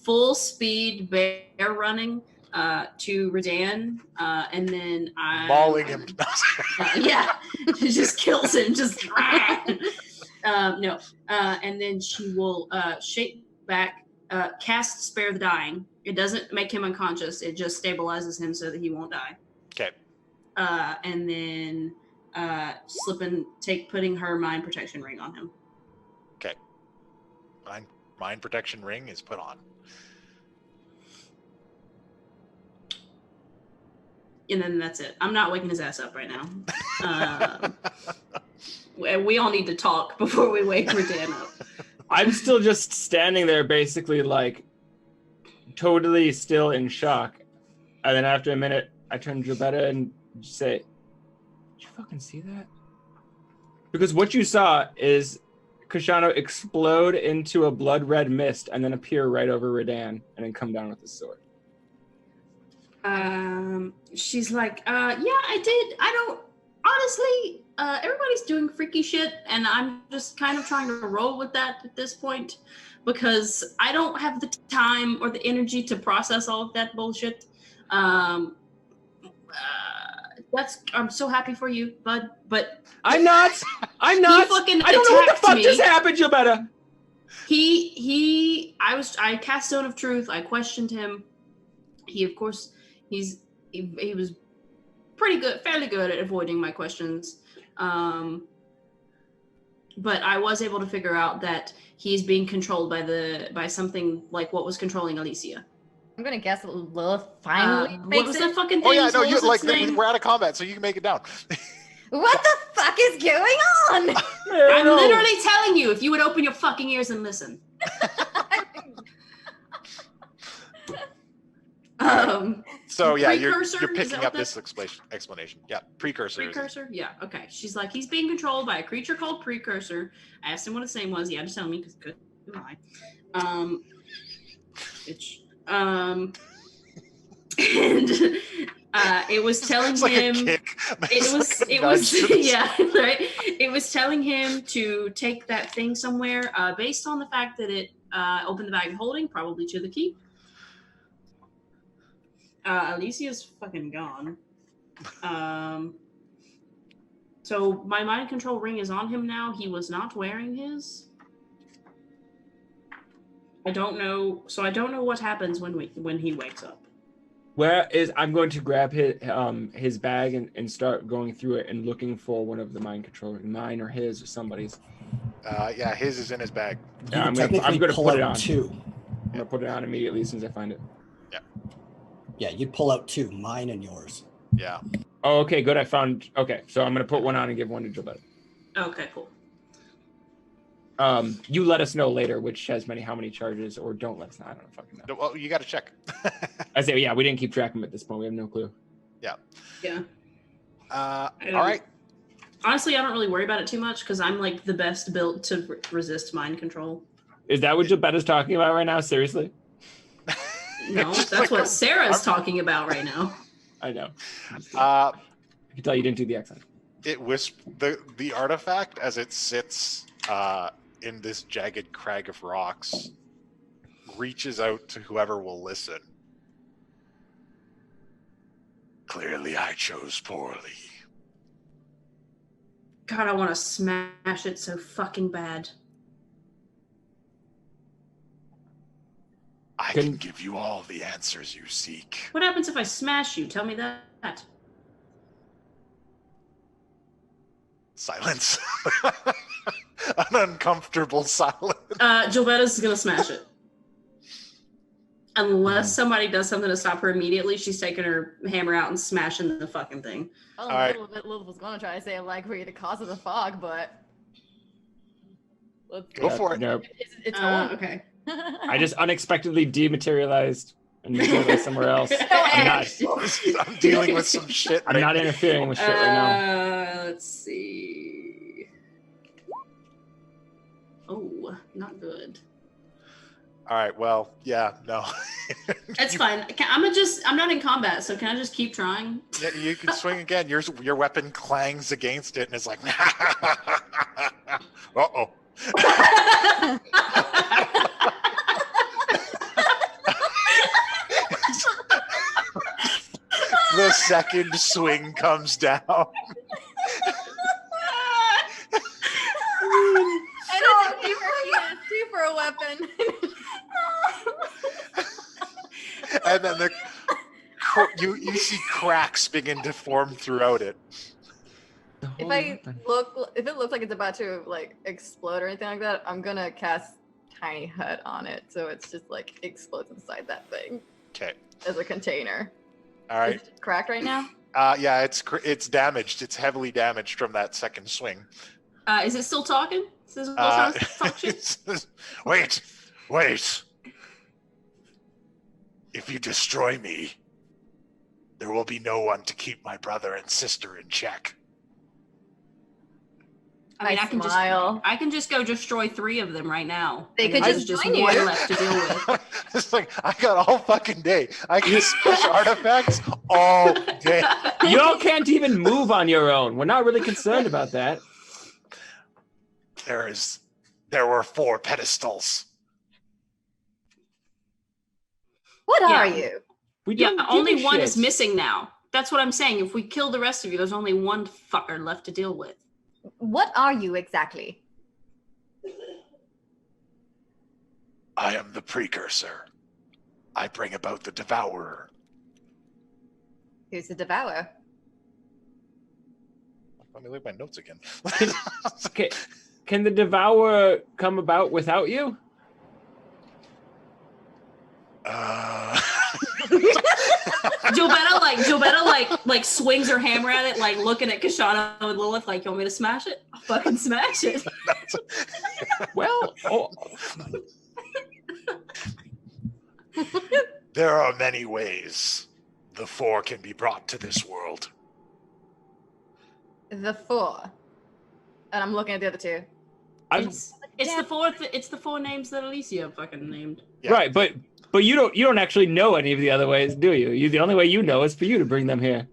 Speaker 6: full speed bear running to Redann, and then I
Speaker 3: Mauling him.
Speaker 6: yeah, it just kills him. Just no, and then she will shape back, cast Spare the Dying. It doesn't make him unconscious. It just stabilizes him so that he won't die.
Speaker 3: Okay.
Speaker 6: And then putting her mind protection ring on him.
Speaker 3: Okay. Mind protection ring is put on.
Speaker 6: And then that's it. I'm not waking his ass up right now. We all need to talk before we wake Redann up.
Speaker 1: I'm still just standing there, basically, like, totally still in shock. And then after a minute, I turn to Gilbetta and say, "Did you fucking see that?" Because what you saw is Koshano explode into a blood red mist and then appear right over Redann and then come down with his sword.
Speaker 6: She's like, yeah, I did. I honestly, everybody's doing freaky shit, and I'm just kind of trying to roll with that at this point because I don't have the time or the energy to process all of that bullshit. I'm so happy for you, bud, but
Speaker 1: I'm not.
Speaker 6: He fucking
Speaker 1: I don't know what the
Speaker 6: attacked
Speaker 1: fuck
Speaker 6: me.
Speaker 1: just happened, Gilbetta.
Speaker 6: I cast Stone of Truth. I questioned him. He, of course, he was fairly good at avoiding my questions. But I was able to figure out that he's being controlled by something like what was controlling Alicia.
Speaker 4: I'm gonna guess Lilith finally
Speaker 6: What
Speaker 4: makes
Speaker 6: was
Speaker 4: it.
Speaker 6: that fucking thing?
Speaker 3: Oh yeah, no,
Speaker 6: What
Speaker 3: you
Speaker 6: was
Speaker 3: like
Speaker 6: its name?
Speaker 3: we're out of combat, so you can make it down.
Speaker 4: What the fuck is going on?
Speaker 6: I'm literally telling you, if you would open your fucking ears and listen.
Speaker 3: So yeah,
Speaker 6: Precursor?
Speaker 3: you're
Speaker 6: Is
Speaker 3: picking
Speaker 6: that
Speaker 3: up
Speaker 6: what
Speaker 3: this explanation. Yeah, precursor.
Speaker 6: Precursor? Yeah, okay. She's like, he's being controlled by a creature called Precursor. I asked him what his name was. He had to tell me because good lie. And it was telling
Speaker 3: It's
Speaker 6: him.
Speaker 3: like a kick.
Speaker 6: It was yeah, right. It was telling him to take that thing somewhere, based on the fact that it opened the bag of holding, probably to the key. Alicia's fucking gone. So my mind control ring is on him now. He was not wearing his. I don't know. So I don't know what happens when he wakes up.
Speaker 1: I'm going to grab his bag and start going through it and looking for one of the mind control, mine or his or somebody's.
Speaker 3: Yeah, his is in his bag.
Speaker 1: Yeah, I'm
Speaker 5: technically
Speaker 1: gonna
Speaker 5: pull
Speaker 1: put it
Speaker 5: out
Speaker 1: on.
Speaker 5: 2.
Speaker 1: I'm gonna put it on immediately as soon as I find it.
Speaker 5: Yeah, you'd pull out 2, mine and yours.
Speaker 3: Yeah.
Speaker 1: Oh, okay, good. I found. Okay, so I'm gonna put one on and give one to Gilbetta.
Speaker 6: Okay, cool.
Speaker 1: You let us know later which has how many charges, or don't let us know. I don't fucking know.
Speaker 3: Well, you got to check.
Speaker 1: I say, yeah, we didn't keep track of them at this point. We have no clue.
Speaker 3: Yeah.
Speaker 6: All
Speaker 3: right.
Speaker 6: Honestly, I don't really worry about it too much because I'm like the best built to resist mind control.
Speaker 1: Is that what Gilbetta's talking about right now? Seriously?
Speaker 6: No, that's what Sarah's talking about right now.
Speaker 1: I know.
Speaker 3: I
Speaker 1: can tell you didn't do the accent.
Speaker 3: It the artifact as it sits in this jagged crag of rocks reaches out to whoever will listen. Clearly, I chose poorly.
Speaker 6: God, I want to smash it so fucking bad.
Speaker 3: I can give you all the answers you seek.
Speaker 6: What happens if I smash you? Tell me that.
Speaker 3: Silence. An uncomfortable silence.
Speaker 6: Gilbetta's gonna smash it. Unless somebody does something to stop her immediately, she's taking her hammer out and smashing the fucking thing.
Speaker 4: Oh,
Speaker 3: right.
Speaker 4: Lilith was going to try to say, like, we're the cause of the fog, but...
Speaker 3: Go for it.
Speaker 1: Nope.
Speaker 4: It's
Speaker 6: okay.
Speaker 1: I just unexpectedly dematerialized and materialized somewhere else.
Speaker 3: I'm dealing with some shit.
Speaker 1: I'm not interfering with shit right now.
Speaker 6: Let's see. Oh, not good.
Speaker 3: All right. Well, yeah, no.
Speaker 6: That's fine. I'm not in combat, so can I just keep trying?
Speaker 3: Yeah, you can swing again. Your weapon clangs against it, and it's like, uh-oh. The second swing comes down.
Speaker 4: And it's two for a weapon.
Speaker 3: And then you see cracks begin to form throughout it.
Speaker 4: If it looks like it's about to like explode or anything like that, I'm gonna cast Tiny Hut on it, so it's just like explodes inside that thing.
Speaker 3: Okay.
Speaker 4: As a container.
Speaker 3: All right.
Speaker 4: Is it cracked right now?
Speaker 3: Yeah, it's damaged. It's heavily damaged from that second swing.
Speaker 6: Is it still talking? Is it talk shit?
Speaker 3: Wait. If you destroy me, there will be no one to keep my brother and sister in check.
Speaker 6: I mean,
Speaker 4: I smile.
Speaker 6: I can just go destroy 3 of them right now.
Speaker 4: They
Speaker 6: And
Speaker 4: could
Speaker 6: there's
Speaker 4: just
Speaker 6: just
Speaker 4: join
Speaker 6: one
Speaker 4: you.
Speaker 6: left to deal with.
Speaker 3: It's like, I got all fucking day. I can smash artifacts all day.
Speaker 1: Y'all can't even move on your own. We're not really concerned about that.
Speaker 3: There were 4 pedestals.
Speaker 4: What are
Speaker 6: Yeah.
Speaker 4: you?
Speaker 1: We
Speaker 6: Yeah,
Speaker 1: don't give
Speaker 6: only
Speaker 1: a
Speaker 6: one
Speaker 1: shit.
Speaker 6: is missing now. That's what I'm saying. If we kill the rest of you, there's only one fucker left to deal with.
Speaker 4: What are you exactly?
Speaker 3: I am the precursor. I bring about the devourer.
Speaker 4: Who's the devourer?
Speaker 3: Let me look at my notes again.
Speaker 1: Can the devourer come about without you?
Speaker 6: Gilbetta like swings her hammer at it, like looking at Koshano and Lilith, like, you want me to smash it? I'll fucking smash it.
Speaker 1: Well,
Speaker 3: There are many ways the 4 can be brought to this world.
Speaker 4: The 4. And I'm looking at the other 2.
Speaker 6: It's the 4 names that Alicia fucking named.
Speaker 3: Yeah.
Speaker 1: Right, but you don't actually know any of the other ways, do you? The only way you know is for you to bring them here.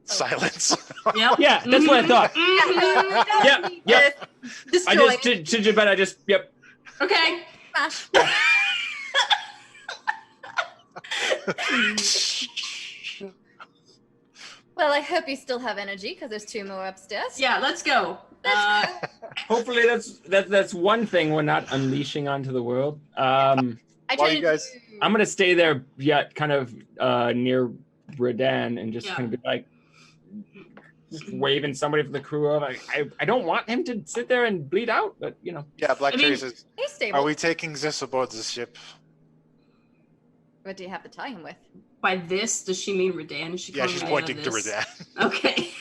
Speaker 3: Silence.
Speaker 6: Yep.
Speaker 1: Yeah, that's what I thought.
Speaker 6: Mhm.
Speaker 1: Yep.
Speaker 4: Destroy.
Speaker 1: I just to Gilbetta, yep.
Speaker 6: Okay.
Speaker 4: Smash. Well, I hope you still have energy because there's 2 more upstairs.
Speaker 6: Yeah, let's go.
Speaker 1: Hopefully that's one thing we're not unleashing onto the world.
Speaker 4: I
Speaker 3: While
Speaker 4: tried
Speaker 3: you guys-
Speaker 1: I'm gonna stay there yet kind of near Redann and just
Speaker 6: Yeah.
Speaker 1: kind of be like just waving somebody from the crew over. I don't want him to sit there and bleed out, but you know.
Speaker 3: Yeah, Black
Speaker 6: I mean-
Speaker 3: Cherry says,
Speaker 4: He's stable.
Speaker 3: are we taking this aboard the ship?
Speaker 4: What do you have to tie him with?
Speaker 6: By this, does she mean Redann? Is she
Speaker 3: Yeah,
Speaker 6: calling
Speaker 3: she's
Speaker 6: Redann
Speaker 3: pointing to
Speaker 6: this?
Speaker 3: Redann.
Speaker 6: Okay.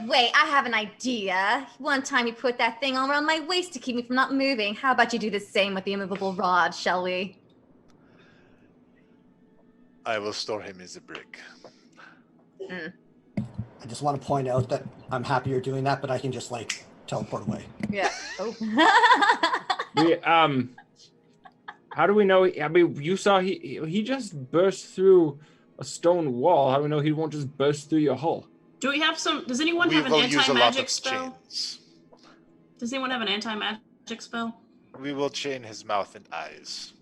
Speaker 4: Wait, I have an idea. One time you put that thing all around my waist to keep me from not moving. How about you do the same with the immovable rod, shall we?
Speaker 3: I will store him as a brick.
Speaker 5: I just want to point out that I'm happy you're doing that, but I can just like teleport away.
Speaker 4: Yeah. Oh.
Speaker 1: We how do we know? I mean, you saw he just burst through a stone wall. How do we know he won't just burst through your hull?
Speaker 6: Do we have some? Does anyone
Speaker 3: We
Speaker 6: have an
Speaker 3: will use a lot
Speaker 6: anti-magic
Speaker 3: of
Speaker 6: spell?
Speaker 3: chains.
Speaker 6: Does anyone have an anti-magic spell?
Speaker 3: We will chain his mouth and eyes.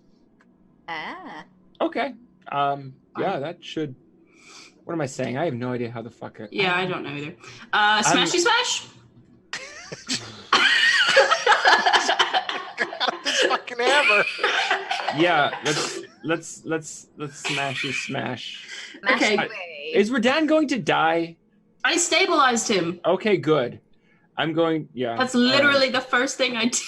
Speaker 4: Ah.
Speaker 1: Okay. Yeah, that should. What am I saying? I have no idea how the fuck.
Speaker 6: Yeah, I don't know either. Smashy smash.
Speaker 3: This fucking hammer.
Speaker 1: Yeah, let's smashy smash.
Speaker 4: Smash
Speaker 6: Okay.
Speaker 4: away.
Speaker 1: Is Redann going to die?
Speaker 6: I stabilized him.
Speaker 1: Okay, good. I'm going. Yeah.
Speaker 6: That's literally the first thing I did.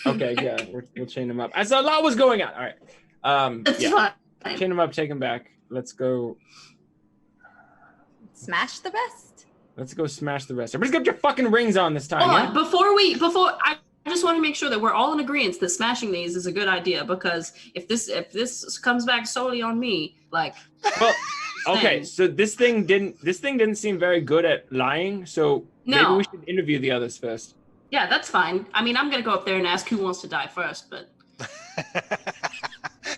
Speaker 1: Okay, yeah, we'll chain him up. As a lot was going on. All right.
Speaker 6: That's
Speaker 1: Yeah.
Speaker 6: fine.
Speaker 1: Chain him up, take him back. Let's go.
Speaker 4: Smash the rest.
Speaker 1: Let's go smash the rest. Everybody's got your fucking rings on this time.
Speaker 6: Hold
Speaker 1: Yeah?
Speaker 6: on, before I just want to make sure that we're all in agreement that smashing these is a good idea, because if this comes back solely on me, like,
Speaker 1: Well, okay.
Speaker 6: thing.
Speaker 1: So this thing didn't seem very good at lying. So maybe
Speaker 6: No.
Speaker 1: we should interview the others first.
Speaker 6: yeah, that's fine. I mean, I'm gonna go up there and ask who wants to die first, but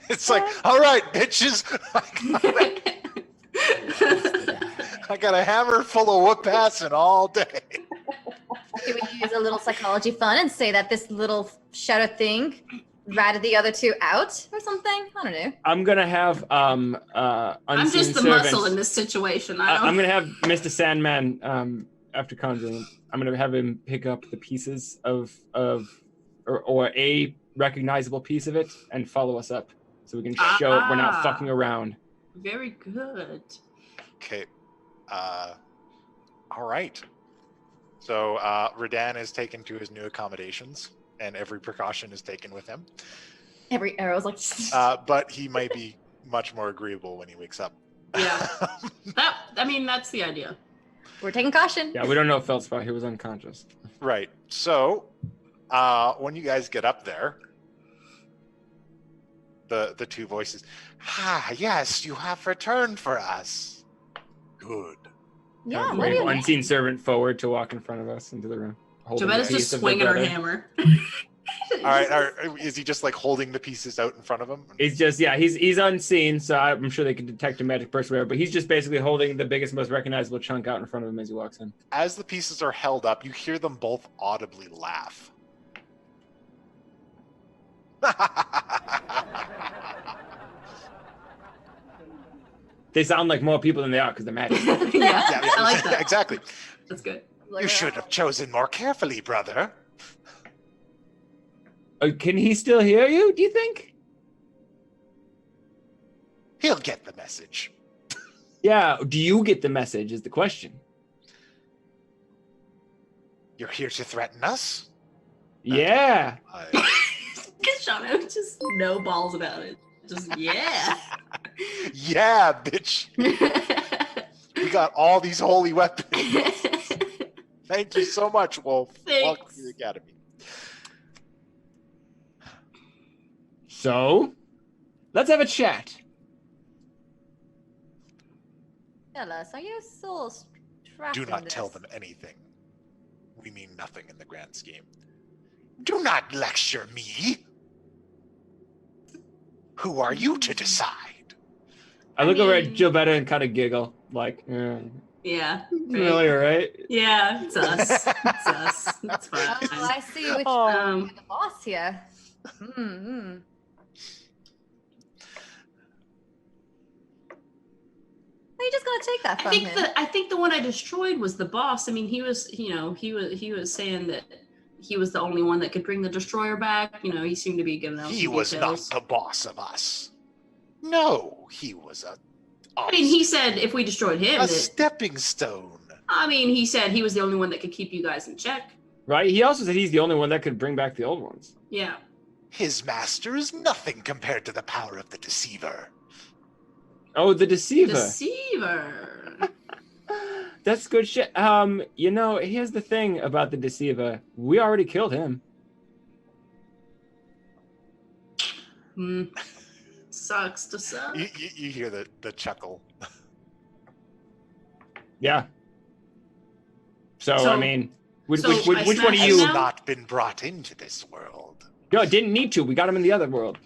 Speaker 3: It's like, all right, bitches. I got a hammer full of whoop assing all day.
Speaker 4: Can we use a little psychology fun and say that this little shadow thing ratted the other 2 out or something? I don't know.
Speaker 1: I'm gonna have
Speaker 6: I'm
Speaker 1: unseen
Speaker 6: just the
Speaker 1: servants.
Speaker 6: muscle in this situation.
Speaker 1: I'm gonna have Mr. Sandman after conjuring. I'm gonna have him pick up the pieces of or a recognizable piece of it and follow us up, so we can show we're not fucking around.
Speaker 6: Very good.
Speaker 3: Okay. All right. So Redann is taken to his new accommodations, and every precaution is taken with him.
Speaker 4: Every arrow's like.
Speaker 3: But he might be much more agreeable when he wakes up.
Speaker 6: Yeah. That's the idea.
Speaker 4: We're taking caution.
Speaker 1: Yeah, we don't know if Feldspot. He was unconscious.
Speaker 3: Right. So when you guys get up there, the 2 voices, yes, you have returned for us. Good.
Speaker 4: Yeah,
Speaker 1: Kind
Speaker 4: what
Speaker 1: of
Speaker 4: do you
Speaker 1: wave
Speaker 4: mean?
Speaker 1: unseen servant forward to walk in front of us into the room. holding
Speaker 6: Gilbetta's
Speaker 1: the
Speaker 6: just
Speaker 1: piece of the
Speaker 6: swinging her
Speaker 1: bread.
Speaker 6: hammer.
Speaker 3: All right, is he just like holding the pieces out in front of him?
Speaker 1: He's just, yeah, he's unseen, so I'm sure they can detect a magic person, whatever, but he's just basically holding the biggest, most recognizable chunk out in front of him as he walks in.
Speaker 3: As the pieces are held up, you hear them both audibly laugh.
Speaker 1: They sound like more people than they are because they're magic.
Speaker 6: Yeah,
Speaker 3: Yeah,
Speaker 6: I like that.
Speaker 3: Exactly.
Speaker 6: That's good.
Speaker 3: You should have chosen more carefully, brother.
Speaker 1: Can he still hear you, do you think?
Speaker 3: He'll get the message.
Speaker 1: Yeah, do you get the message is the question.
Speaker 3: You're here to threaten us?
Speaker 1: Yeah.
Speaker 6: Koshano just no balls about it. Just, yeah.
Speaker 3: Yeah, bitch. We got all these holy weapons. Thank you so much, Wolf. Welcome to the Academy.
Speaker 1: So, let's have a chat.
Speaker 4: Tell us, are you still tracking
Speaker 3: Do not
Speaker 4: this?
Speaker 3: tell them anything. We mean nothing in the grand scheme. Do not lecture me. Who are you to decide?
Speaker 1: I look over at
Speaker 6: mean-
Speaker 1: Gilbetta and kind of giggle, like,
Speaker 6: Yeah.
Speaker 1: familiar, right?
Speaker 6: Yeah, it's us. It's us. It's fine.
Speaker 4: Oh, I see which
Speaker 6: Um,
Speaker 4: the boss here. Mm-hmm. Are you just gonna take that from him?
Speaker 6: I think the one I destroyed was the boss. I mean, he was saying that he was the only one that could bring the destroyer back. You know, he seemed to be giving out
Speaker 3: He
Speaker 6: some
Speaker 3: was
Speaker 6: details.
Speaker 3: not the boss of us. No, he was
Speaker 6: I mean, he said if we destroyed him,
Speaker 3: a
Speaker 6: that,
Speaker 3: stepping stone.
Speaker 6: I mean, he said he was the only one that could keep you guys in check.
Speaker 1: Right? He also said he's the only one that could bring back the old ones.
Speaker 6: Yeah.
Speaker 3: His master is nothing compared to the power of the deceiver.
Speaker 1: Oh, the Deceiver.
Speaker 6: Deceiver.
Speaker 1: That's good shit. You know, here's the thing about the Deceiver. We already killed him.
Speaker 6: Sucks to suck.
Speaker 3: You hear the chuckle.
Speaker 1: Yeah. So
Speaker 6: So-
Speaker 1: I mean, which
Speaker 6: so
Speaker 1: one
Speaker 6: I
Speaker 1: of
Speaker 6: smashed
Speaker 3: Has
Speaker 1: you?
Speaker 6: him now?
Speaker 3: not been brought into this world.
Speaker 1: No, didn't need to. We got him in the other world.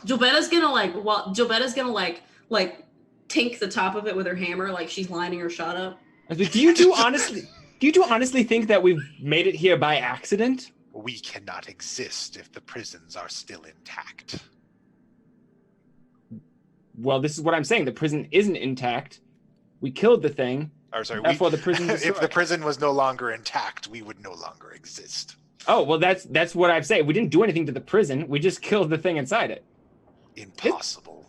Speaker 6: Gilbetta's gonna like tink the top of it with her hammer, like she's lining her shot up.
Speaker 1: I was like, do you two honestly think that we've made it here by accident?
Speaker 3: We cannot exist if the prisons are still intact.
Speaker 1: Well, this is what I'm saying. The prison isn't intact. We killed the thing.
Speaker 3: Or sorry,
Speaker 1: Therefore, the prison
Speaker 3: if
Speaker 1: destroyed.
Speaker 3: the prison was no longer intact, we would no longer exist.
Speaker 1: Oh, well, that's what I'm saying. We didn't do anything to the prison. We just killed the thing inside it.
Speaker 3: Impossible.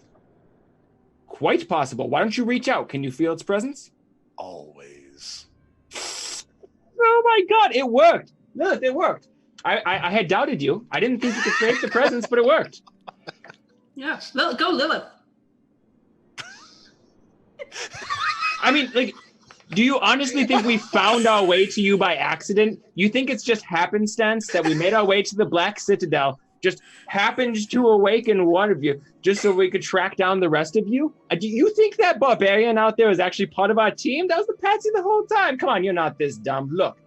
Speaker 1: Quite possible. Why don't you reach out? Can you feel its presence?
Speaker 3: Always.
Speaker 1: Oh my God, it worked. Lilith, it worked. I had doubted you. I didn't think you could create the presence, but it worked.
Speaker 6: Yeah. Go Lilith.
Speaker 1: I mean, like, do you honestly think we found our way to you by accident? You think it's just happenstance that we made our way to the Black Citadel, just happened to awaken one of you, just so we could track down the rest of you? Do you think that barbarian out there is actually part of our team? That was the patsy the whole time. Come on, you're not this dumb. Look,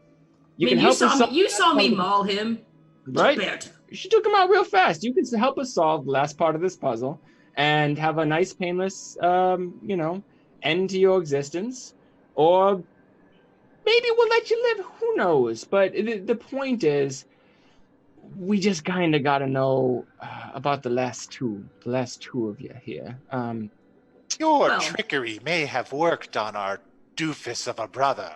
Speaker 1: you can help us.
Speaker 6: You saw me maul him.
Speaker 1: Right?
Speaker 6: Gilbetta.
Speaker 1: She took him out real fast. You can help us solve the last part of this puzzle and have a nice, painless, end to your existence. Or maybe we'll let you live. Who knows? But the point is, we just kind of got to know about the last two of you here.
Speaker 3: Your trickery may have worked on our doofus of a brother.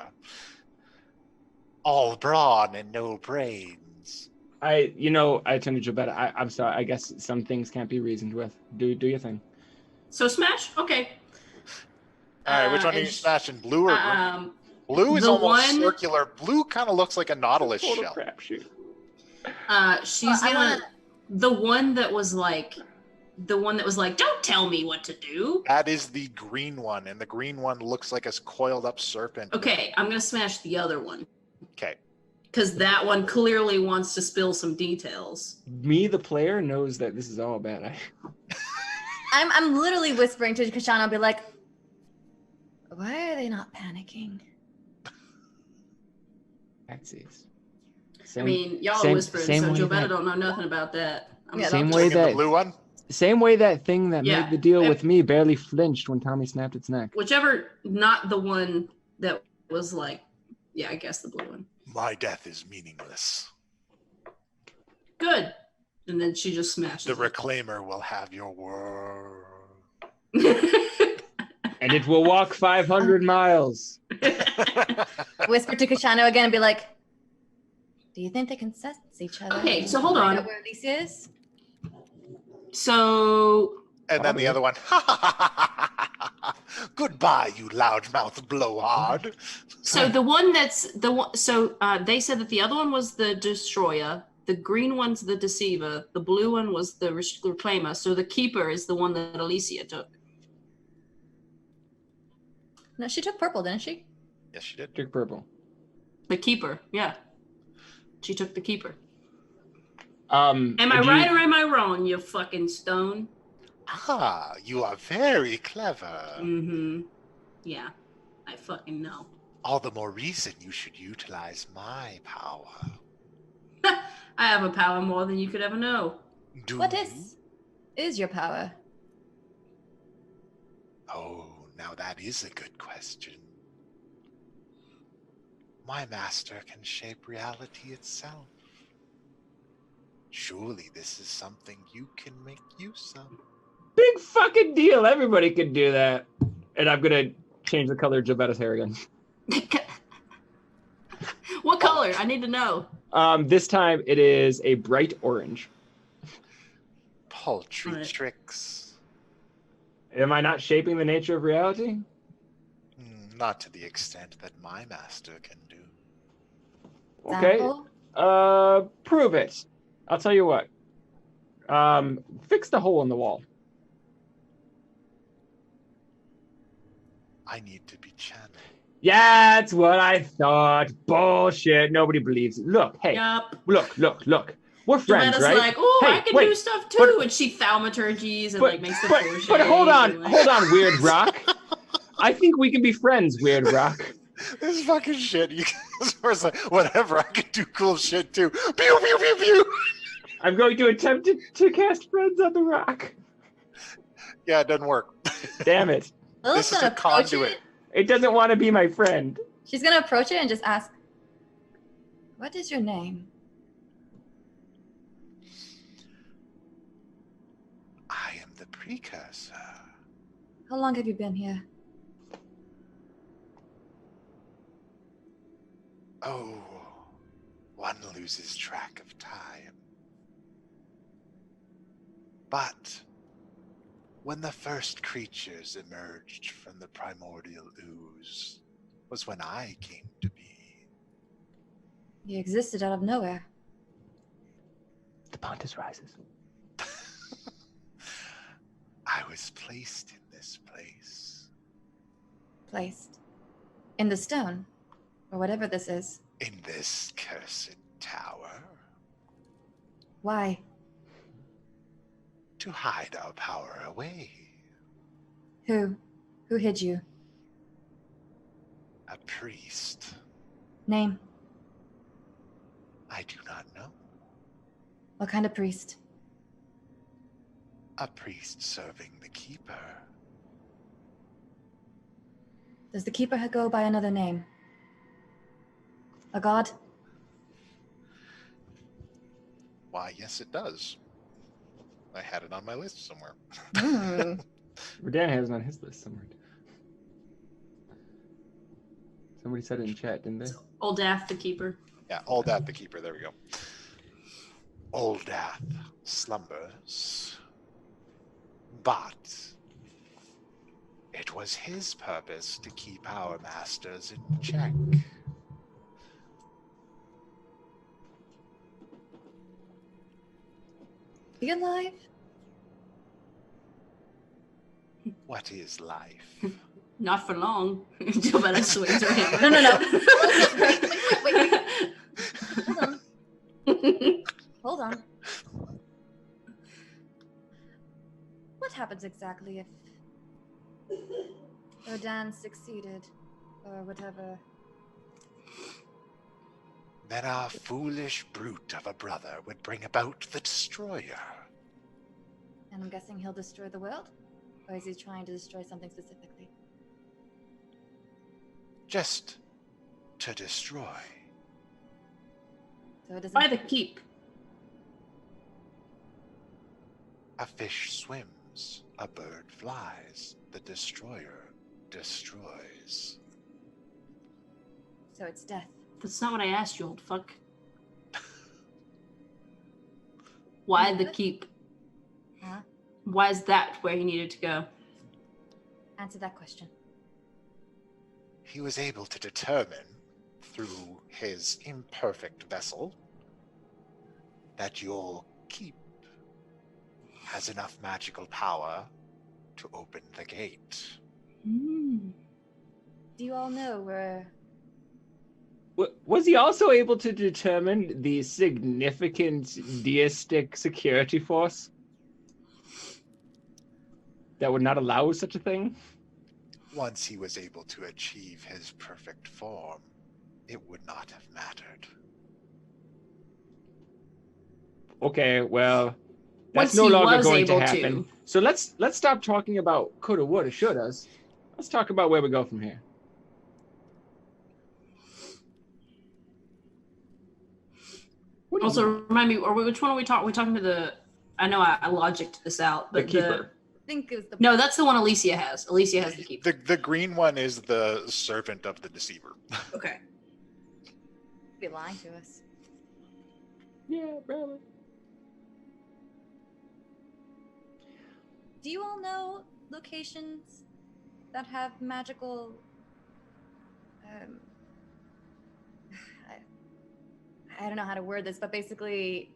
Speaker 3: All brawn and no brains.
Speaker 1: I turned to Gilbetta. I'm sorry. I guess some things can't be reasoned with. Do your thing.
Speaker 6: So smash? Okay.
Speaker 3: All right, which one are you smashing? Blue or green? Blue is
Speaker 6: the
Speaker 3: almost
Speaker 6: one-
Speaker 3: circular. Blue kind of looks like a nautilus
Speaker 1: Total
Speaker 3: shell.
Speaker 1: crapshoot.
Speaker 6: She's gonna the one that was like, don't tell me what to do.
Speaker 3: That is the green one, and the green one looks like a coiled up serpent.
Speaker 6: Okay, I'm gonna smash the other one.
Speaker 3: Okay.
Speaker 6: Because that one clearly wants to spill some details.
Speaker 1: Me, the player, knows that this is all bad.
Speaker 4: I'm literally whispering to Koshano, be like, Why are they not panicking?
Speaker 1: Taxis.
Speaker 6: I mean, y'all
Speaker 7: same-
Speaker 6: are whispering,
Speaker 7: same
Speaker 6: so
Speaker 7: way
Speaker 6: Gilbetta
Speaker 7: that-
Speaker 6: don't know nothing about that. I'm
Speaker 4: Yeah,
Speaker 7: Same
Speaker 4: don't
Speaker 7: way
Speaker 3: Swinging the
Speaker 7: that
Speaker 3: blue one?
Speaker 7: same way that thing that
Speaker 6: Yeah,
Speaker 7: made the deal with
Speaker 6: ev-
Speaker 7: me barely flinched when Tommy snapped its neck.
Speaker 6: Whichever, not the one that was like, yeah, I guess the blue one.
Speaker 3: My death is meaningless.
Speaker 6: Good. And then she just smashes
Speaker 3: The Reclaimer will have your world.
Speaker 6: it.
Speaker 1: And it will walk 500 miles.
Speaker 4: Whisper to Koshano again and be like, do you think they can sense each other?
Speaker 6: Okay, so hold
Speaker 4: Find
Speaker 6: on.
Speaker 4: out where Alicia is?
Speaker 6: So
Speaker 3: And then the other one. Goodbye, you loudmouth blowhard.
Speaker 6: So the one that's the one. So they said that the other one was the destroyer. The green one's the deceiver. The blue one was the reclaimer. So the keeper is the one that Alicia took.
Speaker 4: No, she took purple, didn't she?
Speaker 3: Yes, she did.
Speaker 1: Drink purple.
Speaker 6: The keeper, yeah. She took the keeper.
Speaker 1: Am
Speaker 6: Am I right or am I wrong? You fucking stone.
Speaker 3: Ah, you are very clever.
Speaker 6: Mm-hmm. Yeah, I fucking know.
Speaker 3: All the more reason you should utilize my power.
Speaker 6: I have a power more than you could ever know.
Speaker 3: Do
Speaker 4: What
Speaker 3: you?
Speaker 4: is your power?
Speaker 3: Oh, now that is a good question. My master can shape reality itself. Surely this is something you can make use of.
Speaker 1: Big fucking deal. Everybody could do that. And I'm gonna change the color of Gilbetta's hair again.
Speaker 6: What color? I need to know.
Speaker 1: This time it is a bright orange.
Speaker 3: Paltry
Speaker 6: Right.
Speaker 3: tricks.
Speaker 1: Am I not shaping the nature of reality?
Speaker 3: Not to the extent that my master can do.
Speaker 1: Okay.
Speaker 4: Example?
Speaker 1: Prove it. I'll tell you what. Fix the hole in the wall.
Speaker 3: I need to be channeled.
Speaker 1: Yeah, that's what I thought. Bullshit. Nobody believes it. Look, hey,
Speaker 6: Yup.
Speaker 1: look. We're friends,
Speaker 6: Gilbetta's
Speaker 1: right?
Speaker 6: like, oh,
Speaker 1: Hey,
Speaker 6: I can
Speaker 1: wait,
Speaker 6: do stuff too,
Speaker 1: but-
Speaker 6: and she thaumaturgies and
Speaker 1: but-
Speaker 6: like makes the
Speaker 1: but
Speaker 6: crochet
Speaker 1: hold on,
Speaker 6: and, like-
Speaker 1: Weird Rock. I think we can be friends, Weird Rock.
Speaker 3: This fucking shit. You guys are like, whatever, I can do cool shit too. Pew, pew, pew, pew.
Speaker 1: I'm going to attempt to cast friends on the rock.
Speaker 3: Yeah, it doesn't work.
Speaker 1: Damn it.
Speaker 4: Lilith's
Speaker 3: This is
Speaker 4: gonna
Speaker 3: a
Speaker 4: approach
Speaker 3: conduit.
Speaker 4: it.
Speaker 1: It doesn't want to be my friend.
Speaker 4: She's gonna approach it and just ask, what is your name?
Speaker 3: I am the precursor.
Speaker 4: How long have you been here?
Speaker 3: Oh, one loses track of time. But when the first creatures emerged from the primordial ooze was when I came to be.
Speaker 4: You existed out of nowhere.
Speaker 7: The Pontus rises.
Speaker 3: I was placed in this place.
Speaker 4: Placed in the stone, or whatever this is.
Speaker 3: In this cursed tower.
Speaker 4: Why?
Speaker 3: To hide our power away.
Speaker 4: Who? Who hid you?
Speaker 3: A priest.
Speaker 4: Name?
Speaker 3: I do not know.
Speaker 4: What kind of priest?
Speaker 3: A priest serving the keeper.
Speaker 4: Does the keeper go by another name? A god?
Speaker 3: Why, yes, it does. I had it on my list somewhere.
Speaker 4: Hmm.
Speaker 1: Redann has it on his list somewhere. Somebody said it in chat, didn't they?
Speaker 6: Oldath the keeper.
Speaker 3: Yeah, Oldath the keeper. There we go. Oldath slumbers. But it was his purpose to keep our masters in check.
Speaker 4: Be alive?
Speaker 3: What is life?
Speaker 6: Not for long. Gilbetta swings her hand.
Speaker 4: No. Wait. Hold on. What happens exactly Redann succeeded, or whatever.
Speaker 3: Then our foolish brute of a brother would bring about the destroyer.
Speaker 4: And I'm guessing he'll destroy the world? Or is he trying to destroy something specifically?
Speaker 3: Just to destroy.
Speaker 4: So it doesn't.
Speaker 6: By the keep.
Speaker 3: A fish swims, a bird flies, the destroyer destroys.
Speaker 4: So it's death.
Speaker 6: That's not what I asked you, old fuck. Why the keep?
Speaker 4: Huh?
Speaker 6: Why is that where he needed to go?
Speaker 4: Answer that question.
Speaker 3: He was able to determine, through his imperfect vessel, that your keep has enough magical power to open the gate.
Speaker 6: Hmm.
Speaker 4: Do you all know where...
Speaker 1: Was he also able to determine the significant deistic security force that would not allow such a thing?
Speaker 3: Once he was able to achieve his perfect form, it would not have mattered.
Speaker 1: Okay, well, that's
Speaker 6: Once
Speaker 1: no
Speaker 6: he
Speaker 1: longer
Speaker 6: was
Speaker 1: going to
Speaker 6: able
Speaker 1: happen.
Speaker 6: to.
Speaker 1: So let's stop talking about coulda, woulda, shouldas. Let's talk about where we go from here. What do you
Speaker 6: Also,
Speaker 1: want?
Speaker 6: remind me, which one are we talking? We're talking to the. I know I logicked this out,
Speaker 1: The
Speaker 6: but
Speaker 1: keeper.
Speaker 4: I think it was the...
Speaker 6: No, that's the one Alicia has. Alicia has the keep.
Speaker 3: The green one is the servant of the deceiver.
Speaker 6: Okay.
Speaker 4: be lying to us.
Speaker 1: Yeah, probably.
Speaker 4: Do you all know locations that have magical... I don't know how to word this, but basically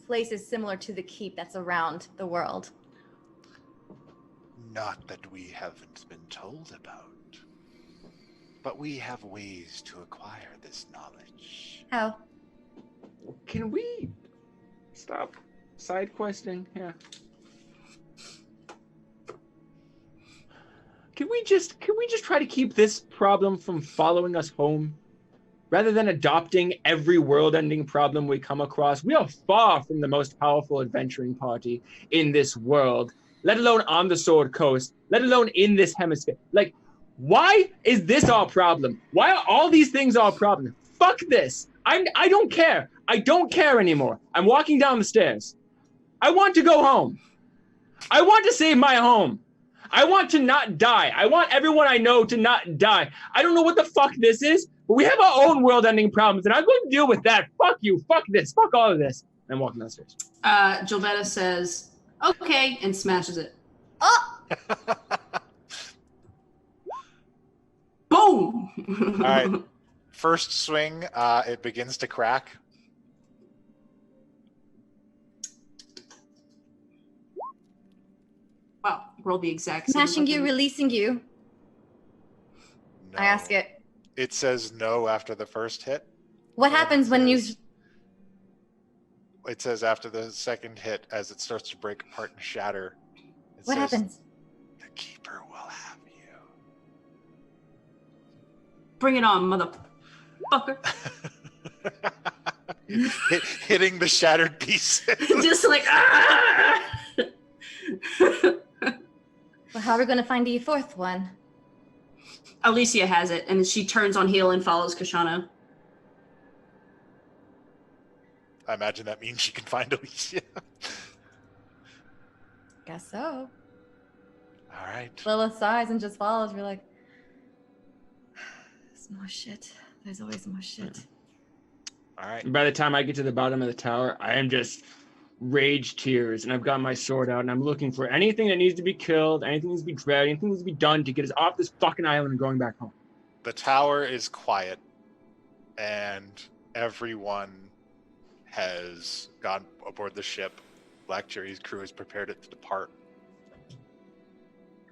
Speaker 4: places similar to the keep that's around the world?
Speaker 3: Not that we haven't been told about. But we have ways to acquire this knowledge.
Speaker 4: How?
Speaker 1: Can we stop side questing? Yeah. Can we just try to keep this problem from following us home? Rather than adopting every world-ending problem we come across, we are far from the most powerful adventuring party in this world, let alone on the Sword Coast, let alone in this hemisphere. Like, why is this our problem? Why are all these things our problem? Fuck this. I don't care. I don't care anymore. I'm walking down the stairs. I want to go home. I want to save my home. I want to not die. I want everyone I know to not die. I don't know what the fuck this is, but we have our own world-ending problems, and I'm going to deal with that. Fuck you. Fuck this. Fuck all of this. And I'm walking downstairs.
Speaker 6: Gilbetta says, okay, and smashes it.
Speaker 4: Oh!
Speaker 6: Boom!
Speaker 3: All right. First swing, it begins to crack.
Speaker 6: Wow, roll the exact same.
Speaker 4: Smashing you,
Speaker 6: fucking-
Speaker 4: releasing you.
Speaker 3: No.
Speaker 4: I ask it.
Speaker 3: It says no after the first hit.
Speaker 4: What happens when you...
Speaker 3: It says after the second hit, as it starts to break apart and shatter. It
Speaker 4: What
Speaker 3: says,
Speaker 4: happens?
Speaker 3: The keeper will have
Speaker 6: Bring it on, motherfucker.
Speaker 3: you. Hitting the shattered piece.
Speaker 6: Just like, ah!
Speaker 4: Well, how are we going to find the fourth one?
Speaker 6: Alicia has it, and she turns on heel and follows Koshano.
Speaker 3: I imagine that means she can find Alicia.
Speaker 4: Guess so.
Speaker 3: All right.
Speaker 4: Lilith sighs and just follows. We're like, there's more shit. There's always more shit.
Speaker 3: All right.
Speaker 1: By the time I get to the bottom of the tower, I am just rage tears, and I've got my sword out, and I'm looking for anything that needs to be killed, anything needs to be grabbed, anything needs to be done to get us off this fucking island and going back home.
Speaker 3: The tower is quiet, and everyone has gone aboard the ship. Black Cherry's crew has prepared it to depart.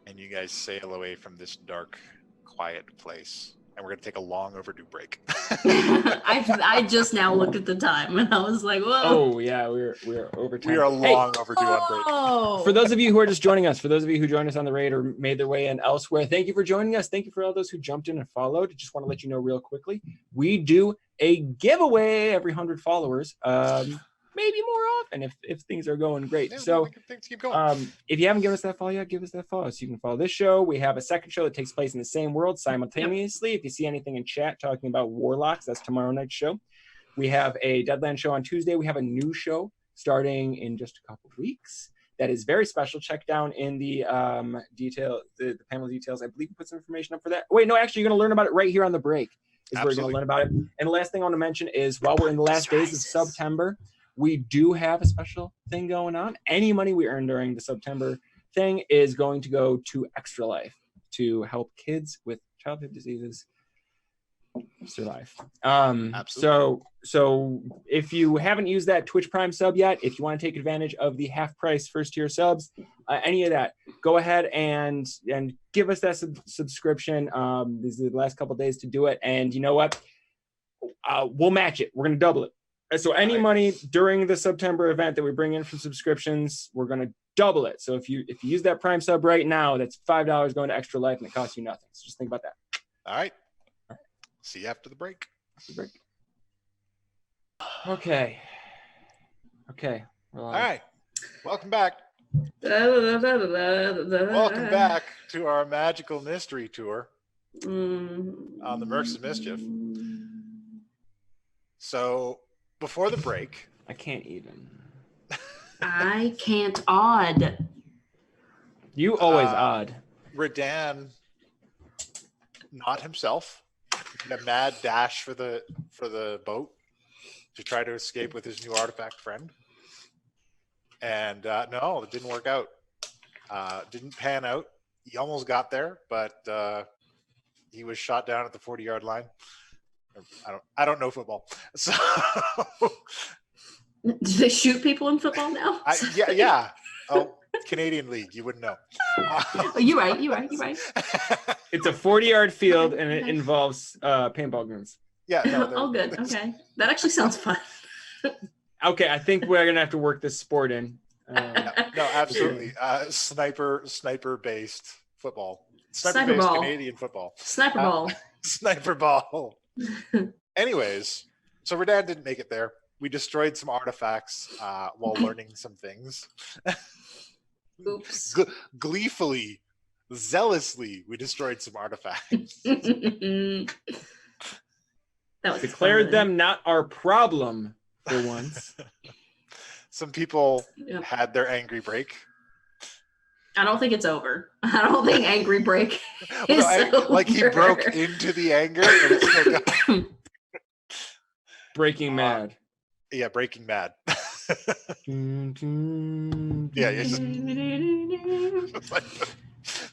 Speaker 3: And you guys sail away from this dark, quiet place and we're going to take a long overdue break.
Speaker 6: I just now looked at the time and I was like, whoa.
Speaker 1: Oh yeah, we're over time.
Speaker 3: We are
Speaker 1: Hey,
Speaker 3: long overdue on break.
Speaker 4: Oh.
Speaker 1: for those of you who are just joining us, for those of you who joined us on the raid or made their way in elsewhere, thank you for joining us. Thank you for all those who jumped in and followed. Just want to let you know real quickly, we do a giveaway every 100 followers. Maybe more often if things are going great.
Speaker 3: Yeah,
Speaker 1: So
Speaker 3: things keep going.
Speaker 1: if you haven't given us that follow yet, give us that follow so you can follow this show. We have a second show that takes place in the same world simultaneously. If you see anything in chat talking about warlocks, that's tomorrow night's show. We have a Deadland show on Tuesday. We have a new show starting in just a couple of weeks that is very special. Check down in the the panel details. I believe we put some information up for that. Wait, no, actually, you're going to learn about it right here on the break. Is where you're going to learn about it. And the last thing I want to mention is while we're in the last days of September, we do have a special thing going on. Any money we earn during the September thing is going to go to Extra Life to help kids with childhood diseases survive.
Speaker 3: Absolutely.
Speaker 1: So if you haven't used that Twitch Prime sub yet, if you want to take advantage of the half price first tier subs, any of that, go ahead and give us that subscription. These are the last couple of days to do it, and you know what? We'll match it. We're going to double it. So any money during the September event that we bring in from subscriptions, we're going to double it. So if you use that Prime sub right now, that's $5 going to Extra Life, and it costs you nothing. So just think about that.
Speaker 3: All right. See you after the break.
Speaker 1: Okay.
Speaker 3: All right. Welcome back. Welcome back to our magical mystery tour on the Mercs of Mischief. So before the break,
Speaker 1: I can't even.
Speaker 6: I can't odd.
Speaker 1: You always odd.
Speaker 3: Redann, not himself, a mad dash for the boat to try to escape with his new artifact friend. And no, it didn't work out. Didn't pan out. He almost got there, but he was shot down at the 40-yard line. I don't know football, so
Speaker 6: Do they shoot people in football now?
Speaker 3: yeah. Oh, Canadian League, you wouldn't know.
Speaker 6: You're right.
Speaker 1: It's a 40-yard field, and it involves paintball guns.
Speaker 3: Yeah. No,
Speaker 6: Oh, good. Okay, that actually sounds fun.
Speaker 1: Okay, I think we're gonna have to work this sport in.
Speaker 3: No, absolutely. Sniper-based football.
Speaker 6: Sniper
Speaker 3: Sniper-based
Speaker 6: ball.
Speaker 3: Canadian football.
Speaker 6: Sniper ball.
Speaker 3: Sniper ball. Anyways, so Redann didn't make it there. We destroyed some artifacts while learning some things.
Speaker 6: Oops.
Speaker 3: Gleefully, zealously, we destroyed some artifacts.
Speaker 6: That was
Speaker 1: Declared
Speaker 6: fun.
Speaker 1: them not our problem for once.
Speaker 3: Some people
Speaker 6: Yep.
Speaker 3: had their angry break.
Speaker 6: I don't think it's over. I don't think Angry Break is
Speaker 3: Like he
Speaker 6: over.
Speaker 3: broke into the anger and it still got
Speaker 1: Breaking Mad.
Speaker 3: yeah, breaking mad.
Speaker 1: Yeah,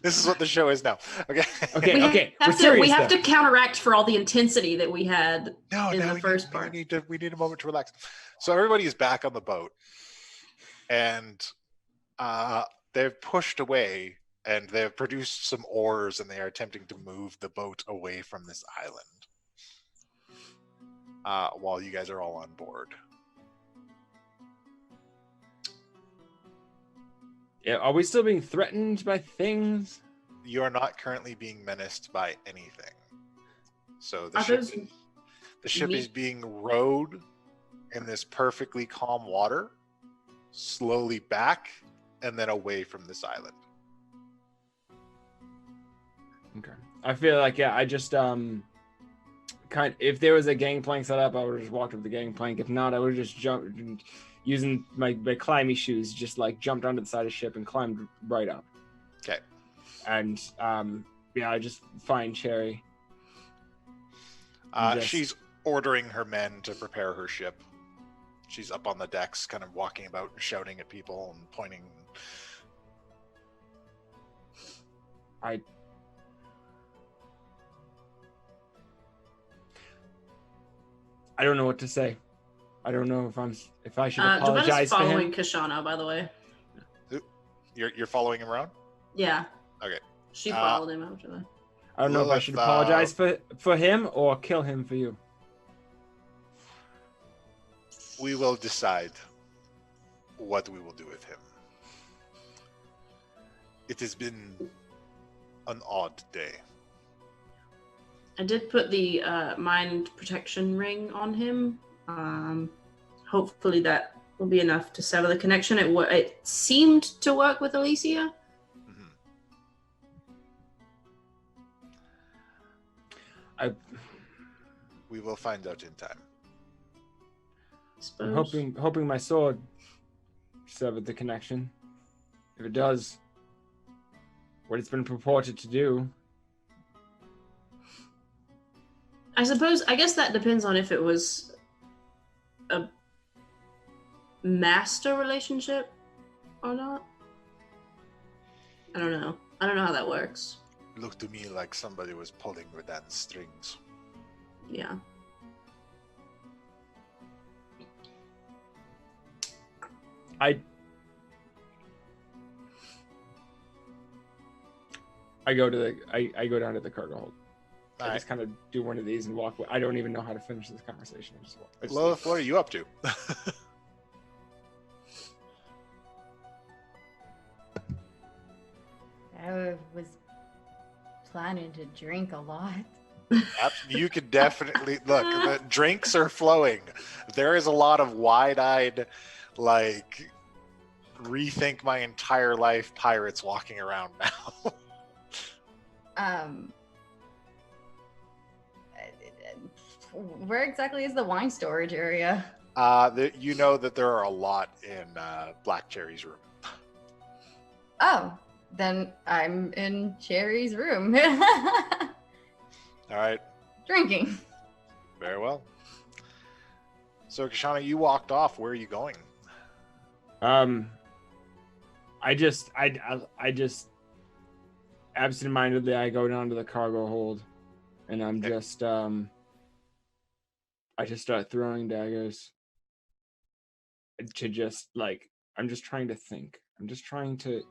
Speaker 3: This is what the show is now. Okay.
Speaker 1: Okay.
Speaker 6: We
Speaker 1: We're serious.
Speaker 6: we have
Speaker 1: though.
Speaker 6: to counteract for all the intensity that we had
Speaker 3: No,
Speaker 6: in
Speaker 3: no,
Speaker 6: the first part.
Speaker 3: we need a moment to relax. So everybody is back on the boat, and they've pushed away, and they've produced some oars, and they are attempting to move the boat away from this island. While you guys are all on board.
Speaker 1: Yeah, are we still being threatened by things?
Speaker 3: You are not currently being menaced by anything. So the
Speaker 6: Are
Speaker 3: ship,
Speaker 6: those
Speaker 3: the ship
Speaker 6: me-
Speaker 3: is being rowed in this perfectly calm water, slowly back and then away from this island.
Speaker 1: Okay. I feel like I just if there was a gangplank set up, I would have just walked up the gangplank. If not, I would have just jumped using my climby shoes, just like jumped onto the side of the ship and climbed right up.
Speaker 3: Okay.
Speaker 1: And I just find Cherry.
Speaker 3: She's ordering her men to prepare her ship. She's up on the decks, kind of walking about and shouting at people and pointing.
Speaker 1: I don't know what to say. I don't know if I should
Speaker 6: Gilbetta's
Speaker 1: apologize to
Speaker 6: following
Speaker 1: him.
Speaker 6: Koshano, by the way.
Speaker 3: You're following him around?
Speaker 6: Yeah.
Speaker 3: Okay.
Speaker 6: She followed him after that.
Speaker 1: I don't know if I
Speaker 3: Lilith,
Speaker 1: should apologize for him or kill him for you.
Speaker 3: We will decide what we will do with him. It has been an odd day.
Speaker 6: I did put the mind protection ring on him. Hopefully that will be enough to sever the connection. It seemed to work with Alicia.
Speaker 3: We will find out in time.
Speaker 1: I'm hoping my sword severed the connection. If it does, what it's been purported to do.
Speaker 6: I guess that depends on if it was a master relationship or not. I don't know. I don't know how that works.
Speaker 3: It looked to me like somebody was pulling Redann's strings.
Speaker 6: Yeah.
Speaker 1: I go down to the cargo hold. I just kind of do one of these and walk away. I don't even know how to finish this conversation. I just
Speaker 3: Lilith, what are you up to?
Speaker 4: I was planning to drink a lot.
Speaker 3: You could definitely look. The drinks are flowing. There is a lot of wide-eyed, like, rethink my entire life pirates walking around now.
Speaker 4: Where exactly is the wine storage area?
Speaker 3: You know that there are a lot in Black Cherry's room.
Speaker 4: Oh, then I'm in Cherry's room.
Speaker 3: All right.
Speaker 4: Drinking.
Speaker 3: Very well. So, Koshano, you walked off. Where are you going?
Speaker 1: I just absentmindedly I go down to the cargo hold, and I'm just I just start throwing daggers to just like I'm just trying to think. I'm just trying to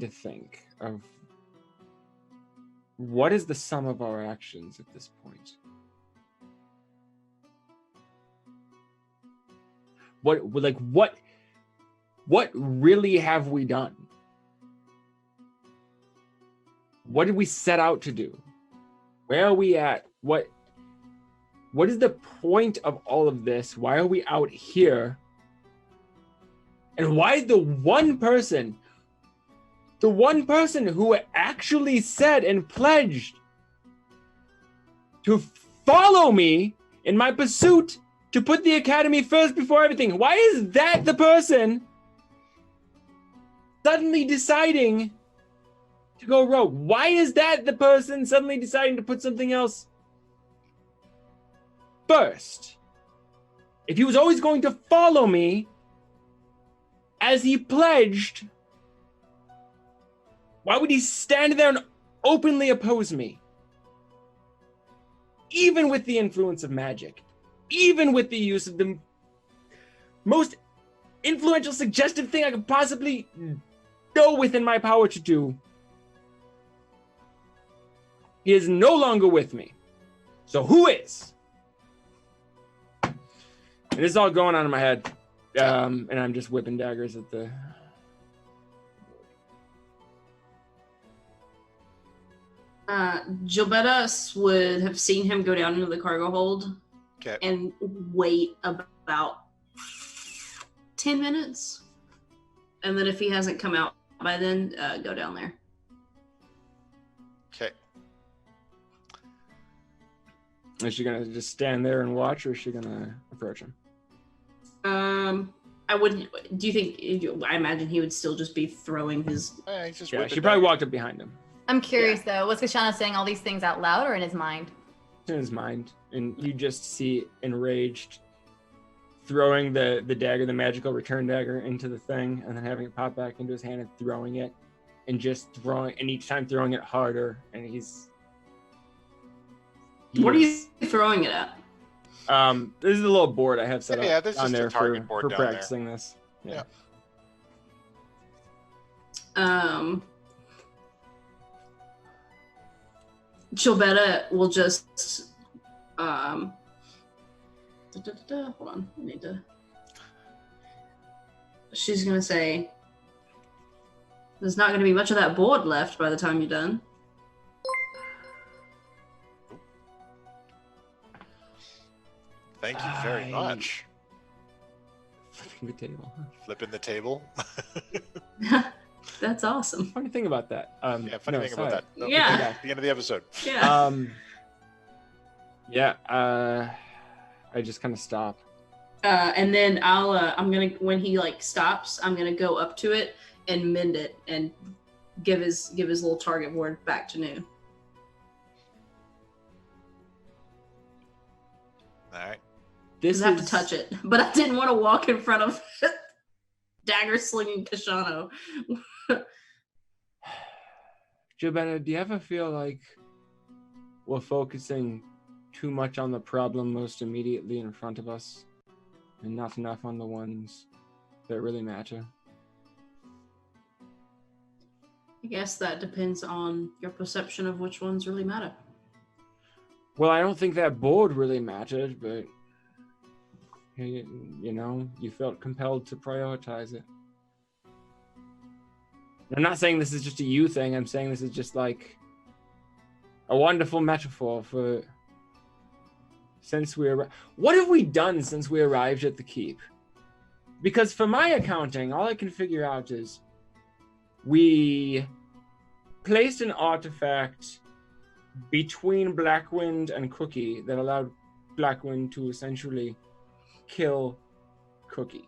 Speaker 1: think of what is the sum of our actions at this point. What really have we done? What did we set out to do? Where are we at? What is the point of all of this? Why are we out here? And why the one person who actually said and pledged to follow me in my pursuit to put the academy first before everything, why is that the person suddenly deciding to go rogue? Why is that the person suddenly deciding to put something else first? If he was always going to follow me as he pledged, why would he stand there and openly oppose me? Even with the influence of magic, even with the use of the most influential, suggestive thing I could possibly know within my power to do, he is no longer with me. So who is? And this is all going on in my head. And I'm just whipping daggers at the...
Speaker 6: Gilbetta would have seen him go down into the cargo hold and wait about 10 minutes. And then if he hasn't come out by then, go down there.
Speaker 3: Okay.
Speaker 1: Is she gonna just stand there and watch, or is she gonna approach him?
Speaker 6: I wouldn't. Do you think? I imagine he would still just be throwing his.
Speaker 1: Yeah, she probably walked up behind him.
Speaker 4: I'm curious though. Was Koshano saying all these things out loud or in his mind?
Speaker 1: In his mind, and you just see enraged, throwing the dagger, the magical return dagger, into the thing, and then having it pop back into his hand and throwing it, and just throwing, and each time throwing it harder, and he's.
Speaker 6: What are you throwing it at?
Speaker 1: This is a little board I have set up
Speaker 3: this is
Speaker 1: on
Speaker 3: just
Speaker 1: there
Speaker 3: a target
Speaker 1: for
Speaker 3: board down
Speaker 1: practicing this. Yeah.
Speaker 6: Gilbetta will just hold on, I need to. She's gonna say, "There's not gonna be much of that board left by the time you're done."
Speaker 3: Thank you very much.
Speaker 7: Flipping the table.
Speaker 3: Flipping the table.
Speaker 6: That's awesome.
Speaker 1: Funny thing about that.
Speaker 3: Yeah, funny thing about that. No,
Speaker 6: Yeah.
Speaker 3: The end of the episode.
Speaker 6: Yeah.
Speaker 1: I just kind of stop.
Speaker 6: And then I'm gonna, when he like stops, I'm gonna go up to it and mend it and give his little target board back to new.
Speaker 3: All right.
Speaker 1: This
Speaker 6: I have to touch it, but I didn't want to walk in front of dagger slinging Koshano.
Speaker 1: Gilbetta, do you ever feel like we're focusing too much on the problem most immediately in front of us and not enough on the ones that really matter?
Speaker 6: I guess that depends on your perception of which ones really matter.
Speaker 1: Well, I don't think that board really mattered, but you know, you felt compelled to prioritize it. I'm not saying this is just a you thing. I'm saying this is just like a wonderful metaphor for since we arrived. What have we done since we arrived at the keep? Because for my accounting, all I can figure out is we placed an artifact between Blackwind and Cookie that allowed Blackwind to essentially kill Cookie,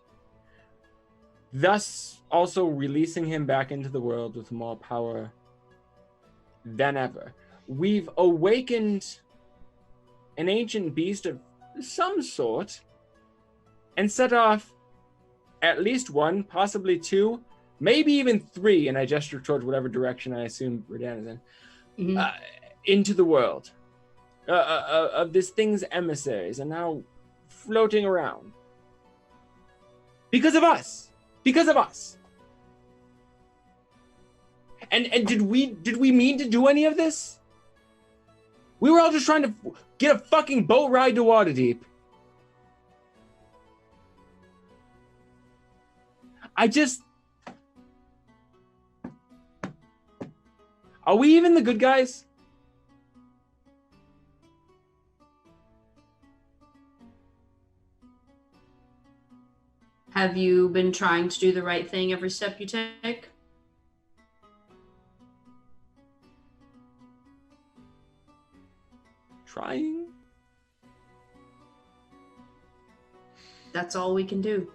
Speaker 1: thus also releasing him back into the world with more power than ever. We've awakened an ancient beast of some sort and set off at least one, possibly two, maybe even three, and I gesture towards whatever direction I assume Redann is in, into the world of this thing's emissaries, and now floating around. Because of us. Because of us. And did we mean to do any of this? We were all just trying to get a fucking boat ride to Waterdeep. Are we even the good guys?
Speaker 6: Have you been trying to do the right thing every step you take?
Speaker 1: Trying?
Speaker 6: That's all we can do.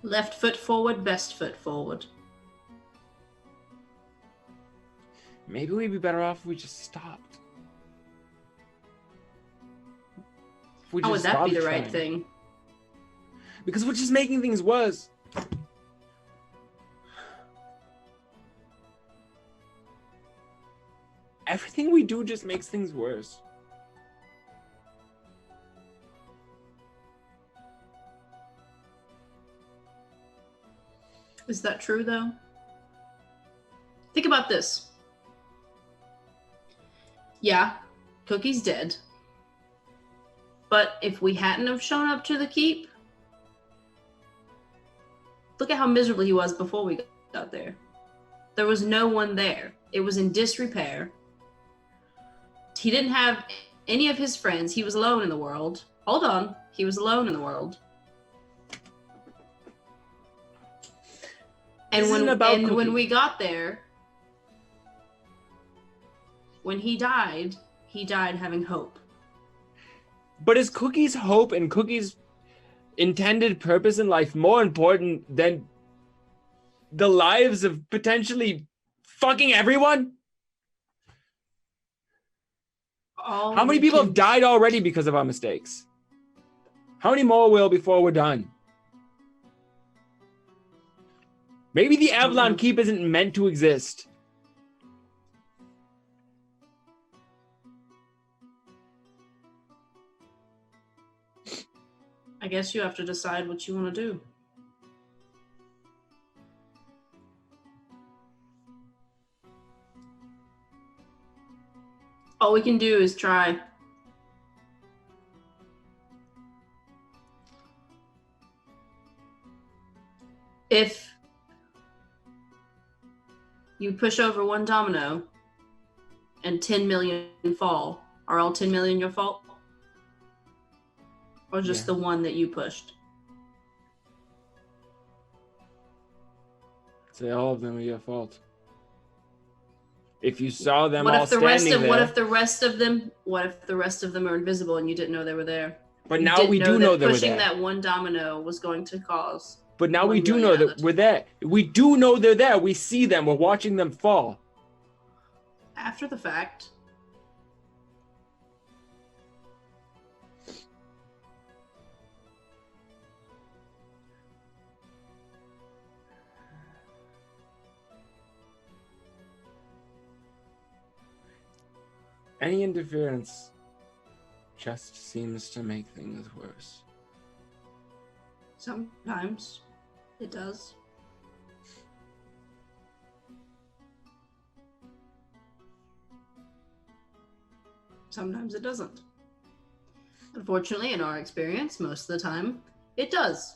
Speaker 6: Left foot forward, best foot forward.
Speaker 1: Maybe we'd be better off if we just stopped. If we
Speaker 6: How would
Speaker 1: just
Speaker 6: that
Speaker 1: stopped
Speaker 6: be the right
Speaker 1: trying.
Speaker 6: thing?
Speaker 1: Because we're just making things worse. Everything we do just makes things worse.
Speaker 6: Is that true, though? Think about this. Yeah, Cookie's dead. But if we hadn't have shown up to the keep, look at how miserable he was before we got there. There was no one there. It was in disrepair. He didn't have any of his friends. He was alone in the world. Hold on. He was alone in the world. And when we got there, when he died having hope.
Speaker 1: But is Cookie's hope and Cookie's intended purpose in life more important than the lives of potentially fucking everyone? How many people have died already because of our mistakes? How many more will before we're done? Maybe the Avalon Keep isn't meant to exist.
Speaker 6: I guess you have to decide what you want to do. All we can do is try. If you push over one domino and 10 million fall, are all 10 million your fault? Or just the one that you pushed?
Speaker 1: Say all of them are your fault. If you saw them
Speaker 6: What
Speaker 1: all
Speaker 6: if the rest
Speaker 1: standing
Speaker 6: of
Speaker 1: there,
Speaker 6: what if the rest of them are invisible and you didn't know they were there?
Speaker 1: but
Speaker 6: You
Speaker 1: now
Speaker 6: didn't
Speaker 1: we
Speaker 6: know
Speaker 1: do
Speaker 6: that
Speaker 1: know that we're
Speaker 6: pushing
Speaker 1: there.
Speaker 6: that one domino was going to cause.
Speaker 1: But now
Speaker 6: 1
Speaker 1: we do
Speaker 6: million
Speaker 1: know
Speaker 6: other
Speaker 1: that we're there. We do know they're there. We see them. We're watching them fall.
Speaker 6: After the fact.
Speaker 1: Any interference just seems to make things worse.
Speaker 6: Sometimes it does. Sometimes it doesn't. Unfortunately, in our experience, most of the time, it does.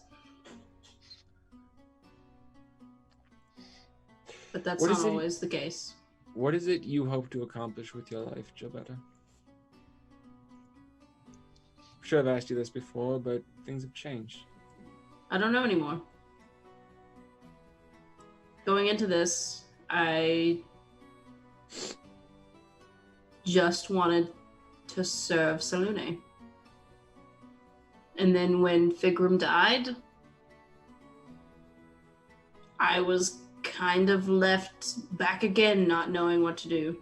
Speaker 6: But that's
Speaker 1: What
Speaker 6: not
Speaker 1: is it-
Speaker 6: always the case.
Speaker 1: What is it you hope to accomplish with your life, Gilbetta? I'm sure I've asked you this before, but things have changed.
Speaker 6: I don't know anymore. Going into this, I just wanted to serve Salune. And then when Figrum died, I was kind of left back again, not knowing what to do.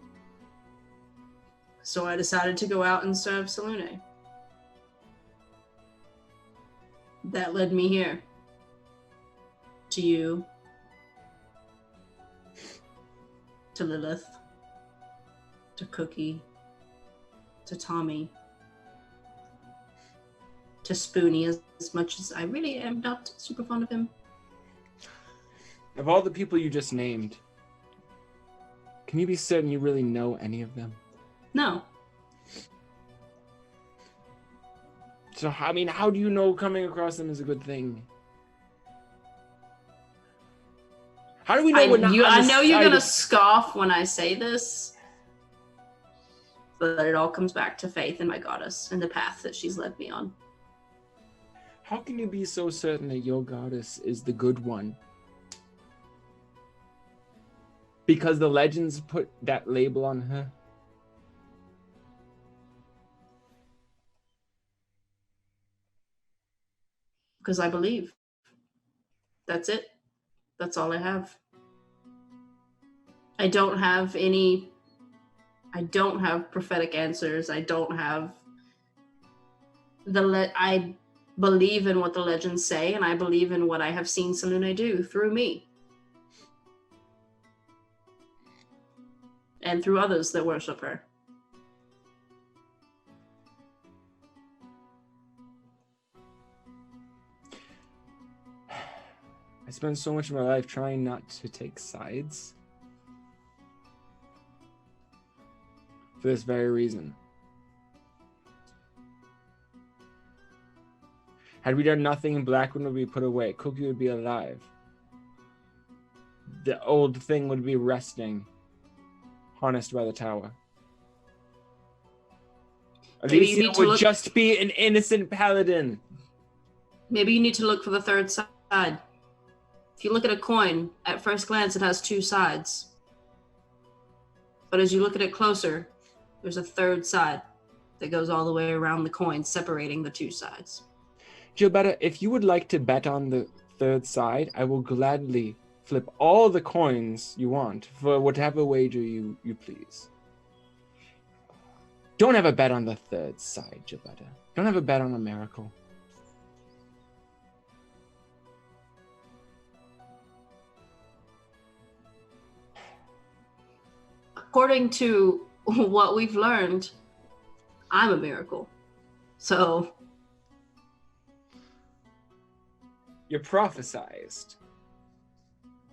Speaker 6: So I decided to go out and serve Salune. That led me here. To you. To Lilith. To Cookie. To Tommy. To Spoonie, as much as I really am not super fond of him.
Speaker 1: Of all the people you just named, can you be certain you really know any of them?
Speaker 6: No.
Speaker 1: So, I mean, how do you know coming across them is a good thing? How do we know
Speaker 6: I
Speaker 1: we're not on
Speaker 6: I
Speaker 1: the
Speaker 6: know you're
Speaker 1: side
Speaker 6: gonna
Speaker 1: of-
Speaker 6: scoff when I say this, but it all comes back to faith in my goddess and the path that she's led me on.
Speaker 1: How can you be so certain that your goddess is the good one? Because the legends put that label on her?
Speaker 6: Because I believe. That's it. That's all I have. I don't have prophetic answers. I don't have I believe in what the legends say, and I believe in what I have seen Salune do through me. And through others that worship her.
Speaker 1: I spend so much of my life trying not to take sides. For this very reason. Had we done nothing, Blackwood would be put away. Cookie would be alive. The old thing would be resting, harnessed by the tower.
Speaker 6: Maybe you
Speaker 1: Alicia
Speaker 6: need to
Speaker 1: would
Speaker 6: look-
Speaker 1: just be an innocent paladin.
Speaker 6: Maybe you need to look for the third side. If you look at a coin, at first glance it has two sides. But as you look at it closer, there's a third side that goes all the way around the coin, separating the two sides.
Speaker 1: Gilbetta, if you would like to bet on the third side, I will gladly flip all the coins you want for whatever wager you please. Don't have a bet on the third side, Gilbetta. Don't have a bet on a miracle.
Speaker 6: According to what we've learned, I'm a miracle. So
Speaker 1: You prophesized.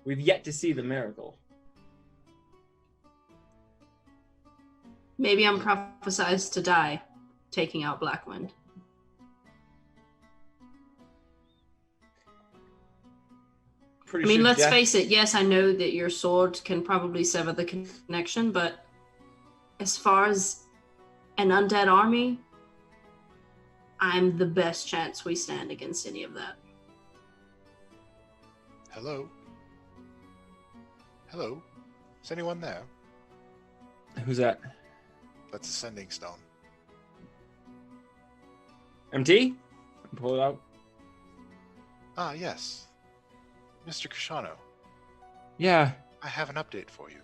Speaker 1: We've yet to see the miracle.
Speaker 6: Maybe I'm prophesized to die, taking out Blackwind.
Speaker 1: Pretty
Speaker 6: I mean,
Speaker 1: sure
Speaker 6: let's
Speaker 1: death-
Speaker 6: face it. Yes, I know that your sword can probably sever the connection, but as far as an undead army, I'm the best chance we stand against any of that.
Speaker 3: Hello? Hello? Is anyone there?
Speaker 1: Who's that?
Speaker 3: That's a sending stone.
Speaker 1: MT? Pull it out.
Speaker 3: Ah, yes. Mr. Koshano,
Speaker 7: Yeah.
Speaker 3: I have an update for you.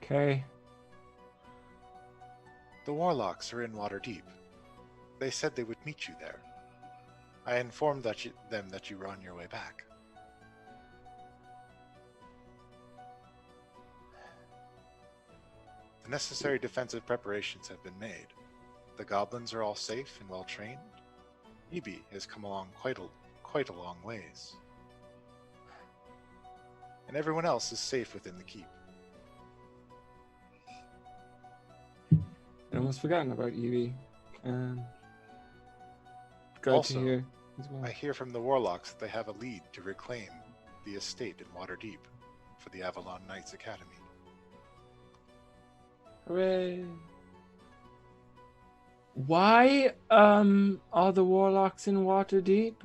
Speaker 7: Okay.
Speaker 3: The Warlocks are in Waterdeep. They said they would meet you there. I informed them that you were on your way back. The necessary defensive preparations have been made. The goblins are all safe and well trained. Ebi has come along quite a long ways. And everyone else is safe within the keep.
Speaker 1: I almost forgotten about Evie. Glad
Speaker 3: Also,
Speaker 1: to hear as well.
Speaker 3: I hear from the Warlocks that they have a lead to reclaim the estate in Waterdeep for the Avalon Knights Academy.
Speaker 1: Hooray! Why are the warlocks in Waterdeep?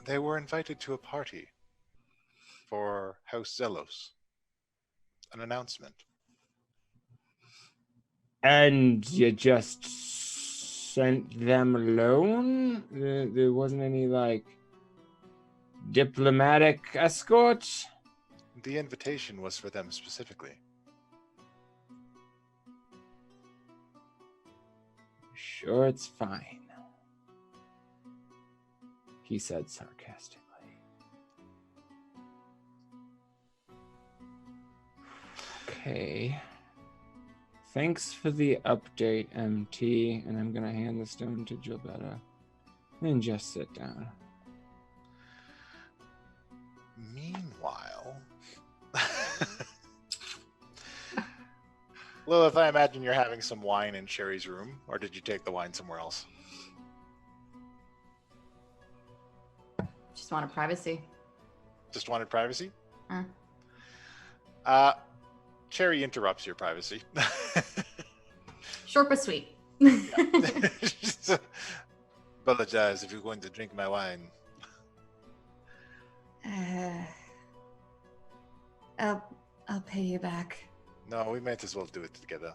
Speaker 3: They were invited to a party for House Zelos. An announcement.
Speaker 1: And you just sent them alone? There wasn't any, like, diplomatic escort?
Speaker 3: The invitation was for them specifically.
Speaker 1: Sure, it's fine, he said sarcastically. Okay. Thanks for the update, MT, and I'm gonna hand the stone to Gilbetta and just sit down.
Speaker 3: Meanwhile, Lilith, I imagine you're having some wine in Sherry's room, or did you take the wine somewhere else?
Speaker 4: Just wanted privacy.
Speaker 3: Just wanted privacy?
Speaker 4: Uh.
Speaker 3: Cherry interrupts your privacy.
Speaker 4: Short but sweet.
Speaker 3: Apologize if you're going to drink my wine.
Speaker 4: I'll pay you back.
Speaker 3: No, we might as well do it together.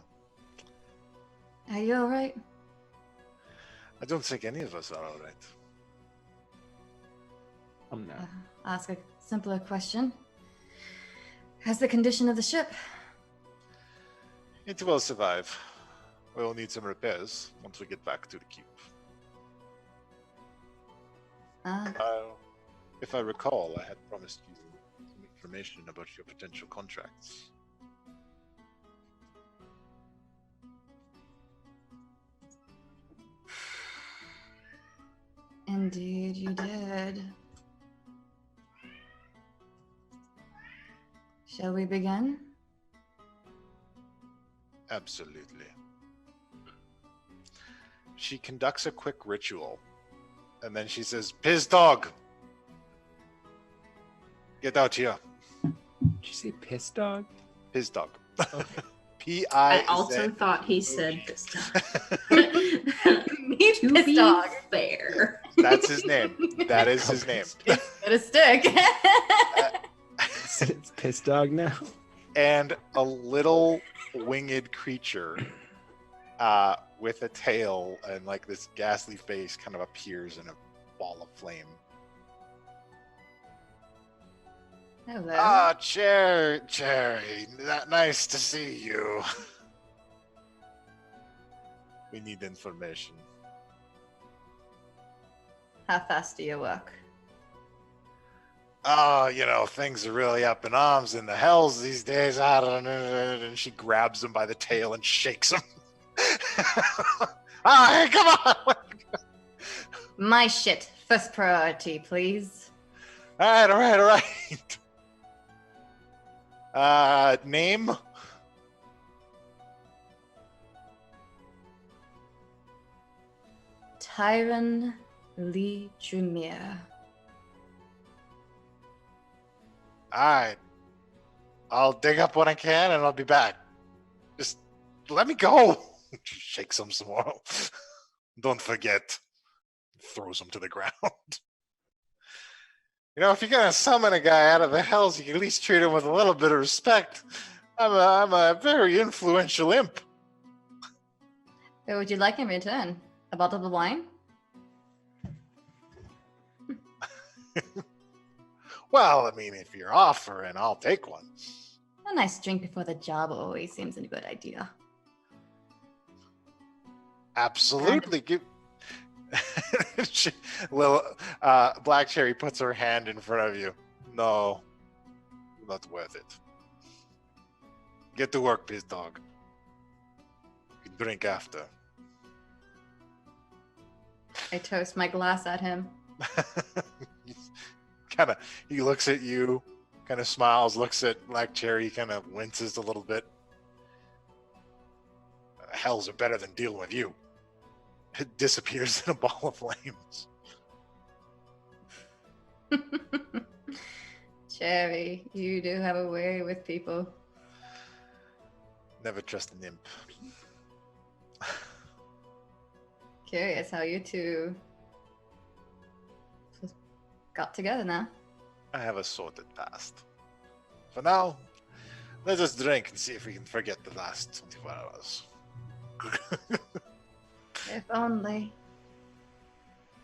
Speaker 4: Are you all right?
Speaker 3: I don't think any of us are all right.
Speaker 1: No.
Speaker 4: I'll ask a simpler question. How's the condition of the ship?
Speaker 3: It will survive. We'll need some repairs once we get back to the keep. If I recall, I had promised you some information about your potential contracts.
Speaker 4: Indeed, you did. Shall we begin?
Speaker 3: Absolutely. She conducts a quick ritual, and then she says, "Piss dog! Get out here."
Speaker 1: Did you say piss dog?
Speaker 3: Piss dog.
Speaker 1: Okay.
Speaker 3: P-I-Z.
Speaker 6: I also thought he said this time.
Speaker 4: Me,
Speaker 6: To
Speaker 4: piss
Speaker 6: be
Speaker 4: dog.
Speaker 6: fair.
Speaker 3: That's his name. That is his name.
Speaker 4: Get a stick.
Speaker 1: It's piss dog now.
Speaker 3: And a little winged creature with a tail and like this ghastly face kind of appears in a ball of flame.
Speaker 4: Hello.
Speaker 3: Ah, Cherry, nice to see you. We need information.
Speaker 4: How fast do you work?
Speaker 3: Oh, things are really up in arms in the hells these days. I don't know. And she grabs him by the tail and shakes him. Hey, come on!
Speaker 4: My shit. First priority, please.
Speaker 3: All right. Name?
Speaker 4: Tyron Lee Jr.
Speaker 3: All right. I'll dig up what I can and I'll be back. Just let me go. Shakes him some more. Don't forget. Throws him to the ground. You know, if you're gonna summon a guy out of the hells, you can at least treat him with a little bit of respect. I'm a very influential imp.
Speaker 4: What would you like in return? A bottle of wine?
Speaker 3: Well, I mean, if you're offering, I'll take one.
Speaker 4: A nice drink before the job always seems a good idea.
Speaker 3: Absolutely. Black Cherry puts her hand in front of you. No, not worth it. Get to work, piss dog. You can drink after.
Speaker 4: I toast my glass at him.
Speaker 3: He looks at you, kind of smiles, looks at Black Cherry, kind of winces a little bit. Hells are better than dealing with you. It disappears in a ball of flames.
Speaker 4: Cherry, you do have a way with people.
Speaker 3: Never trust an imp.
Speaker 4: Curious how you two got together now.
Speaker 3: I have a sorted past. For now, let us drink and see if we can forget the last 24 hours.
Speaker 4: If only.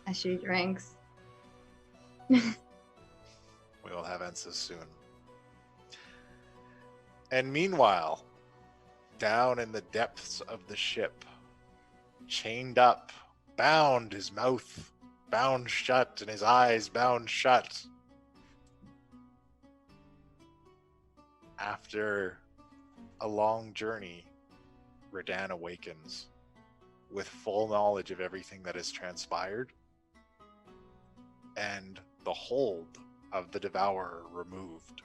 Speaker 4: As she drinks.
Speaker 3: We will have answers soon. And meanwhile, down in the depths of the ship, chained up, bound, his mouth bound shut and his eyes bound shut. After a long journey, Redann awakens with full knowledge of everything that has transpired and the hold of the Devourer removed.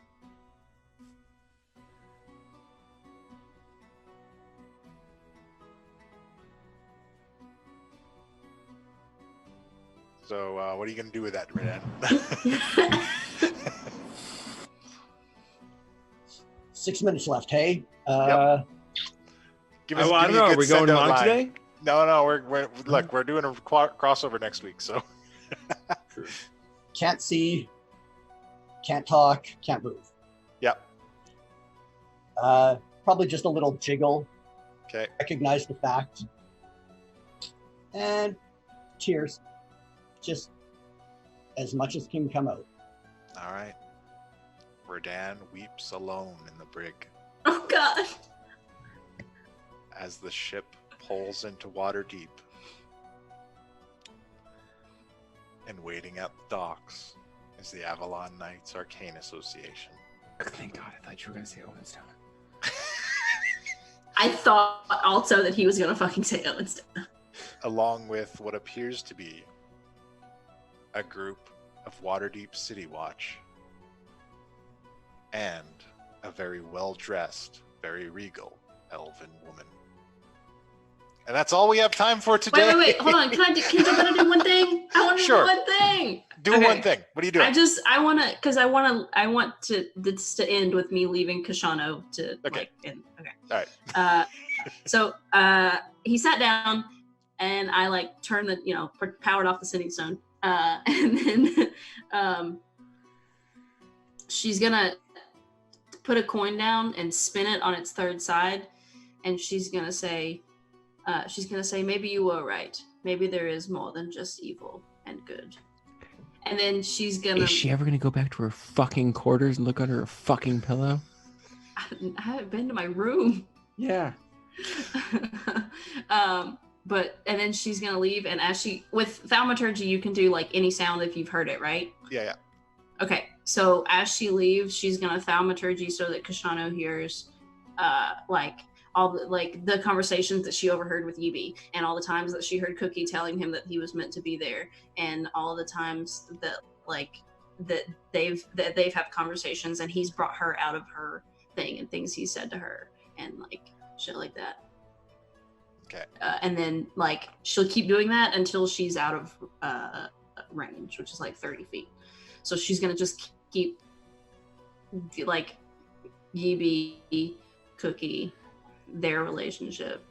Speaker 3: So, what are you going to do with that, Redann?
Speaker 5: 6 minutes left, hey?
Speaker 3: Give
Speaker 1: I don't know. Are we going on today?
Speaker 3: No, we're doing a crossover next week, so.
Speaker 5: Can't see, can't talk, can't move.
Speaker 3: Yep.
Speaker 5: Probably just a little jiggle.
Speaker 3: Okay.
Speaker 5: Recognize the fact. And cheers. Just as much as can come out.
Speaker 3: All right. Redann weeps alone in the brig
Speaker 6: Oh God.
Speaker 3: as the ship pulls into Waterdeep. And waiting at the docks is the Avalon Knights Arcane Association.
Speaker 1: Thank God. I thought you were going to say Owenstown.
Speaker 6: I thought also that he was gonna fucking say Owenstown.
Speaker 3: Along with what appears to be a group of Waterdeep City Watch and a very well-dressed, very regal elven woman. And that's all we have time for today.
Speaker 6: Wait, hold on. Can I do one thing? I want to
Speaker 3: Sure.
Speaker 6: do one thing.
Speaker 3: Do
Speaker 6: Okay.
Speaker 3: one thing. What are you doing?
Speaker 6: I want this to end with me leaving Koshano to
Speaker 3: Okay.
Speaker 6: end. Okay.
Speaker 3: All right.
Speaker 6: So he sat down and I turned the, powered off the sitting stone. And then she's gonna put a coin down and spin it on its third side. And she's gonna say, maybe you were right. Maybe there is more than just evil and good. And then she's gonna.
Speaker 7: Is she ever gonna go back to her fucking quarters and look under her fucking pillow?
Speaker 6: I haven't been to my room.
Speaker 1: Yeah.
Speaker 6: And then she's gonna leave, and with thaumaturgy, you can do any sound if you've heard it, right?
Speaker 3: Yeah.
Speaker 6: Okay, so as she leaves, she's gonna thaumaturgy so that Koshano hears, all the conversations that she overheard with Yibi, and all the times that she heard Cookie telling him that he was meant to be there, and all the times that they've had conversations, and he's brought her out of her thing, and things he said to her, and like shit like that.
Speaker 3: Okay.
Speaker 6: And then like she'll keep doing that until she's out of range, which is like 30 feet. So she's gonna just keep like Yibi, Cookie, their relationship,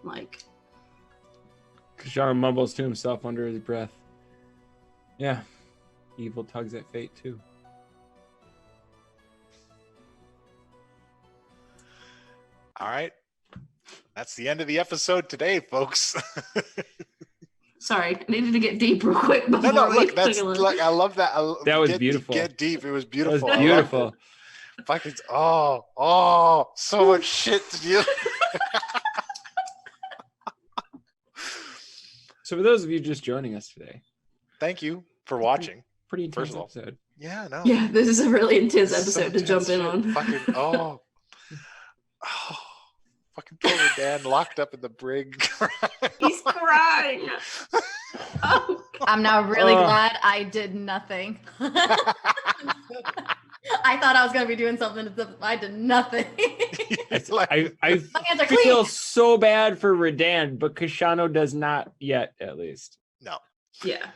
Speaker 6: like.
Speaker 1: Koshano mumbles to himself under his breath. Yeah, evil tugs at fate too.
Speaker 3: All right. That's the end of the episode today, folks.
Speaker 6: Sorry, I needed to get deep real quick.
Speaker 3: No, look,
Speaker 6: took
Speaker 3: that's
Speaker 6: a look.
Speaker 3: like I love that.
Speaker 1: That was beautiful.
Speaker 3: Get deep. It was
Speaker 1: That
Speaker 3: beautiful.
Speaker 1: was
Speaker 3: I loved
Speaker 1: beautiful.
Speaker 3: it. Fucking so much shit to deal.
Speaker 1: So for those of you just joining us today,
Speaker 3: Thank you for watching.
Speaker 1: pretty intense
Speaker 3: First of all.
Speaker 1: episode.
Speaker 3: Yeah, no.
Speaker 6: Yeah, this is a really intense
Speaker 3: This is some
Speaker 6: episode to jump in
Speaker 3: intense
Speaker 6: on.
Speaker 3: shit. Fucking fucking poor Dan locked up in the brig.
Speaker 6: He's crying. Oh,
Speaker 4: I'm now really
Speaker 1: Oh.
Speaker 4: glad I did nothing. I thought I was gonna be doing something. I did nothing.
Speaker 3: It's like,
Speaker 1: I
Speaker 4: My hands are clean.
Speaker 1: feel so bad for Redann, but Koshano does not yet, at least.
Speaker 3: no.
Speaker 6: yeah.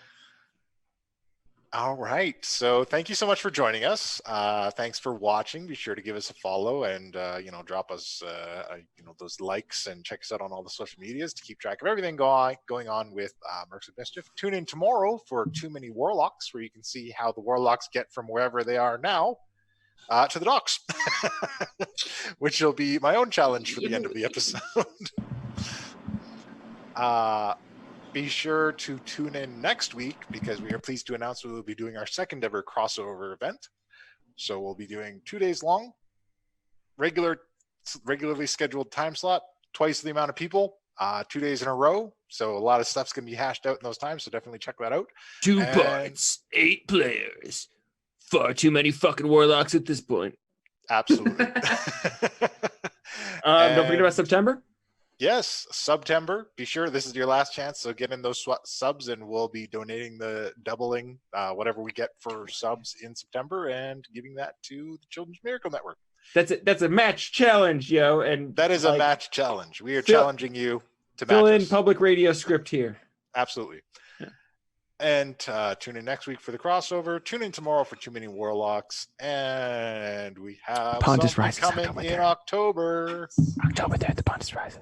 Speaker 3: All right. So thank you so much for joining us. Thanks for watching. Be sure to give us a follow and, drop us, those likes and check us out on all the social medias to keep track of everything going on with Mercs of Mischief. Tune in tomorrow for Too Many Warlocks, where you can see how the Warlocks get from wherever they are now to the docks, which will be my own challenge for the end of the episode. Be sure to tune in next week because we are pleased to announce we will be doing our second ever crossover event. So we'll be doing 2 days long, regularly scheduled time slot, twice the amount of people, 2 days in a row. So a lot of stuff's going to be hashed out in those times. So definitely check that out.
Speaker 1: 2
Speaker 3: And-
Speaker 1: parts, 8 players. Far too many fucking warlocks at this point.
Speaker 3: Absolutely.
Speaker 1: Don't forget about September.
Speaker 3: Yes, September. Be sure this is your last chance. So get in those subs, and we'll be donating doubling whatever we get for subs in September and giving that to the Children's Miracle Network.
Speaker 1: That's a match challenge, yo, and
Speaker 3: That is a
Speaker 1: like,
Speaker 3: match challenge. We are
Speaker 1: fill-
Speaker 3: challenging you to
Speaker 1: fill
Speaker 3: match
Speaker 1: in
Speaker 3: us.
Speaker 1: public radio script here.
Speaker 3: Absolutely.
Speaker 1: Yeah.
Speaker 3: And tune in next week for the crossover. Tune in tomorrow for Too Many Warlocks, and we have
Speaker 7: Pontus
Speaker 3: something
Speaker 7: Rises,
Speaker 3: coming
Speaker 7: October
Speaker 3: in
Speaker 7: 3rd.
Speaker 3: October.
Speaker 7: October 3rd, the Pontus Rises.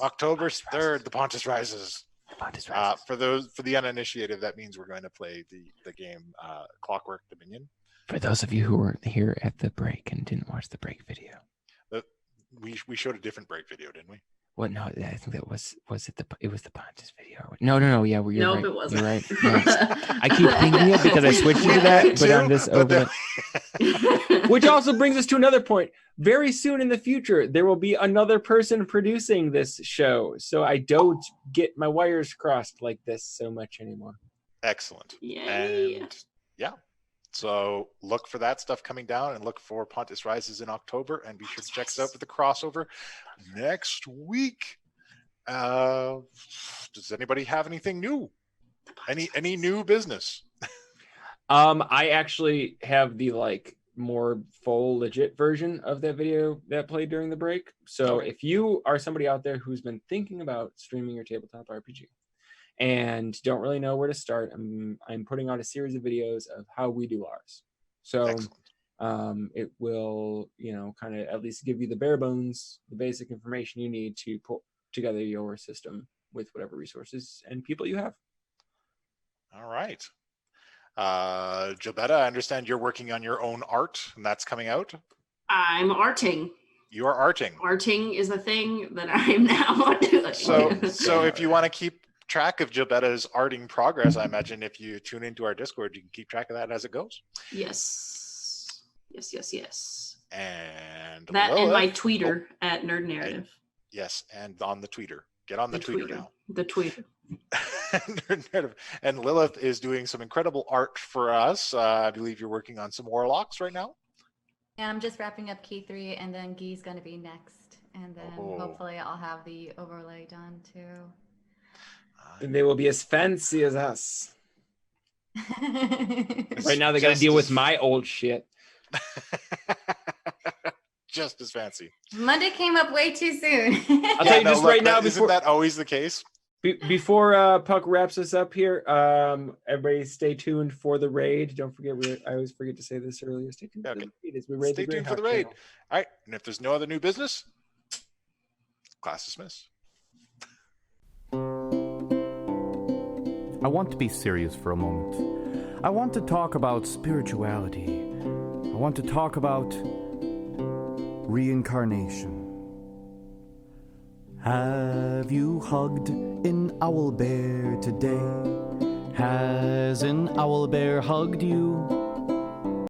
Speaker 3: October 3rd, the Pontus Rises.
Speaker 7: The Pontus Rises.
Speaker 3: For the uninitiated, that means we're going to play the game Clockwork Dominion.
Speaker 7: For those of you who weren't here at the break and didn't watch the break video.
Speaker 3: We showed a different break video, didn't we?
Speaker 7: What? No, I think that was it was the Pontus video. No. Yeah, you're
Speaker 6: Nope,
Speaker 7: right.
Speaker 6: it wasn't.
Speaker 7: You're right. Yes. I keep thinking it because I switched to that, but I'm just over it.
Speaker 1: Which also brings us to another point. Very soon in the future, there will be another person producing this show. So I don't get my wires crossed like this so much anymore.
Speaker 3: Excellent.
Speaker 6: Yay.
Speaker 3: And yeah. So look for that stuff coming down and look for Pontus Rises in October, and be sure to check us out for the crossover next week. Does anybody have anything new? Any new business?
Speaker 1: I actually have the more full legit version of that video that played during the break. So if you are somebody out there who's been thinking about streaming your tabletop RPG and don't really know where to start, I'm putting out a series of videos of how we do ours. So it will, kind of at least give you the bare bones, the basic information you need to put together your system with whatever resources and people you have.
Speaker 3: All right. Gilbetta, I understand you're working on your own art, and that's coming out.
Speaker 6: I'm arting.
Speaker 3: You are arting.
Speaker 6: Arting is the thing that I am now doing.
Speaker 3: So if you want to keep track of Gilbetta's arting progress, I imagine if you tune into our Discord, you can keep track of that as it goes.
Speaker 6: Yes.
Speaker 3: And
Speaker 6: That
Speaker 3: Lilith,
Speaker 6: and my tweeter at Nerd Narrative.
Speaker 3: yes, and on the tweeter. Get on the tweeter now.
Speaker 6: The tweeter.
Speaker 3: And Lilith is doing some incredible art for us. I believe you're working on some Warlocks right now.
Speaker 4: And I'm just wrapping up key 3, and then Guy's gonna be next. And then
Speaker 3: Oh.
Speaker 4: hopefully I'll have the overlay done too.
Speaker 1: And they will be as fancy as us. Right now, they got to
Speaker 3: Just
Speaker 1: deal with
Speaker 3: as-
Speaker 1: my old shit.
Speaker 3: Just as fancy.
Speaker 4: Monday came up way too soon.
Speaker 1: I'll tell you just right now
Speaker 3: Isn't
Speaker 1: before
Speaker 3: that always the case?
Speaker 1: before Puck wraps us up here. Everybody, stay tuned for the raid. Don't forget, I always forget to say this earlier. Stay tuned for the raid as we raid
Speaker 3: Stay
Speaker 1: the
Speaker 3: tuned for the
Speaker 1: Greyhawk
Speaker 3: raid.
Speaker 1: channel.
Speaker 3: All right, and if there's no other new business, class dismissed.
Speaker 8: I want to be serious for a moment. I want to talk about spirituality. I want to talk about reincarnation. Have you hugged an owl bear today? Has an owl bear hugged you?